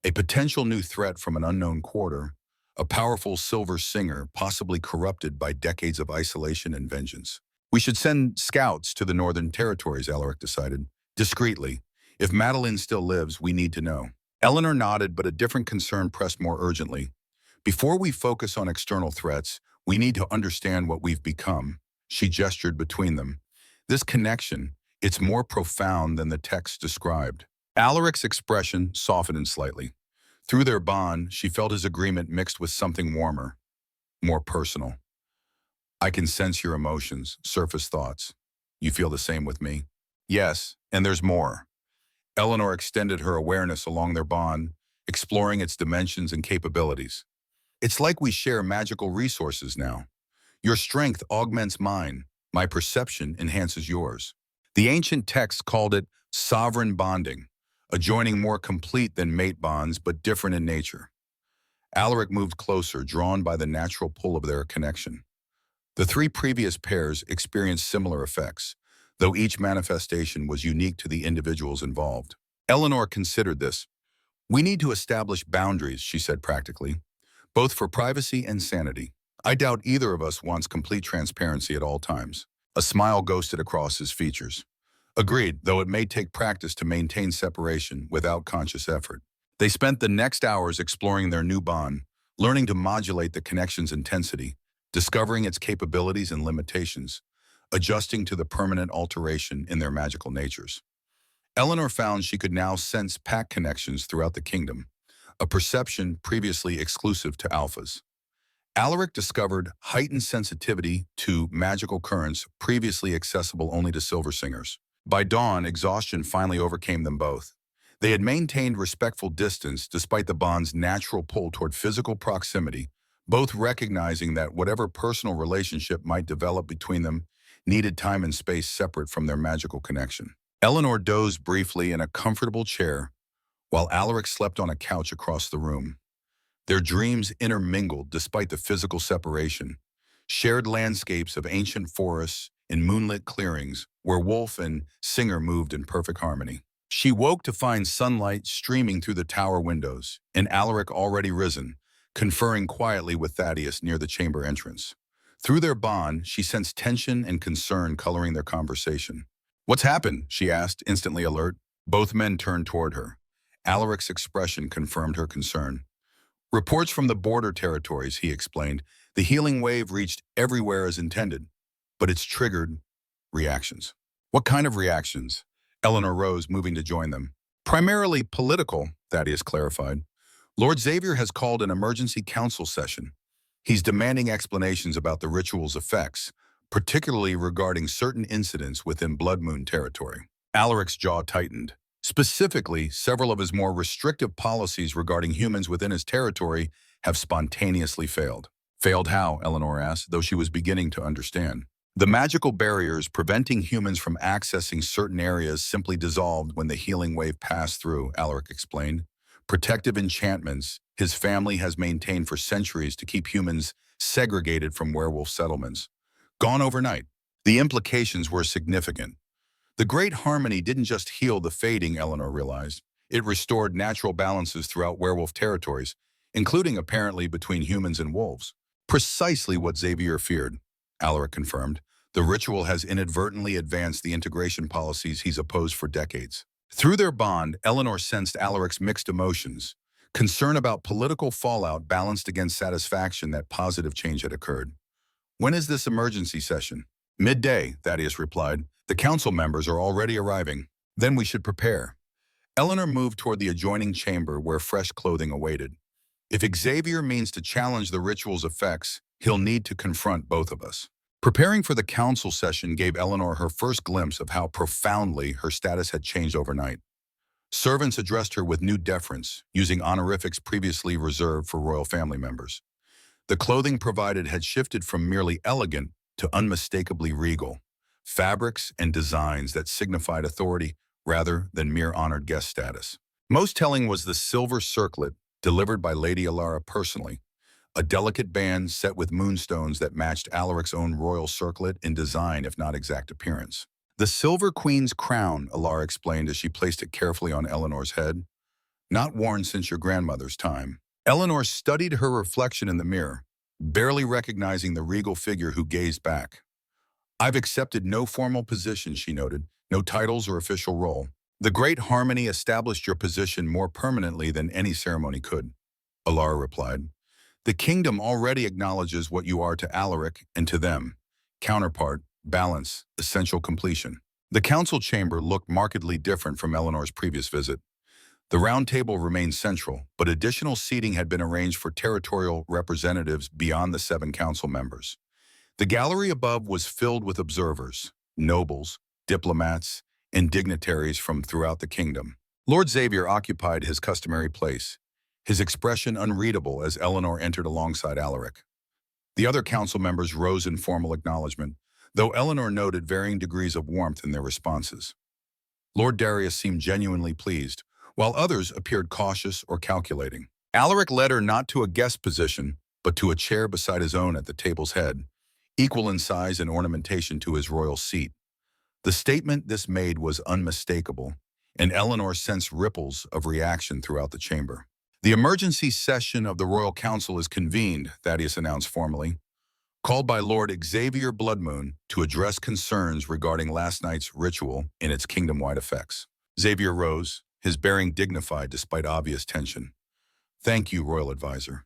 A potential new threat from an unknown quarter, a powerful silver singer possibly corrupted by decades of isolation and vengeance. We should send scouts to the Northern Territories, Alaric decided, discreetly. If Madeline still lives, we need to know. Eleanor nodded, but a different concern pressed more urgently. Before we focus on external threats, we need to understand what we've become. She gestured between them. This connection, it's more profound than the text described. Alaric's expression softened slightly. Through their bond, she felt his agreement mixed with something warmer, more personal. I can sense your emotions, surface thoughts. You feel the same with me? Yes, and there's more. Eleanor extended her awareness along their bond, exploring its dimensions and capabilities. It's like we share magical resources now. Your strength augments mine. My perception enhances yours. The ancient texts called it sovereign bonding, a joining more complete than mate bonds but different in nature. Alaric moved closer, drawn by the natural pull of their connection. The three previous pairs experienced similar effects, though each manifestation was unique to the individuals involved. Eleanor considered this. We need to establish boundaries, she said practically, both for privacy and sanity. I doubt either of us wants complete transparency at all times. A smile ghosted across his features. Agreed, though it may take practice to maintain separation without conscious effort. They spent the next hours exploring their new bond, learning to modulate the connection's intensity, discovering its capabilities and limitations, adjusting to the permanent alteration in their magical natures. Eleanor found she could now sense pack connections throughout the kingdom, a perception previously exclusive to alphas. Alaric discovered heightened sensitivity to magical currents previously accessible only to silver singers. By dawn, exhaustion finally overcame them both. They had maintained respectful distance despite the bond's natural pull toward physical proximity, both recognizing that whatever personal relationship might develop between them needed time and space separate from their magical connection. Eleanor dozed briefly in a comfortable chair, while Alaric slept on a couch across the room. Their dreams intermingled despite the physical separation, shared landscapes of ancient forests and moonlit clearings where wolf and singer moved in perfect harmony. She woke to find sunlight streaming through the tower windows, and Alaric already risen, conferring quietly with Thaddeus near the chamber entrance. Through their bond, she sensed tension and concern coloring their conversation. What's happened? She asked, instantly alert. Both men turned toward her. Alaric's expression confirmed her concern. Reports from the border territories, he explained. The healing wave reached everywhere as intended, but it's triggered reactions. What kind of reactions? Eleanor rose, moving to join them. Primarily political, Thaddeus clarified. Lord Xavier has called an emergency council session. He's demanding explanations about the ritual's effects, particularly regarding certain incidents within Blood Moon territory. Alaric's jaw tightened. Specifically, several of his more restrictive policies regarding humans within his territory have spontaneously failed. Failed how? Eleanor asked, though she was beginning to understand. The magical barriers preventing humans from accessing certain areas simply dissolved when the healing wave passed through, Alaric explained. Protective enchantments his family has maintained for centuries to keep humans segregated from werewolf settlements. Gone overnight. The implications were significant. The Great Harmony didn't just heal the fading, Eleanor realized. It restored natural balances throughout werewolf territories, including apparently between humans and wolves. Precisely what Xavier feared, Alaric confirmed. The ritual has inadvertently advanced the integration policies he's opposed for decades. Through their bond, Eleanor sensed Alaric's mixed emotions. Concern about political fallout balanced against satisfaction that positive change had occurred. When is this emergency session? Midday, Thaddeus replied. The council members are already arriving. Then we should prepare. Eleanor moved toward the adjoining chamber where fresh clothing awaited. If Xavier means to challenge the ritual's effects, he'll need to confront both of us. Preparing for the council session gave Eleanor her first glimpse of how profoundly her status had changed overnight. Servants addressed her with new deference, using honorifics previously reserved for royal family members. The clothing provided had shifted from merely elegant to unmistakably regal. Fabrics and designs that signified authority rather than mere honored guest status. Most telling was the silver circlet delivered by Lady Alara personally, a delicate band set with moonstones that matched Alaric's own royal circlet in design if not exact appearance. The Silver Queen's crown, Alara explained as she placed it carefully on Eleanor's head, not worn since your grandmother's time. Eleanor studied her reflection in the mirror, barely recognizing the regal figure who gazed back. I've accepted no formal position, she noted, no titles or official role. The great harmony established your position more permanently than any ceremony could, Alara replied. The kingdom already acknowledges what you are to Alaric and to them. Counterpart, balance, essential completion. The council chamber looked markedly different from Eleanor's previous visit. The round table remained central, but additional seating had been arranged for territorial representatives beyond the 7 council members. The gallery above was filled with observers, nobles, diplomats, and dignitaries from throughout the kingdom. Lord Xavier occupied his customary place, his expression unreadable as Eleanor entered alongside Alaric. The other council members rose in formal acknowledgement, though Eleanor noted varying degrees of warmth in their responses. Lord Darius seemed genuinely pleased, while others appeared cautious or calculating. Alaric led her not to a guest position, but to a chair beside his own at the table's head, equal in size and ornamentation to his royal seat. The statement this made was unmistakable, and Eleanor sensed ripples of reaction throughout the chamber. The emergency session of the Royal Council is convened, Thaddeus announced formally, called by Lord Xavier Bloodmoon to address concerns regarding last night's ritual and its kingdom-wide effects. Xavier rose, his bearing dignified despite obvious tension. Thank you, Royal Advisor.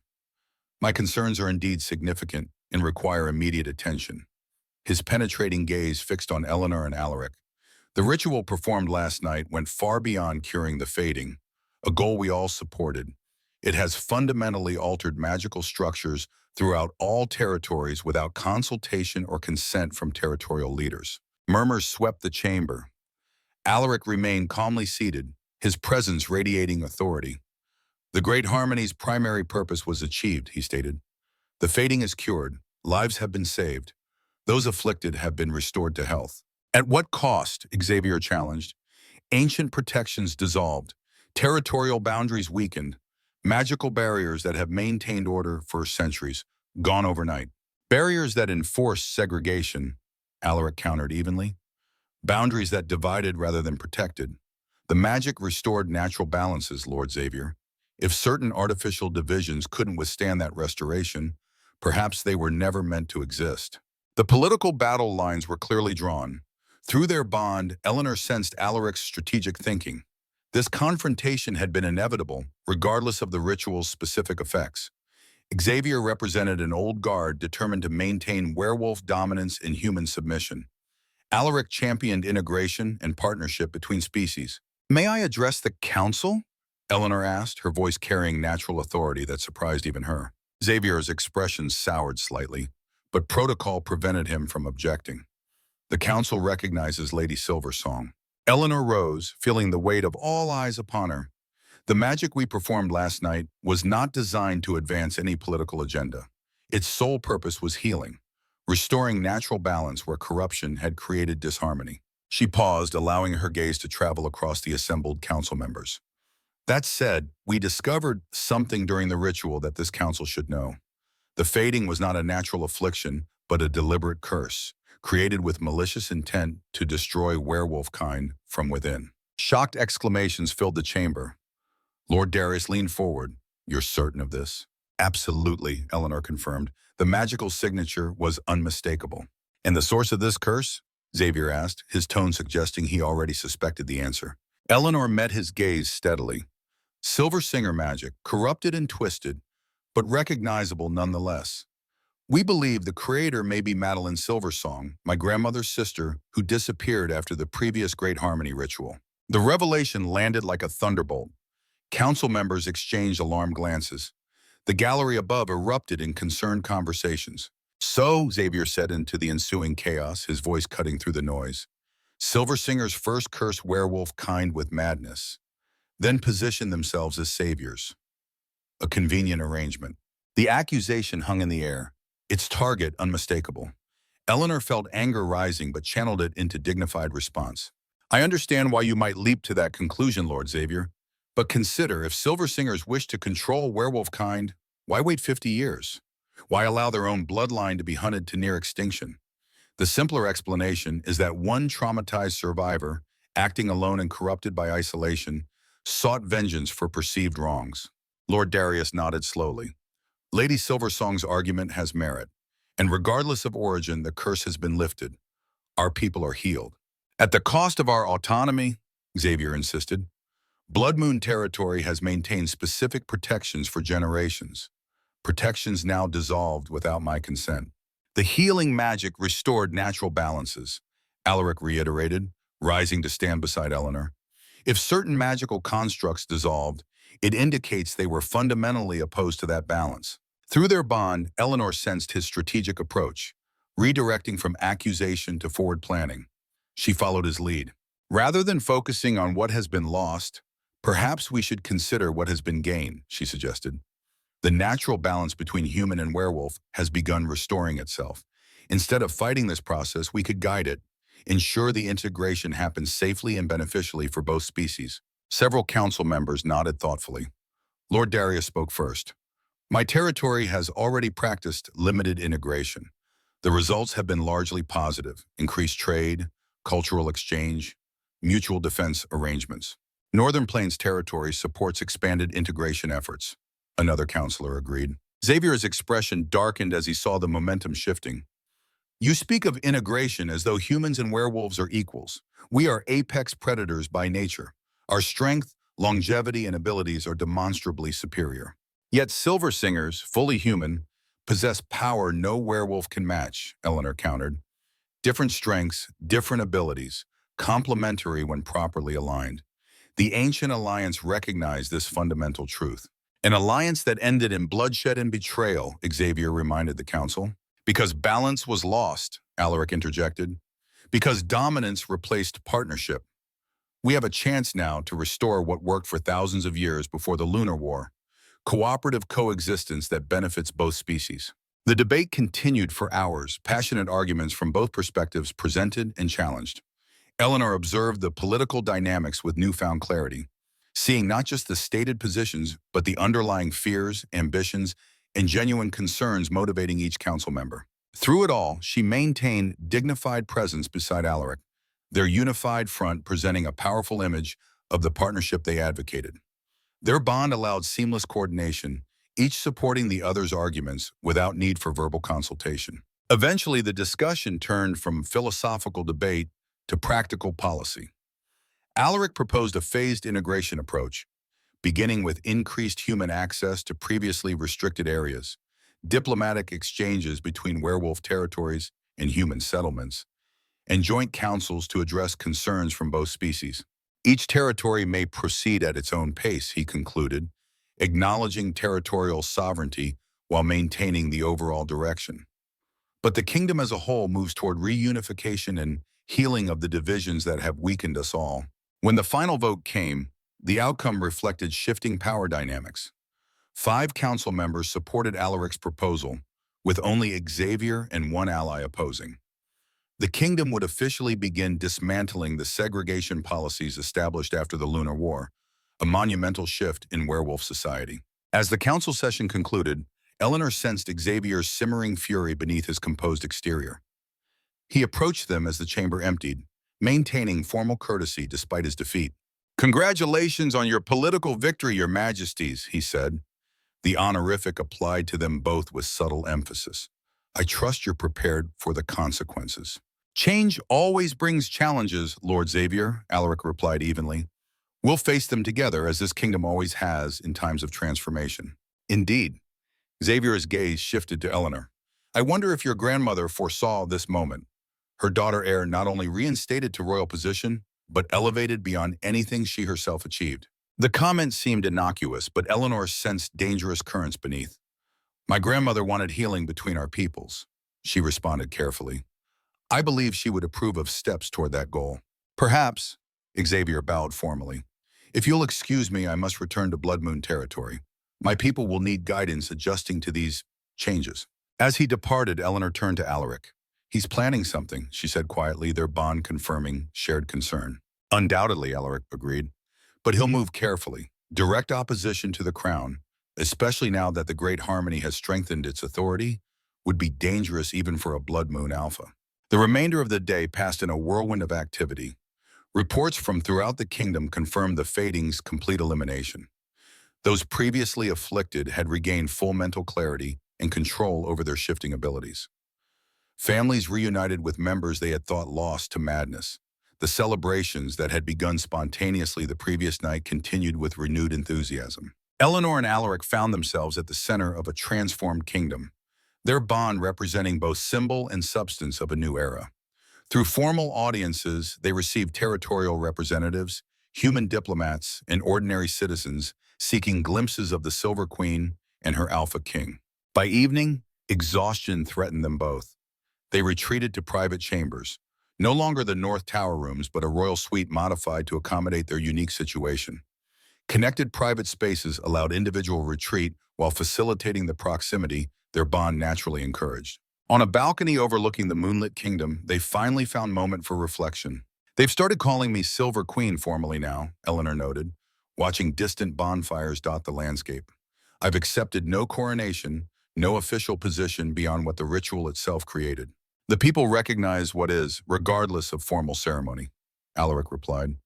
My concerns are indeed significant and require immediate attention. His penetrating gaze fixed on Eleanor and Alaric. The ritual performed last night went far beyond curing the fading, a goal we all supported. It has fundamentally altered magical structures throughout all territories without consultation or consent from territorial leaders. Murmurs swept the chamber. Alaric remained calmly seated, his presence radiating authority. The Great Harmony's primary purpose was achieved, he stated. The fading is cured, lives have been saved. Those afflicted have been restored to health. At what cost, Xavier challenged. Ancient protections dissolved, territorial boundaries weakened, magical barriers that have maintained order for centuries, gone overnight. Barriers that enforced segregation, Alaric countered evenly. Boundaries that divided rather than protected. The magic restored natural balances, Lord Xavier. If certain artificial divisions couldn't withstand that restoration, perhaps they were never meant to exist. The political battle lines were clearly drawn. Through their bond, Eleanor sensed Alaric's strategic thinking. This confrontation had been inevitable, regardless of the ritual's specific effects. Xavier represented an old guard determined to maintain werewolf dominance and human submission. Alaric championed integration and partnership between species. May I address the council? Eleanor asked, her voice carrying natural authority that surprised even her. Xavier's expression soured slightly, but protocol prevented him from objecting. The council recognizes Lady Silversong. Eleanor rose, feeling the weight of all eyes upon her. The magic we performed last night was not designed to advance any political agenda. Its sole purpose was healing, restoring natural balance where corruption had created disharmony. She paused, allowing her gaze to travel across the assembled council members. That said, we discovered something during the ritual that this council should know. The fading was not a natural affliction, but a deliberate curse, created with malicious intent to destroy werewolf kind from within. Shocked exclamations filled the chamber. Lord Darius leaned forward. You're certain of this? Absolutely, Eleanor confirmed. The magical signature was unmistakable. And the source of this curse? Xavier asked, his tone suggesting he already suspected the answer. Eleanor met his gaze steadily. Silver Singer magic, corrupted and twisted, but recognizable nonetheless. We believe the creator may be Madeline Silversong, my grandmother's sister, who disappeared after the previous Great Harmony ritual. The revelation landed like a thunderbolt. Council members exchanged alarmed glances. The gallery above erupted in concerned conversations. So, Xavier said into the ensuing chaos, his voice cutting through the noise, Silver Singers first cursed werewolf kind with madness, then positioned themselves as saviors. A convenient arrangement. The accusation hung in the air, its target unmistakable. Eleanor felt anger rising but channeled it into dignified response. I understand why you might leap to that conclusion, Lord Xavier, but consider if Silver Singers wish to control werewolf kind, why wait 50 years? Why allow their own bloodline to be hunted to near extinction? The simpler explanation is that one traumatized survivor, acting alone and corrupted by isolation, sought vengeance for perceived wrongs. Lord Darius nodded slowly. Lady Silversong's argument has merit, and regardless of origin, the curse has been lifted. Our people are healed. At the cost of our autonomy, Xavier insisted, Blood Moon territory has maintained specific protections for generations. Protections now dissolved without my consent. The healing magic restored natural balances, Alaric reiterated, rising to stand beside Eleanor. If certain magical constructs dissolved, it indicates they were fundamentally opposed to that balance. Through their bond, Eleanor sensed his strategic approach, redirecting from accusation to forward planning. She followed his lead. Rather than focusing on what has been lost, perhaps we should consider what has been gained, she suggested. The natural balance between human and werewolf has begun restoring itself. Instead of fighting this process, we could guide it, ensure the integration happens safely and beneficially for both species. Several council members nodded thoughtfully. Lord Darius spoke first. My territory has already practiced limited integration. The results have been largely positive: increased trade, cultural exchange, mutual defense arrangements. Northern Plains territory supports expanded integration efforts, another counselor agreed. Xavier's expression darkened as he saw the momentum shifting. You speak of integration as though humans and werewolves are equals. We are apex predators by nature. Our strength, longevity, and abilities are demonstrably superior. Yet Silver Singers, fully human, possess power no werewolf can match, Eleanor countered. Different strengths, different abilities, complementary when properly aligned. The ancient alliance recognized this fundamental truth. An alliance that ended in bloodshed and betrayal, Xavier reminded the council. Because balance was lost, Alaric interjected. Because dominance replaced partnership. We have a chance now to restore what worked for thousands of years before the Lunar War. Cooperative coexistence that benefits both species. The debate continued for hours, passionate arguments from both perspectives presented and challenged. Eleanor observed the political dynamics with newfound clarity, seeing not just the stated positions, but the underlying fears, ambitions, and genuine concerns motivating each council member. Through it all, she maintained dignified presence beside Alaric, their unified front presenting a powerful image of the partnership they advocated. Their bond allowed seamless coordination, each supporting the other's arguments without need for verbal consultation. Eventually, the discussion turned from philosophical debate to practical policy. Alaric proposed a phased integration approach, beginning with increased human access to previously restricted areas, diplomatic exchanges between werewolf territories and human settlements, and joint councils to address concerns from both species. Each territory may proceed at its own pace, he concluded, acknowledging territorial sovereignty while maintaining the overall direction. But the kingdom as a whole moves toward reunification and healing of the divisions that have weakened us all. When the final vote came, the outcome reflected shifting power dynamics. 5 council members supported Alaric's proposal, with only Xavier and one ally opposing. The kingdom would officially begin dismantling the segregation policies established after the Lunar War, a monumental shift in werewolf society. As the council session concluded, Eleanor sensed Xavier's simmering fury beneath his composed exterior. He approached them as the chamber emptied, maintaining formal courtesy despite his defeat. "Congratulations on your political victory, your majesties," he said. The honorific applied to them both with subtle emphasis. "I trust you're prepared for the consequences." "Change always brings challenges, Lord Xavier," Alaric replied evenly. "We'll face them together, as this kingdom always has in times of transformation." "Indeed." Xavier's gaze shifted to Eleanor. "I wonder if your grandmother foresaw this moment. Her daughter heir not only reinstated to royal position, but elevated beyond anything she herself achieved." The comment seemed innocuous, but Eleanor sensed dangerous currents beneath. "My grandmother wanted healing between our peoples," she responded carefully. "I believe she would approve of steps toward that goal." "Perhaps," Xavier bowed formally. "If you'll excuse me, I must return to Blood Moon territory. My people will need guidance adjusting to these changes." As he departed, Eleanor turned to Alaric. "He's planning something," she said quietly, their bond confirming shared concern. Undoubtedly, Alaric agreed. But he'll move carefully. Direct opposition to the crown, especially now that the Great Harmony has strengthened its authority, would be dangerous even for a Blood Moon Alpha. The remainder of the day passed in a whirlwind of activity. Reports from throughout the kingdom confirmed the Fading's complete elimination. Those previously afflicted had regained full mental clarity and control over their shifting abilities. Families reunited with members they had thought lost to madness. The celebrations that had begun spontaneously the previous night continued with renewed enthusiasm. Eleanor and Alaric found themselves at the center of a transformed kingdom, their bond representing both symbol and substance of a new era. Through formal audiences, they received territorial representatives, human diplomats, and ordinary citizens seeking glimpses of the Silver Queen and her Alpha King. By evening, exhaustion threatened them both. They retreated to private chambers, no longer the North Tower rooms, but a royal suite modified to accommodate their unique situation. Connected private spaces allowed individual retreat while facilitating the proximity their bond naturally encouraged. On a balcony overlooking the moonlit kingdom, they finally found moment for reflection. "They've started calling me Silver Queen formally now," Eleanor noted, watching distant bonfires dot the landscape. "I've accepted no coronation, no official position beyond what the ritual itself created." "The people recognize what is, regardless of formal ceremony," Alaric replied.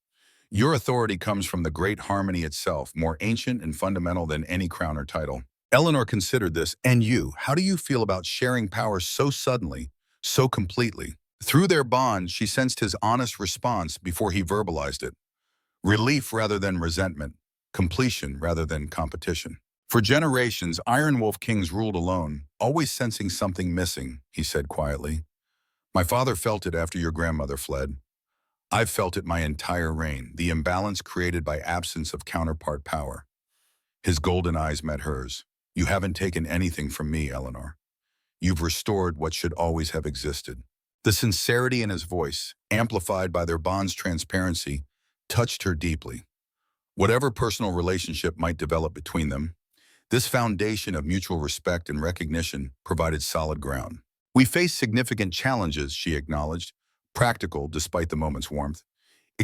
"Your authority comes from the Great Harmony itself, more ancient and fundamental than any crown or title." Eleanor considered this. "And you, how do you feel about sharing power so suddenly, so completely?" Through their bond, she sensed his honest response before he verbalized it. Relief rather than resentment, completion rather than competition. "For generations, Iron Wolf kings ruled alone, always sensing something missing," he said quietly. "My father felt it after your grandmother fled. I've felt it my entire reign, the imbalance created by absence of counterpart power." His golden eyes met hers. "You haven't taken anything from me, Eleanor. You've restored what should always have existed." The sincerity in his voice, amplified by their bond's transparency, touched her deeply. Whatever personal relationship might develop between them, this foundation of mutual respect and recognition provided solid ground. "We face significant challenges," she acknowledged, practical despite the moment's warmth.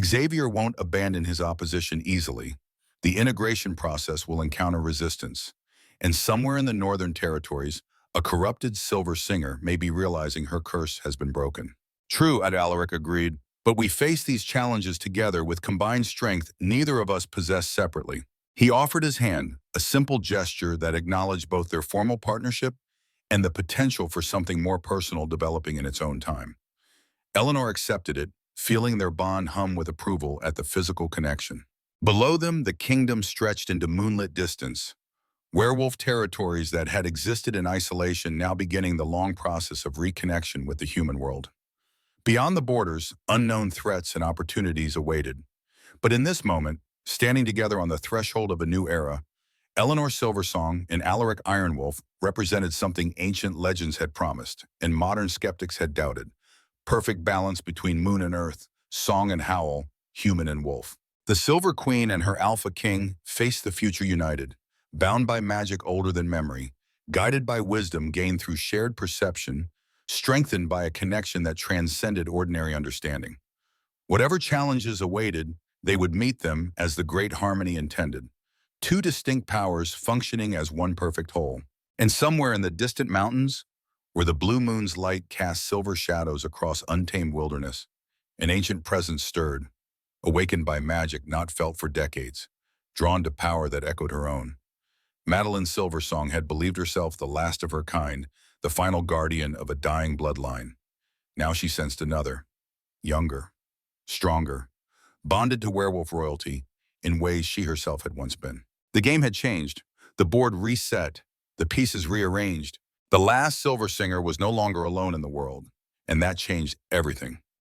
"Xavier won't abandon his opposition easily. The integration process will encounter resistance. And somewhere in the Northern Territories, a corrupted silver singer may be realizing her curse has been broken." "True," Alaric agreed, "but we face these challenges together with combined strength neither of us possess separately." He offered his hand, a simple gesture that acknowledged both their formal partnership and the potential for something more personal developing in its own time. Eleanor accepted it, feeling their bond hum with approval at the physical connection. Below them, the kingdom stretched into moonlit distance. Werewolf territories that had existed in isolation now beginning the long process of reconnection with the human world. Beyond the borders, unknown threats and opportunities awaited. But in this moment, standing together on the threshold of a new era, Eleanor Silversong and Alaric Ironwolf represented something ancient legends had promised and modern skeptics had doubted. Perfect balance between moon and earth, song and howl, human and wolf. The Silver Queen and her Alpha King faced the future united, bound by magic older than memory, guided by wisdom gained through shared perception, strengthened by a connection that transcended ordinary understanding. Whatever challenges awaited, they would meet them as the Great Harmony intended. Two distinct powers functioning as one perfect whole. And somewhere in the distant mountains, where the blue moon's light cast silver shadows across untamed wilderness, an ancient presence stirred, awakened by magic not felt for decades, drawn to power that echoed her own. Madeline Silversong had believed herself the last of her kind, the final guardian of a dying bloodline. Now she sensed another, younger, stronger, bonded to werewolf royalty in ways she herself had once been. The game had changed, the board reset, the pieces rearranged. The last Silver Singer was no longer alone in the world, and that changed everything.